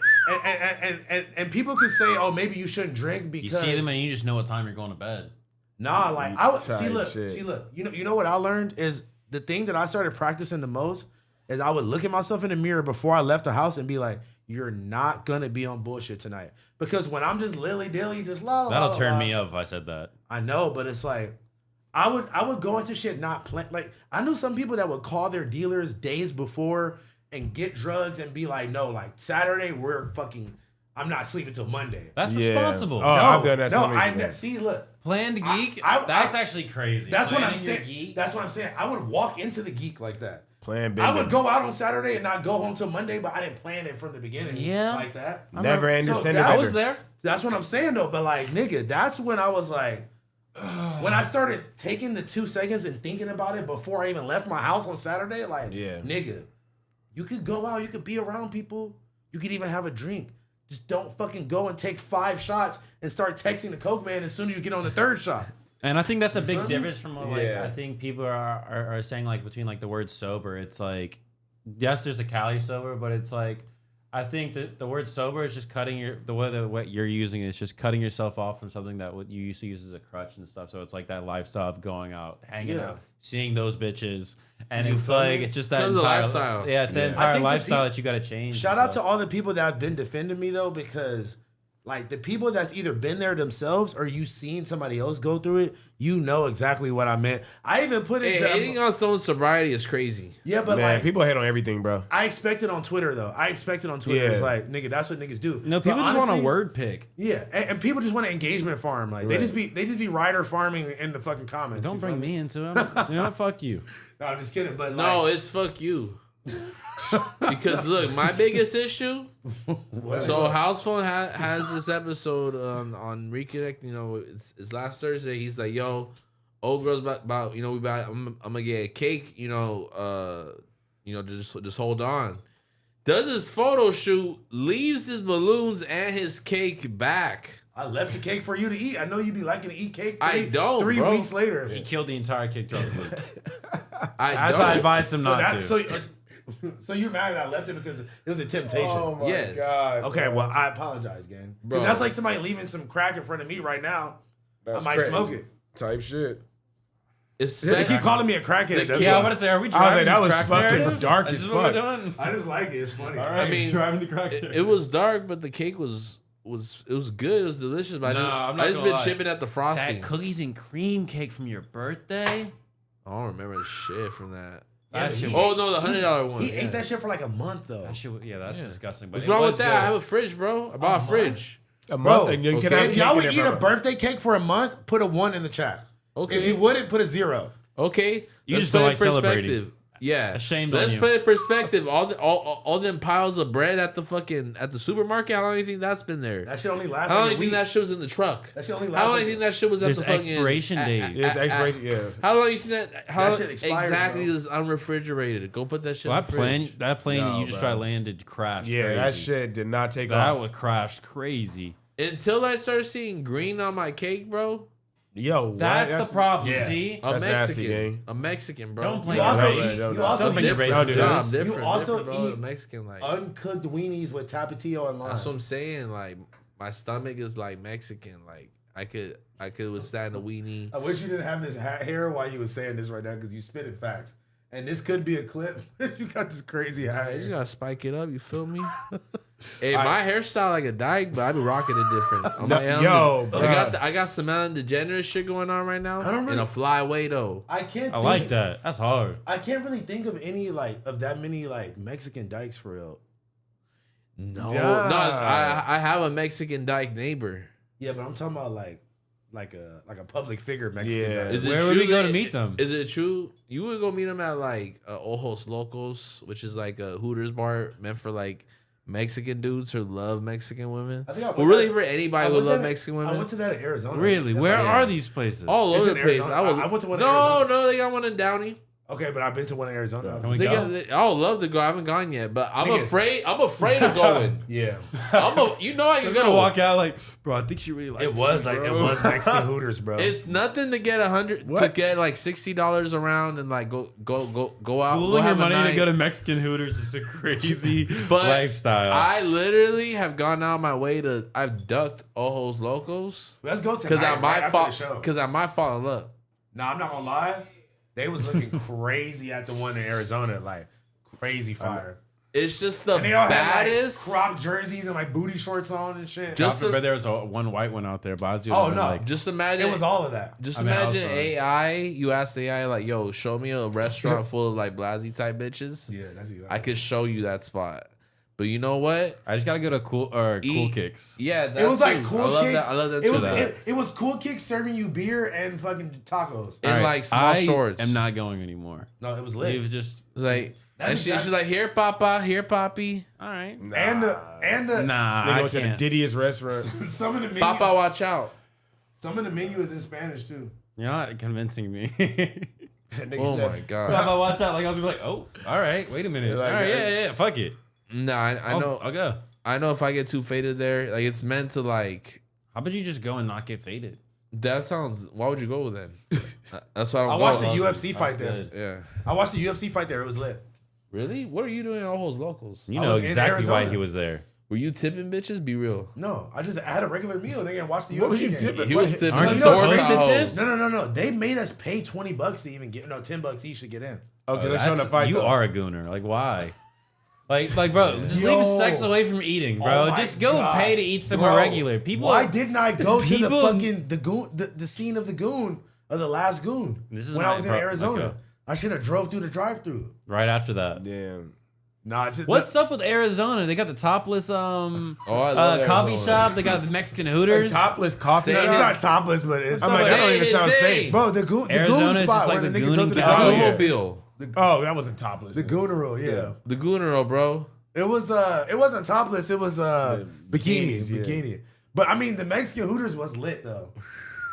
and people could say, oh, maybe you shouldn't drink because You see them and you just know what time you're going to bed. nah, like I would see Type look. You know what I learned is the thing that I started practicing the most is I would look at myself in the mirror before I left the house and be like, you're not gonna be on bullshit tonight. Because when I'm just lily-dilly, just la. That'll turn me up if I said that. I know, but it's like I would go into shit not plan. Like I knew some people that would call their dealers days before and get drugs and be like, no, like Saturday I'm not sleeping till Monday. That's Yeah. responsible. Oh, No, I've done that. no, So many times. see, look. Planned geek? I- that's actually crazy. That's what I'm Planning your saying. geeks? That's what I'm saying. I would walk into the geek like that. Plan I big. would go out on Saturday and not go home till Monday, but I didn't plan it from the beginning. Yeah. Like that. Never ending So sentence. that I was there. That's what I'm saying though. But like, nigga, that's when I was like, when I started taking the 2 seconds and thinking about it before I even left my house on Saturday, like, Yeah. nigga, you could go out, you could be around people. You could even have a drink. Just don't fucking go and take 5 shots and start texting the Coke man as soon as you get on the 3rd shot. And I think that's a big feel me? difference from what, like, I think people are saying, like, between, like, the word sober. It's like, yes, there's a Cali sober, but it's like, I think that the word sober is just cutting what you're using is just cutting yourself off from something that what you used to use as a crutch and stuff. So it's like that lifestyle of going out, hanging out, seeing those bitches, and it's like it's just that entire lifestyle. Yeah, it's that entire lifestyle that you got to change. Shout out to all the people that have been defending me though, because like the people that's either been there themselves or you seen somebody else go through it, you know exactly what I meant. I even put it. Hating on someone's sobriety is crazy. Yeah, but Man, like people hate on everything, bro. I expect it on Twitter though. It's like, nigga, that's what niggas do. No, people But just want honestly, a word pick. Yeah, and people just want to engagement farm. Like they just be rider farming in the fucking comments. Don't you bring feel me into it. You know, fuck you. No, I'm just kidding. But No, like, it's fuck you. Because look, my biggest issue. So House Phone has this episode on Reconnect. You know, it's last Thursday. He's like, "Yo, old girls about you know I'm gonna get a cake. You know, just hold on." Does his photo shoot, leaves his balloons and his cake back. I left the cake for you to eat. I know you be liking to eat cake. I don't, 3 bro. weeks later. He killed the entire cake throughout the week. I advised him not to. So you're mad that I left it because it was a temptation. Oh my Yes. god. Okay, well I apologize, gang. Bro. That's like somebody leaving some crack in front of me right now. That's I might crazy. smoke it. Type shit. They keep calling me a crackhead. That's Yeah, I why. want to say, are we I was driving like, that was this crack fucking narrative? dark Is as this what we're fuck. doing? I just like it. It's funny. All right, I mean, driving the crack it was dark, but the cake was good. It was delicious. But I'm not I just gonna been lie. chipping at the frosting. That cookies and cream cake from your birthday? I don't remember the shit from that. Yeah, That shit he- Oh no, the $100 one. He yeah. ate that shit for like a month though. That shit, that's disgusting. But What's it wrong was with that? good. I have a fridge, bro. I bought a fridge. A Bro, month, and you can okay. have If y'all cake would in eat there, a bro. birthday cake for a month, put a 1 in the chat. Okay. If you wouldn't, put a 0. Okay, You let's just don't put it like in celebrating. perspective. Yeah, Ashamed on Let's you. put it in perspective. All them piles of bread at the supermarket. How long do you think that's been there? That shit only lasts How long like do a you think week. that shit was in the truck? That shit only How lasts long do like you think that shit was at There's the fucking expiration date. It's expiration, yeah. How long do you think that? How That shit expires, exactly bro. is unrefrigerated? Go put that shit. Well, in the fridge. that plane that No, you just bro. tried landed crashed. Yeah, crazy. that shit did not take That off. would crash crazy. Until I started seeing green on my cake, bro. Yo, what? That's the problem. yeah. See, A That's nasty, Mexican, gang. a Mexican, bro. Don't blame You also your eat- race. you also Don't bring eat your race different- into No, I'm this. different. You also different, bro. eat The Mexican, like uncooked weenies with tapatio and lime. that's what I'm saying. Like my stomach is like Mexican. Like I could withstand a weenie. I wish you didn't have this hat hair while you was saying this right now because you spitting facts. And this could be a clip. You got this crazy hat You just hair. gotta spike it up. You feel me? Hey, my hairstyle like a dyke, but I be rocking it different. I'm No, like, yo, I got some Ellen DeGeneres shit going on right now. I don't in really- a fly way though. I can't. I like that. That's hard. I can't really think of any of that many Mexican dykes for real. No, Yeah. no. I have a Mexican dyke neighbor. Yeah, but I'm talking about like a public figure Mexican Yeah. dyke. Is it Where true would we go that- to meet them? Is it true? You would go meet them at like Ojos Locos, which is like a Hooters bar meant for like Mexican dudes who love Mexican women. I think I went Well, really there- for I anybody who went love there- Mexican I women. went to that in Arizona. Really? That- Where yeah. are these places? All It's over in the place. Arizona. I went to one in No, Arizona. no, they got one in Downey. Okay, but I've been to one in Arizona. Can we They go? got, I would love to go. I haven't gone yet, but I'm Niggas. afraid. I'm afraid of going. Yeah, You know I can I'm go. gonna walk out like, bro. I think she really likes it was me, like bro. it was Mexican Hooters, bro. It's nothing to get to What? get like $60 around and like go out. Go Pooling your have a money to night. go to Mexican Hooters is a crazy But lifestyle. I literally have gone out my way to. I've ducked Ojos Locos Let's go because tonight. I might after fall. the show. Because I might fall in love. No, I'm not gonna lie. They was looking crazy at the one in Arizona, like crazy fire. It's just the And they all baddest. had like crop jerseys and like booty shorts on and shit. Just but there was one white one out there. But Oh, no. just imagine. it was all of that. Just I mean, imagine also- AI. You ask the AI like, "Yo, show me a restaurant full of like Blazzy type bitches." Yeah, that's exactly. I could show you that spot. But you know what? I just gotta go to Cool Eat- Kicks. Yeah, that It was like too. Cool I love Kicks. that. I love that It too. was That. it was Cool Kicks serving you beer and fucking tacos. In All right, like small I shorts. am not going anymore. No, it was lit. We've just It's like, That's and she's exactly- like, "Here, Papa. Here, Poppy. all right. And the Nah, They I go to the can't. diddiest restaurant. some of the menu, Papa, watch out." some of the menu is in Spanish too. You're not convincing me. That nigga Oh said- my god. Papa, watch out! Like I was gonna be like, oh, all right, wait a minute. Like, all right, yeah, fuck it. Nah, I know. I'll go. I know if I get too faded there, like it's meant to like. How about you just go and not get faded? That sounds. Why would you go then? That's why I don't I go. watched the UFC fight there. good. Yeah. I watched the UFC fight there. It was lit. Really? What are you doing at all those locals? You I know was in exactly why Arizona. he was there. Were you tipping bitches? Be real. No, I had a regular meal, nigga, and watched the What UFC was you game. tipping? He was tipping. Aren't you Thor supposed to cows. tip? No. They made us pay $20 to even get. No, $10 each to get in. Oh, because they're showing the fight. You though. are a gooner. Like, why? Like, bro, just leave Yo. sex away from eating, bro. Oh my just go God. pay to eat somewhere Bro, regular. People. Why didn't I go to the people- fucking the goon the scene of the goon of the last goon This is when my- I was in bro, Arizona? okay. I should have drove through the drive-through. Right after that. Damn. Nah, just, What's up with Arizona? They got the topless I love coffee Arizona. shop. They got the Mexican A Hooters. topless coffee It's Say shop. not topless, but it's I'm like, that don't even sound safe. bro. The goon Arizona is spot just like where the the nigga drove gooning to the capital. Oh, yeah. Mobile. Oh, that wasn't topless. the gooneroo, yeah. The Goonero, bro. It wasn't topless. It was bikini, bikinis, yeah. bikini. But I mean, the Mexican Hooters was lit though.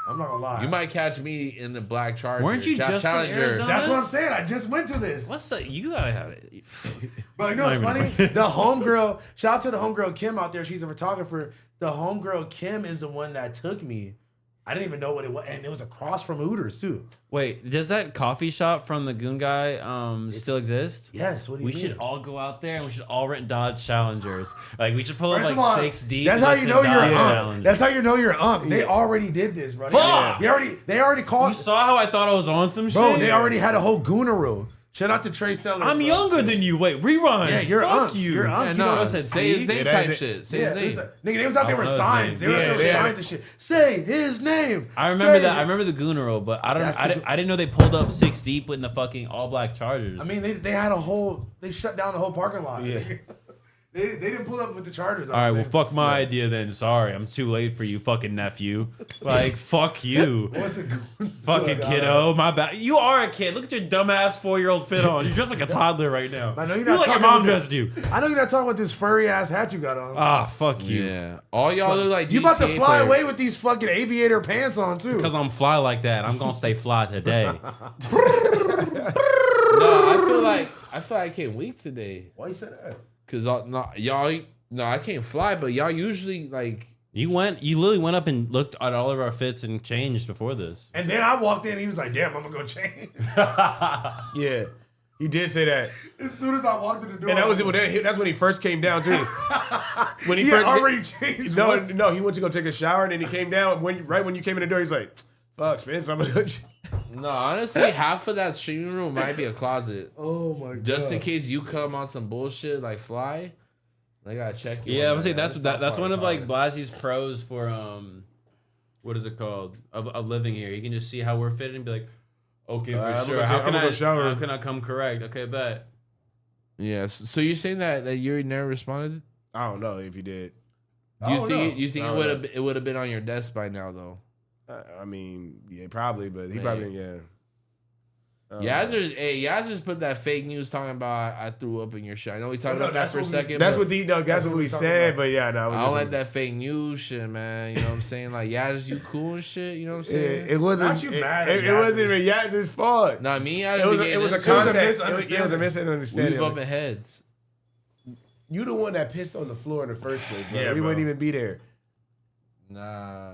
I'm not gonna lie. You might catch me in the black Charger. Weren't you just in Challenger? Arizona? That's what I'm saying. I just went to this. What's that? You gotta have it. But you know what's Not even funny? like The this. homegirl, shout out to the homegirl Kim out there. She's a photographer. The homegirl Kim is the one that took me. I didn't even know what it was. And it was across from Hooters too. Wait, does that coffee shop from the Goon guy still exist? Yes, what do you We mean? should all go out there and we should all rent Dodge Challengers. Like we should pull up First like of all, 6 deep. that's and how just you know say you're Dodge an ump. Challenger. That's how you know you're an ump. They already did this, bro. Fuck! They already called. You saw how I thought I was on some shit? Bro, they already had a whole gooneroo. Shout out to Trey Sellers. I'm bro. younger than you. Wait, rewind. Yeah, you're Fuck ump. you. You're ump. Yeah, You no, know I what said I say his name Yeah, type that- shit. Say Yeah, his name. nigga, they was out there I with don't know his signs. They name. were out there with Yeah, signs and shit. Say his name. I remember Say that. it. I remember the Gooneroo, but I don't. That's I didn't know they pulled up 6 deep in the fucking all black Chargers. I mean, they had a whole. They shut down the whole parking lot. Yeah. they didn't pull up with the Chargers. all right, well, fuck my idea then. Sorry, I'm too late for you, fucking nephew. Like, fuck you. What's a good Fucking kiddo, my bad. You are a kid. Look at your dumbass 4-year-old fit on. You're just like a toddler right now. I know you're You're not like your talking mom about dressed you. I know you're not talking about this furry ass hat you got on. Ah, fuck you. Yeah. All y'all look like You about to GTA fly players. away with these fucking aviator pants on too. Because I'm fly like that. I'm gonna stay fly today. No, I feel like I can't wait today. Why you say that? Cause no, I can't fly, but y'all usually like. You literally went up and looked at all of our fits and changed before this. And then I walked in, he was like, "Damn, I'm gonna go change." Yeah, he did say that, As soon as I walked in the door, and that was it. That's when he first came down too. When He had already changed. No, he went to go take a shower, and then he came down. Right when you came in the door, he's like, "Fuck, Spence, I'm gonna go." No, honestly, half of that streaming room might be a closet. Oh my god! Just in case you come on some bullshit like fly, I gotta check you. Yeah, I on would say that. that's one of like Black. Blazzy's pros for what is it called of living here. You can just see how we're fitting and be like, okay, for I'm sure. gonna How take- can I'm gonna I go shower. how can I come correct? Okay, bet. Yes. So you're saying that Yuri never responded? I don't know if he did. Do you Oh, think no. you think I don't it would have been on your desk by now though? I mean, yeah, probably, but he Man. probably, yeah. Yazzer's put that fake news talking about I threw up in your shit. I know we talked No, about that that's for a what we- second. That's but what that's what we we talking said, about. but yeah, no, I don't like that fake news shit, man. You know what I'm saying? Like Yazz, you cool and shit. You know what I'm saying? It wasn't. Not you mad at It wasn't Yazzer's. even Yazzer's fault. Not me. It was a it was context. It was a misunderstanding. We misunderstanding. bumping heads. You the one that pissed on the floor in the first place, bro. Yeah, We bro. wouldn't even be there. Nah,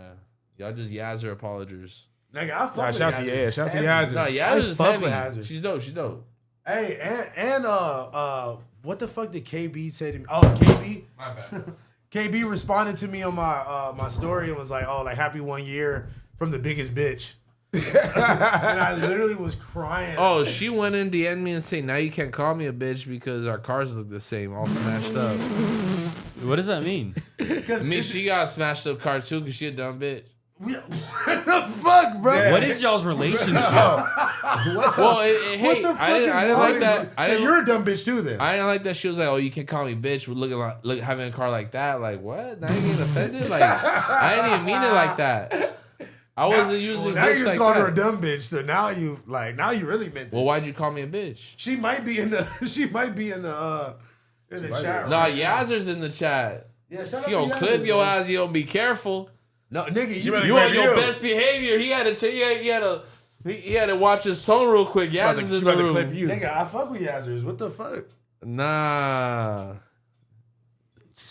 y'all just Yazzer apologers. Nigga, I fuck Nah, with shout to Yazzers. shout to Heavy. Yazzers. Nah, I Yazzer's fuck heavy. with Yazzers. She's dope. She's dope. Hey, and what the fuck did KB say to me? Oh, KB. My bad. KB responded to me on my my story and was like, "Oh, like happy 1 year from the biggest bitch." And I literally was crying. Oh, she went in DM'd me and say, now you can't call me a bitch because our cars look the same, all smashed up. What does that mean? because I mean, she got a smashed up car too because she a dumb bitch. what the fuck, bro? What is y'all's relationship? Well, hey, What the fuck I didn't is wrong like with that. you? I So didn't, you're a dumb bitch too, then. I didn't like that. She was like, "Oh, you can't call me bitch." We're looking having a car like that. Like what? Now you getting offended? Like I didn't even mean it like that. I wasn't using now bitch you just like called her a that. dumb bitch. So now you really meant it. Well, why'd you call me a bitch? She might be in the chat. Nah, right now. Yazzer's in the chat. Yeah, shout She out gonna to clip Yazzers, your man. ass. You gonna be careful. No, nigga, you better You clip on your you. best behavior. He had to watch his tone real quick. She about Yazzer's to in the clip room. you. nigga, I fuck with Yazzers. What the fuck? Nah.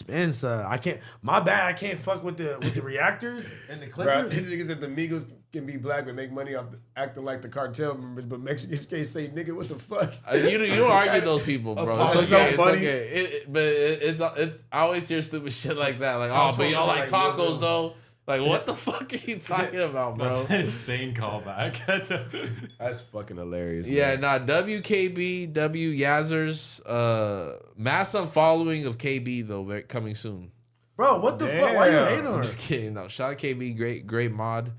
expensive. I can't. My bad. I can't fuck with the reactors and the Bro, clippers. these niggas said the Migos can be black but make money off acting like the cartel members, but Mexicans can't say nigga. What the fuck? You don't argue those people, bro. It's so funny. It's I always hear stupid shit like that. Like, oh, but y'all like tacos though. Like, what the fuck are you talking about, bro? That's an insane callback. That's fucking hilarious. Yeah, man. WKB, Yazzers, mass unfollowing of KB though, coming soon. Bro, what the fuck? Why you Damn. hating on I'm her? just kidding. No, shout out KB, great mod.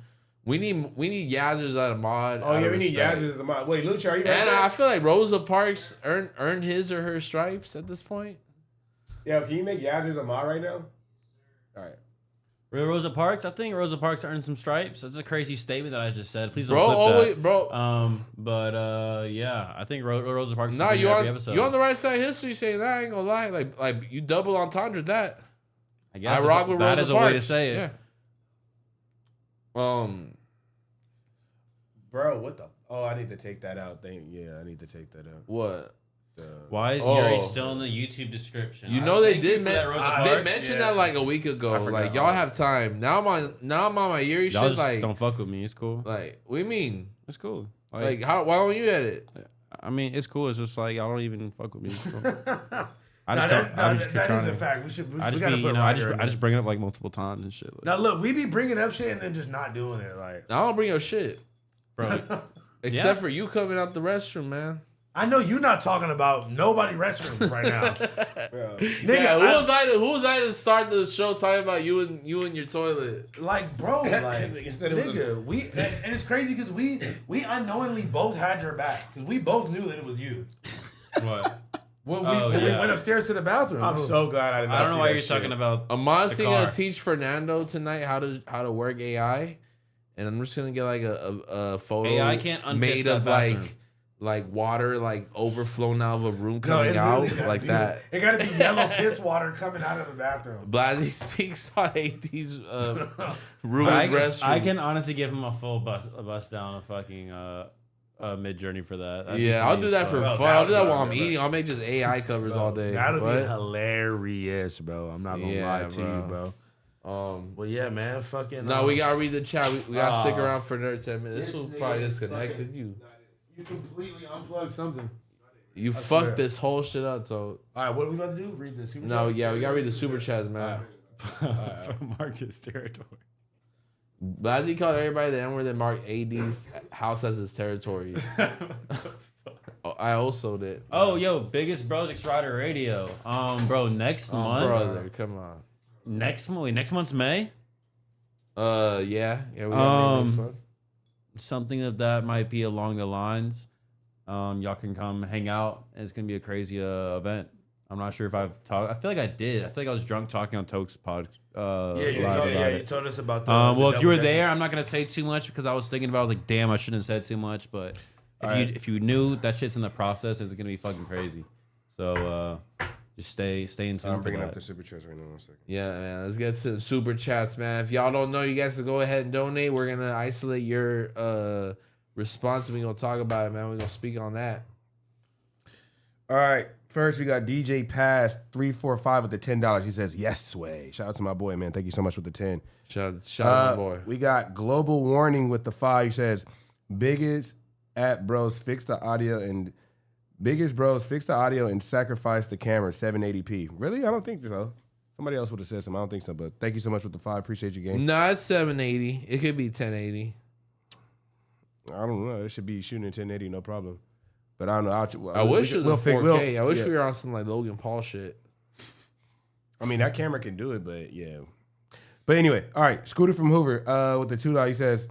We need Yazzers out of mod. Oh yeah, we need Yazzers as a mod. Wait, Lucha, are you And right I feel like Rosa Parks earned his or her stripes at this point. Yeah, can you make Yazzers a mod right now? All right. Real Rosa Parks? I think Rosa Parks earned some stripes. That's a crazy statement that I just said. Please don't Bro, clip always, that. bro. Yeah, I think Rosa Parks. Nah, is you every on episode. you on the right side of history saying that. I ain't gonna lie. Like you double entendre that. I guess I rock with that Rosa is a Parks. way to say it. Yeah. Bro, what the? Oh, I need to take that out. I need to take that out. What? Why is Yuri still in the YouTube description? You know they Thank you did for that, Rosa they Parks. mentioned that like a week ago. I forgot. Like y'all have time. Now I'm on my Yuri Y'all shit. just Like don't fuck with me. It's cool. what do you mean? It's cool. Like how? Why don't you edit? I mean, it's cool. It's just like y'all don't even fuck with me. It's cool. I Nah, just that is a fact. We I just gotta be, put you know, I Ryder in just bring it up like multiple times and shit. Like, Now look, we be bringing up shit and then just not doing it. Like I don't bring up shit. bro, Except for you coming out the restroom, man. I know you're not talking about nobody restrooms right now. Nigga, Yeah, who was I to start the show talking about you and your toilet? like, bro, like, Nigga said it was nigga, we and it's crazy because we unknowingly both had your back because we both knew that it was you what? when Oh, we yeah. went upstairs to the bathroom. I'm so glad I did not. I don't know see why that you're shit. talking about. Amon's The gonna car. teach Fernando tonight how to work AI, and I'm just gonna get like a photo AI can't unpiss made that of bathroom. like water like overflowing out of a room No, coming it out literally gotta like be- that. It gotta be yellow piss water coming out of the bathroom. Blazzy speaks on AD's ruined restroom. I can honestly give him a full bust down a fucking mid journey for that. That'd be Yeah, funny I'll do as that fuck. for Bro, fun. I'll do that that'll while be I'm eating. I'll make just AI covers all day. That'll be but, hilarious, bro. I'm not gonna Yeah, lie to you, bro. Well, yeah, man. Fucking. No, we gotta read the chat. We gotta stick around for another 10 minutes. This This will nigga probably is disconnected fucking- you. You completely unplugged something. You swear. fucked this whole shit up, so All right, what are we about to do? Read this. no, yeah, we gotta read the super chats, man. Marked his territory. Blazzy called everybody the N-word that marked AD's house as his territory. Oh, I also did. Oh, yo, biggest bros X Rider Radio. Bro, next month. Brother, come on. Next month's May. Yeah, we got this one. Something of that might be along the lines. Y'all can come hang out, and it's gonna be a crazy event. I'm not sure if I've talked. I feel like I did. I feel like I was drunk talking on Toke's pod. You told us about the. Well, the if you were double there, I'm not gonna say too much because I was thinking about. I was like, damn, I shouldn't have said too much. But if you knew that shit's in the process, it's gonna be fucking crazy. So just stay in tune. I'm for bringing that. up the super chats right now. 1 second. Yeah, man. Let's get to the super chats, man. If y'all don't know, you guys can go ahead and donate. We're gonna isolate your response and we're gonna talk about it, man. We're gonna speak on that. All right. First, we got DJ Pass 345 with the $10. He says, yes, Sway. Shout out to my boy, man. Thank you so much with the 10. Shout out my boy. We got Global Warning with the 5. He says, biggest bros fix the audio and sacrifice the camera 780p. Really? I don't think so. Somebody else would have said something. I don't think so. But thank you so much with the 5. Appreciate you, gang. Nah, it's 780. It could be 1080. I don't know. It should be shooting in 1080, no problem. But I don't know. I wish it was in 4K. I wish yeah. we were on some like Logan Paul shit. I mean, that camera can do it, but yeah. But anyway, all right. Scooter from Hoover with the $2. He says,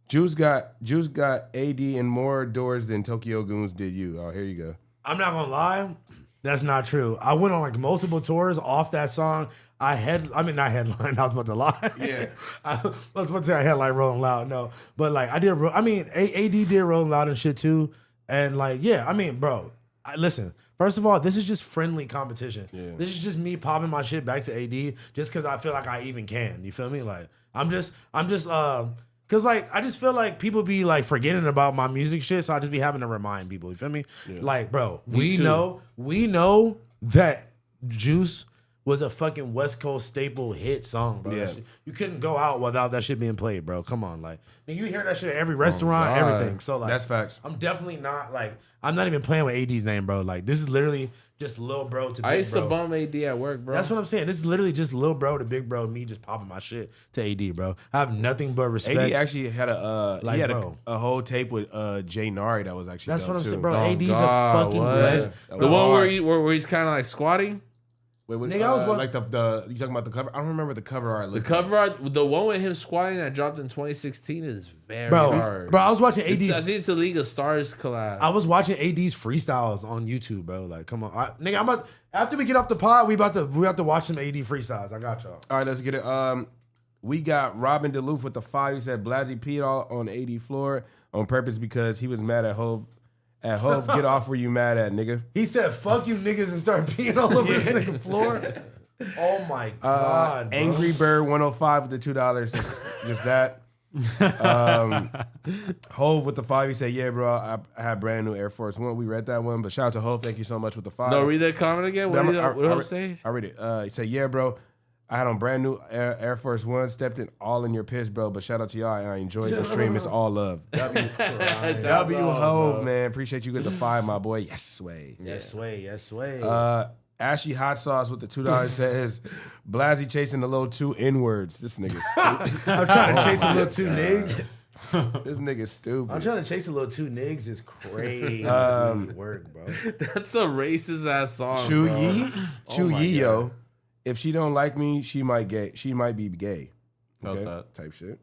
Juice got AD in more doors than Tokyo Goons did you. Oh, here you go. I'm not gonna lie, that's not true. I went on like multiple tours off that song. Not headline. I was about to lie. Yeah. I was about to say I headline Rolling Loud. No, but like I did. AD did Rolling Loud and shit too. And like, yeah, I mean, bro, listen. First of all, this is just friendly competition. Yeah. This is just me popping my shit back to AD just because I feel like I even can. You feel me? Like I'm just cause like I just feel like people be like forgetting about my music shit, so I just be having to remind people. You feel me? Yeah. Like, bro, Me we too. know that Juice was a fucking West Coast staple hit song, bro. Yeah. That shit- you couldn't go out without that shit being played, bro. Come on, like, and you hear that shit at every restaurant, God. everything. So like, That's facts. I'm definitely not like, I'm not even playing with AD's name, bro. Like, this is literally just Lil Bro to Big I used Bro. to bum AD at work, bro. That's what I'm saying. This is literally just Lil Bro to Big Bro, me just popping my shit to AD, bro. I have nothing but respect. AD actually had Like, he had bro. a whole tape with Jay Nari that was actually That's dope, what I'm too. saying, bro. Oh, AD's God, a fucking what? legend. That The was one hard. where he's kind of like squatting. Wait, Nigga, I was like the you talking about the cover? I don't remember the cover art. The cover art, the one with him squatting that dropped in 2016 is very Bro, hard. bro, I was watching I AD. think it's a League of Stars collab. I was watching AD's freestyles on YouTube, bro. Like, come on, nigga. I'm about after we get off the pod, we about to watch some AD freestyles. I got y'all. All right, let's get it. We got Robin DeLuth with the 5. He said Blazzy peed all on AD floor on purpose because he was mad at Hove. At Hove, get off where you mad at, nigga. He said, "Fuck you, niggas," and started peeing all over this nigga floor. Oh my god, bro. Angry Bird 105 with the $2. Just that. Hove with the 5. He said, "Yeah, bro, I had brand new Air Force One." We read that one, but shout out to Hove. Thank you so much with the 5. No, read that comment again. What did I say? I read it. He said, "Yeah, bro, I had on brand new Air Force One. Stepped in all in your piss, bro. But shout out to y'all. And I enjoyed the stream. It's all love. W Hove, man. Appreciate you with the 5, my boy. Yes, way. Yes, way. Yes, way. Ashy Hot Sauce with the $2 says, Blazzy chasing the little 2 N-words. This nigga's stupid. I'm trying to chase a little 2 niggas. This nigga's stupid. I'm trying to chase a little 2 niggas. Is crazy work, bro. That's a racist ass song. Chu bro. Yi, Chu my Yi, God. yo. If she don't like me, she might be gay. Felt Okay, that. type shit.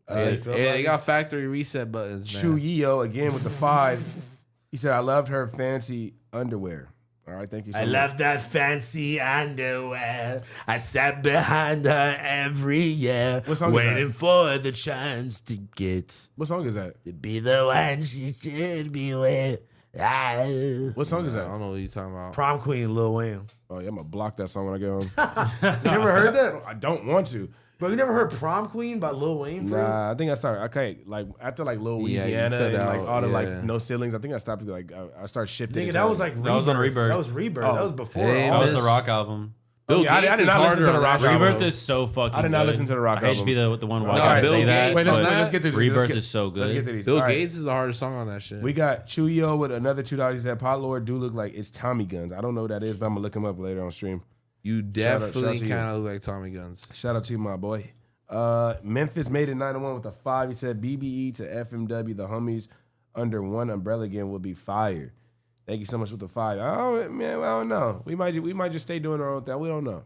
Hey, they got factory reset buttons, man. Chu Yi, yo, again with the 5. He said, I loved her fancy underwear. All right, thank you so I much. love that fancy underwear. I sat behind her every year, What song is waiting for the chance to get What song is that? to be the one she should be with. Ah. What song is I that? don't know what you're talking about. Prom Queen, Lil Wayne. Oh, yeah, I'm going to block that song when I get home. You never heard that? I don't want to. Bro, you never heard Prom Queen by Lil Wayne? Bro? Nah, I think I started. Okay, like after like Lil Yeah, you Louisiana cut and like out, all the yeah. like no ceilings, I think I stopped. Like I started shifting. Nigga, into, that was like Rebirth. That was on Rebirth. That was Rebirth. Oh. That was before. Hey, all That was this. the rock album. Bill yeah, I Gates did is not listen harder to the on rock that album. Rebirth album. is so fucking I did not good. listen to the rock I hate to album. be the one where No, I gotta Bill say that. Gates Wait, is let's, not- let's get through. Rebirth let's get, is so Let's get good. to these. Bill All right. Gates is the hardest song on that shit. We got Chuyo with another $2. He said Potlord do look like it's Tommy Guns. I don't know what that is, but I'm gonna look him up later on stream. You shout out definitely to you. kind of look like Tommy Guns. Shout out to you, my boy. Memphis made it 901 with a 5. He said BBE to FMW, the homies under one umbrella again will be fired. Thank you so much with the 5. I don't know. We might just stay doing our own thing. We don't know.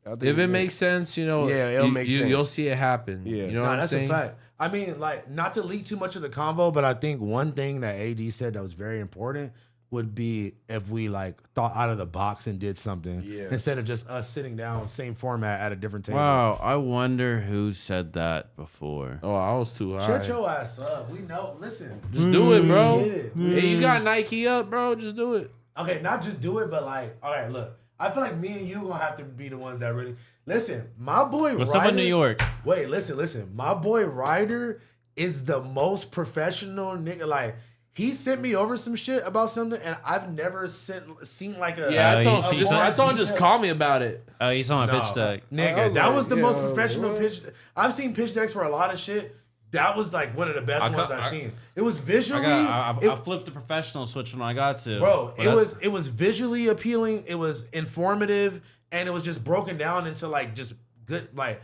I think If we it may- makes sense, you know, Yeah, it'll make sense. You'll see it happen. Yeah. You know Nah, what I'm that's saying? a fact. I mean, like, not to leak too much of the convo, but I think one thing that AD said that was very important would be if we like thought out of the box and did something instead of just us sitting down, same format at a different table. Wow, I wonder who said that before. Oh, I was too high. Shut your ass up. We know. Listen. Just do it, bro. Get it. Hey, you got Nike up, bro. Just do it. Okay, not just do it, but like, all right, look. I feel like me and you gonna have to be the ones that really listen. My boy What's Ryder, up in New York? Wait, listen. My boy Ryder is the most professional nigga. Like, he sent me over some shit about something, and I've never seen like a Yeah, I you told him just call me about it. Oh, you saw my No, pitch deck. nigga. I was That like, was the yeah, most professional what? pitch. I've seen pitch decks for a lot of shit. That was like one of the best ones I've seen. It was visually, I flipped the professional switch when I got to. bro. But It was visually appealing. It was informative, and it was just broken down into like just good. Like,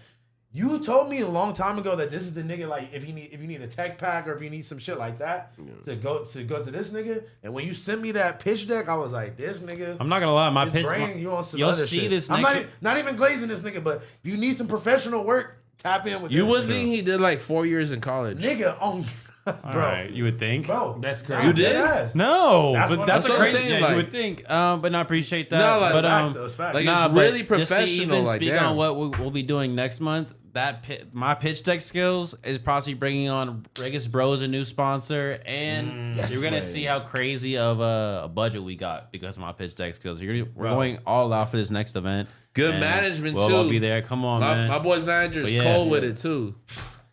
you told me a long time ago that this is the nigga. Like, if you need a tech pack or if you need some shit like that to go to this nigga. And when you sent me that pitch deck, I was like, this nigga. I'm not gonna lie, my is pitch. bringing you on some You'll other see shit. this I'm next. not even glazing this nigga, but if you need some professional work, tap in with You this would nigga. think he did like 4 years in college. Nigga on All bro. right, you would think. Bro, That's crazy. nah, You did? deadass. No, That's but what- that's that's a what I'm crazy. saying, Yeah, like- you would think, but not appreciate that. No, like, but Facts, though, it's facts. like, nah, it's really but just to professional. even Like, speak damn. on what we'll be doing next month, my pitch deck skills is possibly bringing on Regis Bros, a new sponsor, and you're gonna see how crazy of a budget we got because of my pitch deck skills. We're going all out for this next event. Good and management, we'll all too. be there. Come on, man. My boy's manager is But yeah, cold with yeah. it too.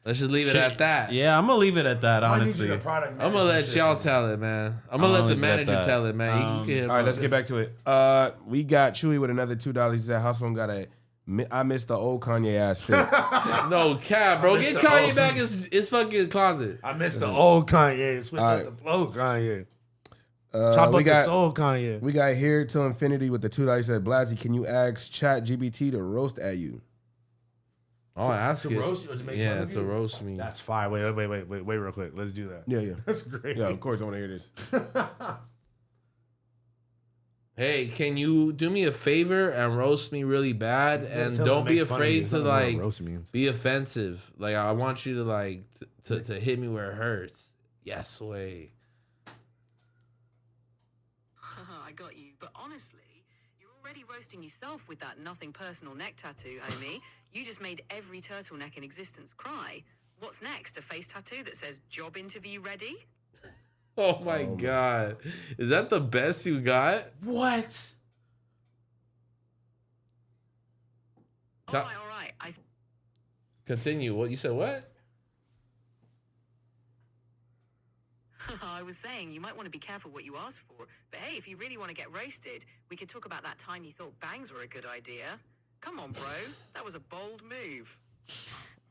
Let's just leave it at that. Yeah, I'm gonna leave it at that. Honestly, I'm gonna let y'all tell it, man. I'm gonna let the manager tell it, man. You can all right, let's get back to it. We got Chewy with another $2. He said, "House phone got a. I missed the old Kanye ass fit." No cap, bro. Get Kanye back his fucking closet. I missed the old Kanye. Switch up the flow Kanye. Chop up the soul Kanye. We got here till infinity with the $2. He said, "Blazzy, can you ask Chat GBT to roast at you?" Oh, ask it. To roast you or to make fun of you? to roast me. That's fine. Wait, real quick. Let's do that. Yeah. That's great. Yeah, of course I want to hear this. Hey, can you do me a favor and roast me really bad, and don't be afraid to like be offensive. Like I want you to like to hit me where it hurts. Yes, way. I got you, but honestly, you're already roasting yourself with that nothing personal neck tattoo, homie. You just made every turtleneck in existence cry. What's next? A face tattoo that says "job interview ready"? Oh my god, is that the best you got? What? All right. Continue. What you said? What? I was saying you might want to be careful what you ask for. But hey, if you really want to get roasted, we could talk about that time you thought bangs were a good idea. Come on, bro. That was a bold move.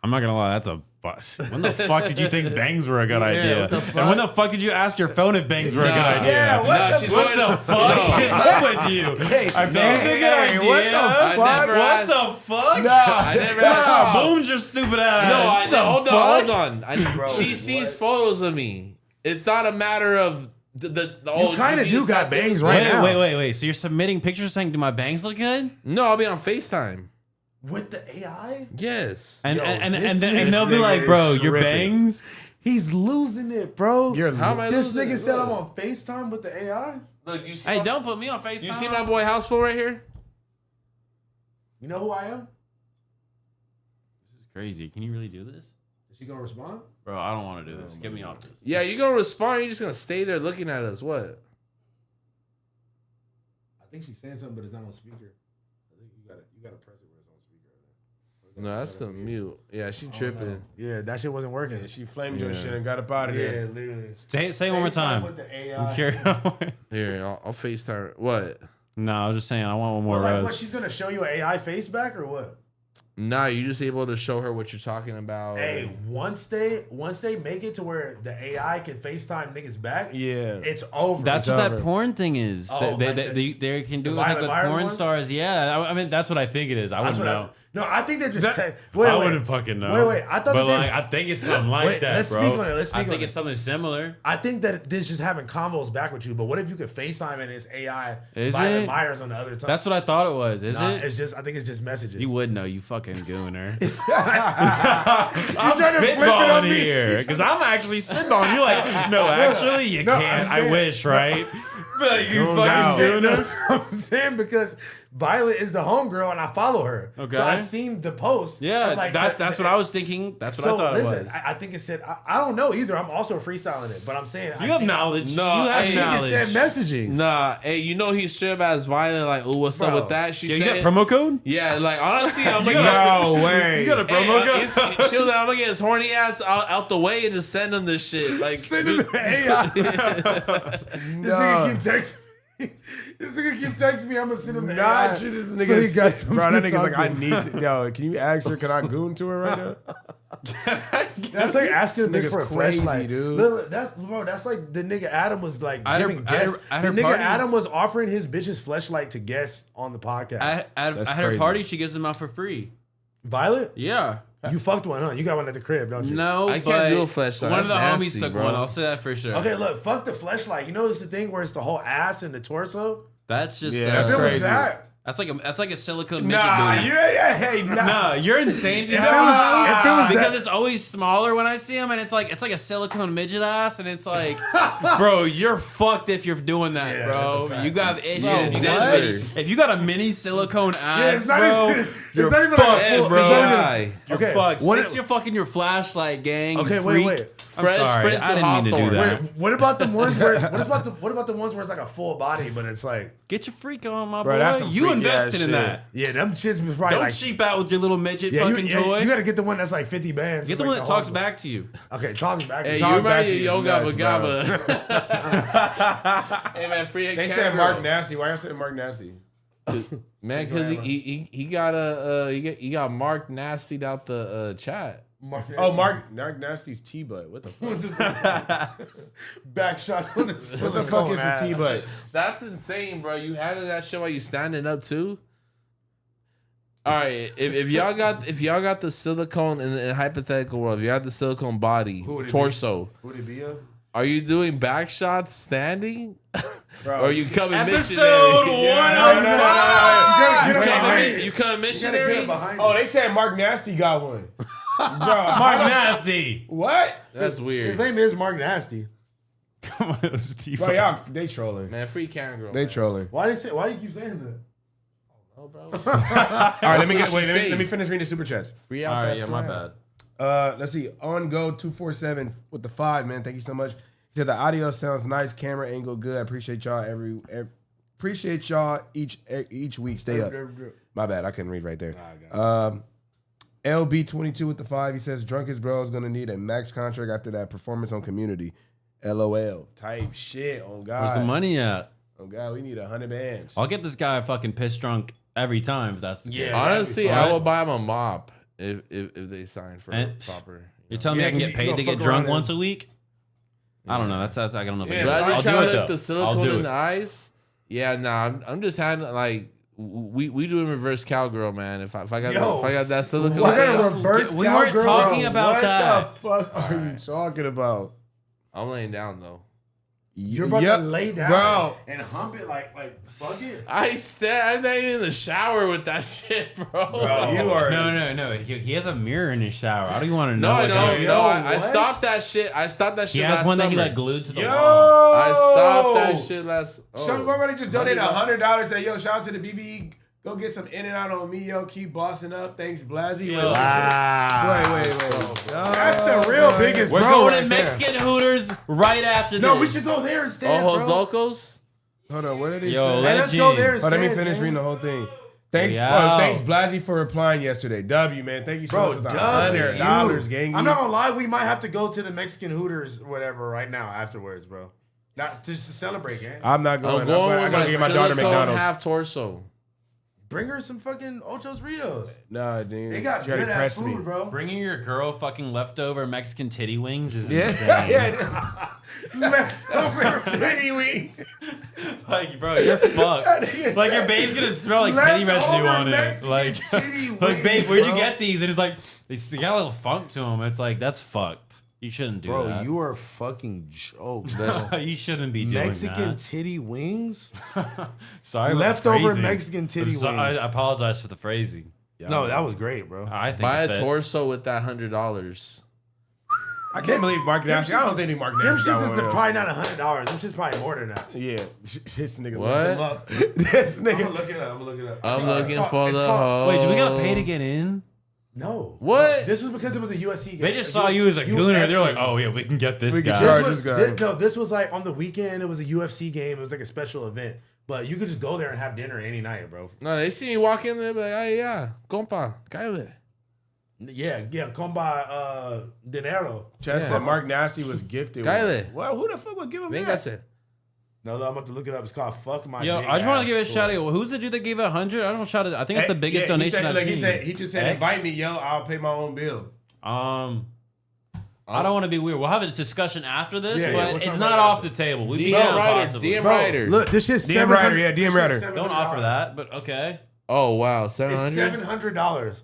I'm not gonna lie, that's a bust. When the fuck did you think bangs were a good idea? What the fuck? And when the fuck did you ask your phone if bangs were a good idea? Yeah, What the fuck is up with you? Hey, Are bangs a good idea? what the fuck? What the fuck? I never asked. Boom's your stupid ass. Hold on. She sees photos of me. It's not a matter of the You kind of do got bangs right now. Wait. So you're submitting pictures saying, "Do my bangs look good?" No, I'll be on FaceTime. With the AI? Yes. And Yo, and this they'll be nigga like, is "Bro, your tripping. bangs." He's losing it, bro. How am I This losing nigga it? said I'm Look. on FaceTime with the AI? Look, you see Hey, my, don't put me on FaceTime. you see my boy House Phone right here? You know who I am? This is crazy. Can you really do this? Is she gonna respond? Bro, I don't want to do this. Get me off this. Yeah, you gonna respond? You're just gonna stay there looking at us? What? I think she's saying something, but it's not on speaker. I think you gotta press it where it's on speaker. No, that's the mute. Yeah, she tripping. Yeah, that shit wasn't working. She flamed your shit and got up out of Yeah, there. literally. Say it one more time. With the AI. I'm curious. Here, I'll FaceTime. What? No, I was just saying I want one more Well, like, rose. what, she's gonna show you an AI face back or what? Nah, you're just able to show her what you're talking about. Hey, once they make it to where the AI can FaceTime niggas back, Yeah. it's over. That's It's what over. that porn thing is. Oh, they like they can do the it like Violet the Myers porn one? stars. Yeah, I mean that's what I think it is. I That's wouldn't what know. No, I think they're just. I wait. wouldn't fucking know. Wait. I thought but that like I think it's something like Wait, that, let's bro. speak on it, let's speak I on think it. it's something similar. I think that this just having combos back with you. But what if you could FaceTime and it's AI Is Violet it? Myers on the other time? That's what I thought it was. Is Nah, it? it's just. I think it's just messages. You would know, you fucking gooner. I'm I'm trying to flip it on spitballing me. here because I'm actually spitballing. You're like, no, actually, you No, can't. I'm I saying- wish, right? But you Don't fucking know. gooner. I'm saying because Violet is the homegirl and I follow her. Okay. So I seen the post. Yeah, of, like, that's what I was thinking. That's what So I thought listen, it was. I think it said. I don't know either. I'm also freestyling it, but I'm saying You have knowledge. No, you have hey, It knowledge. said messages. Nah, hey, you know he's straight up as violent. Like, oh, what's up Bro. with that? She Yeah, you said, got promo code? yeah, like honestly, I'm like, No way. You got a promo hey, code? she was like, I'm gonna get his horny ass out the way and just send him this shit. Like, Send him the AI. This nigga keep texting me. This nigga keep texting me. I'm gonna send him the AI. Not you, this So nigga. he got Sick, bro, that something to nigga's like, talk I to. need to. Yo, can you ask her? Can I goon to her right now? That's like asking a This nigga nigga's for a crazy, flashlight, dude. Look, that's like the nigga Adam was like At her- giving at her- guests. at The her nigga party- Adam was offering his bitch's flashlight to guests on the podcast. At That's her crazy. party, she gives them out for free. Violet, Yeah. you fucked one, huh? You got one at the crib, don't you? No, I can't but do a fleshlight. One of the That's homies nasty, took bro. one. I'll say that for sure. Okay, look, fuck the flashlight. You know it's the thing where it's the whole ass and the torso. That's just Yeah, If that's it was crazy. that, that's like a silicone midget nah, booty. hey, nah. No, you're insane. If you If know it was- if it was because that- it's always smaller when I see them, and it's like a silicone midget ass, and it's like, bro, you're fucked if you're doing that, Yeah, bro. that's a fact. You got issues. Bro, if, you got what? if you got a mini silicone ass, Yeah, it's not bro, even. you're It's not even fucked, like a full, bro. it's not even- Why? You're Okay, fucked. what- Since you're fucking your flashlight gang. Okay, freak. wait. Fresh sorry, Prince I of didn't mean to do Hawthorne. that. Wait, what about the ones where? What about the ones where it's like a full body, but it's like, Get your freak on, my Bro, boy. that's some You freaky invested ass in shit. that. yeah, them shits was probably Don't like. cheap out with your little midget Yeah, fucking toy. you got to get the one that's like 50 bands. Get It's the like one that talks whole- back to you. Okay, talks back. Hey, you Talk back remember to you Yo is nuts, Gabba Gabba? Hey man, free They a said camera. Mark Nasty. Why y'all saying Mark Nasty? Man, because he got Mark Nastied out the chat. Oh, Mark Nasty's T-butt. What the fuck? back shots on the What the silicone fuck is a ass. T-butt? That's insane, bro. You handle that shit while you standing up too. All right, if y'all got the silicone in a hypothetical world, if you had the silicone body, Who would it torso, Who would it be of? are you doing back shots standing, Bro. or are you coming Episode missionary? 105. You gotta You get coming it get missionary? it behind Oh, you. they said Mark Nasty got one. Bro, Mark Nasty. what? That's His weird, name is Mark Nasty. Come on, those Bro, y'all, they trolling. man. Free camera girl. They man. trolling. Why do you keep saying that? Oh, bro. All right, let me what she say. let me finish reading the super chats. Free out All right, that yeah, my slang. bad. Let's see. On go 247 with the 5, man. Thank you so much. He said the audio sounds nice, camera angle good. I appreciate y'all appreciate y'all each week. Stay up. My bad, I couldn't read right there. LB22 with the 5. He says Drunken's bro is gonna need a max contract after that performance on Community. LOL. Type shit. On God. Where's the money at? Oh God, we need 100 bands. I'll get this guy fucking piss drunk every time if that's the case. Honestly, fun. I will buy him a mop if they sign for And- proper. You're telling me I can get paid to get drunk once a week? I don't know. That's I don't know. Yeah, But I'll I do try it, to though. look the I'll silicone do in it. the eyes. Yeah, nah, I'm just having like we do a reverse cowgirl, man. If I got that silicone, What kind of reverse We weren't cowgirl? talking about what that. the fuck are you talking about? I'm laying down though. You're about Yep, to lay down bro. and hump it like fuck it. I'm not even in the shower with that shit, bro. Bro, you are No. He has a mirror in his shower. I don't even want to know. No, I what know. kind of- Yo, I what? stopped that shit. I stopped that He shit has last one that summer. he like glued to the Yo! wall. I stopped that shit last. Somebody just donated $100. $100. Say, yo, shout out to the BB. Go get some in and out on me, yo. Keep bossing up. Thanks, Blazzy. Yo. Wait. That's the real biggest We're bro going right to there. Mexican Hooters right after this. No, we should go there instead, Ojos bro. Locos. Hold on, what did he Yo, say? Hey, let's go there Oh, instead. let me finish man. reading the whole thing. Thanks, Yeah. thanks, Blazzy, for replying yesterday. W, man. Thank you so Bro, much for the W. $100, gang. I'm not gonna lie, we might have to go to the Mexican Hooters or whatever right now afterwards, bro. Not just to celebrate, gang. I'm not going. I'm going I with gotta my get my daughter silicone McDonald's. half torso. Bring her some fucking Ochos Rios. Nah, dude. They got she already good ass pressed food, me. bro. Bringing your girl fucking leftover Mexican titty wings is Yeah, insane. yeah. Leftover titty wings. Like, bro, you're fucked. Like, your babe's gonna smell like titty residue Leftover on it. Mexican Like, titty like, wings, babe, where'd you bro. get these? And it's like, they got a little funk to them. It's like, that's fucked. You shouldn't do Bro, that. you are fucking jokes, bro. You shouldn't be doing Mexican that. titty wings? Sorry, about the Leftover phrasing. Mexican titty I'm so- wings. I apologize for the phrasing. No, that was great, bro. I think Buy it a fit. torso with that $100. I can't believe Mark Nasty. I don't think Mark Them Nasty got shits one is of those. probably not $100. Them shit's probably more than that. Yeah, this nigga What? looked him up. This I'm gonna nigga. look it up. I'm gonna look it up. I'm It's looking called- for it's the called- hoe. Wait, do we gotta pay to get in? No. What? No, this was because it was a USC game. They just saw you as a gooner. They're like, oh yeah, we can get this We can guy. charge This was, this guy. this was like on the weekend. It was a UFC game. It was like a special event. But you could just go there and have dinner any night, bro. No, they see me walk in there, be like, "Ay, yeah, compa, cállate." Yeah, comba dinero. Chad Yeah. said Mark Nasty was gifted. Cállate. one. Well, who the fuck would give him that? Véngase. No, I'm about to look it up. It's called Fuck My Yo, Big I just want to Ass give a Store. shout out. Who's the dude that gave it 100? I don't shout it. I think it's the biggest Yeah, donation he said, I've look, seen. He just said, X? invite me, yo. I'll pay my own bill. I don't want to be weird. We'll have a discussion after this, Yeah, yeah, but we'll it's talk not about off that the table. We'd be DM down Ryder, possibly. DM Bro, Ryder. look, this shit's DM 700 Ryder, yeah, DM Ryder. Don't offer that, but okay. Oh wow, It's 700. $700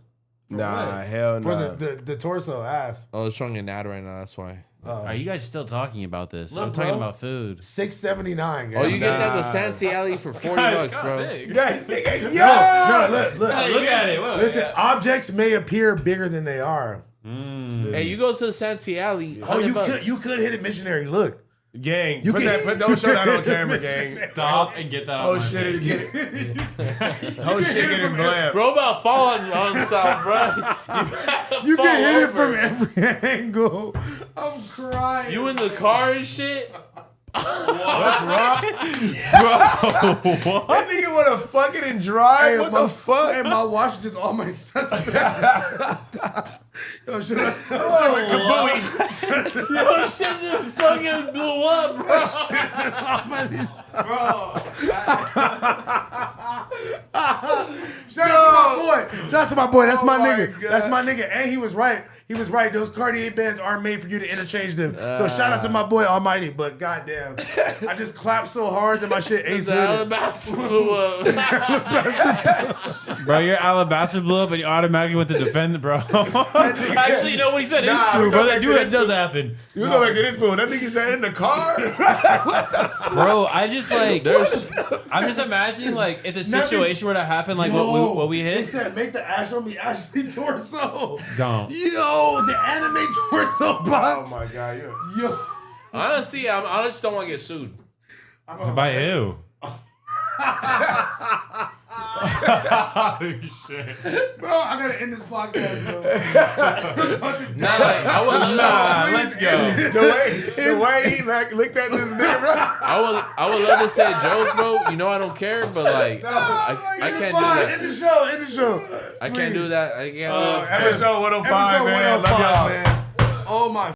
Nah, hell for no. the torso ass. Oh, it's showing an ad right now. That's why. Are you guys still talking about this? Look, I'm talking bro. about food. $679. Oh, you get that the Santi Alley for $40, bro. Yeah, nigga, yo! No, look. Hey, look at it. Whoa, Listen, yeah. objects may appear bigger than they are. Hey, you go to the Santi Alley. Oh, $100. you could hit it missionary. Look. Gang, don't show that on camera, gang. Stop and get that out Oh of my shit, face. oh shit, getting blamed. Bro, about falling on himself, bro. You can hit it from every angle. I'm crying. You in the car and shit? What's wrong? That nigga wanna fuck it and drive? What the fuck? And my watch is all my suspect. Yo, should I? Yo, shit just fucking blew up, bro. Shout out to my boy. Shout out to my boy. That's Oh my my nigga. God. That's my nigga. And he was right. He was right. Those Cartier bands aren't made for you to interchange them. So shout out to my boy Almighty. But goddamn, I just clapped so hard that my shit ace The hit it. alabaster blew up. Bro, your alabaster blew up and you automatically went to defend, bro. Actually, you know what he said is true, bro. That does happen. You go back to this fool. That nigga said in the car. Bro, I just like I'm just imagining like if the situation were to happen like what we They hit. said make the ash on me Ashley torso. Don't. Yo, the anime torso box. Oh my god, Yo. Honestly, I just don't want to get sued. By who? Oh, shit. Bro, I gotta end this podcast, bro. Nah, like, I would love Let's go. the way he like looked at this nigga, bro. I would love to say jokes, bro. You know I don't care, but like I can't do that. End the show. I can't do that. I can't do that. Episode 105, Episode man. 105, Love y'all. man. Oh my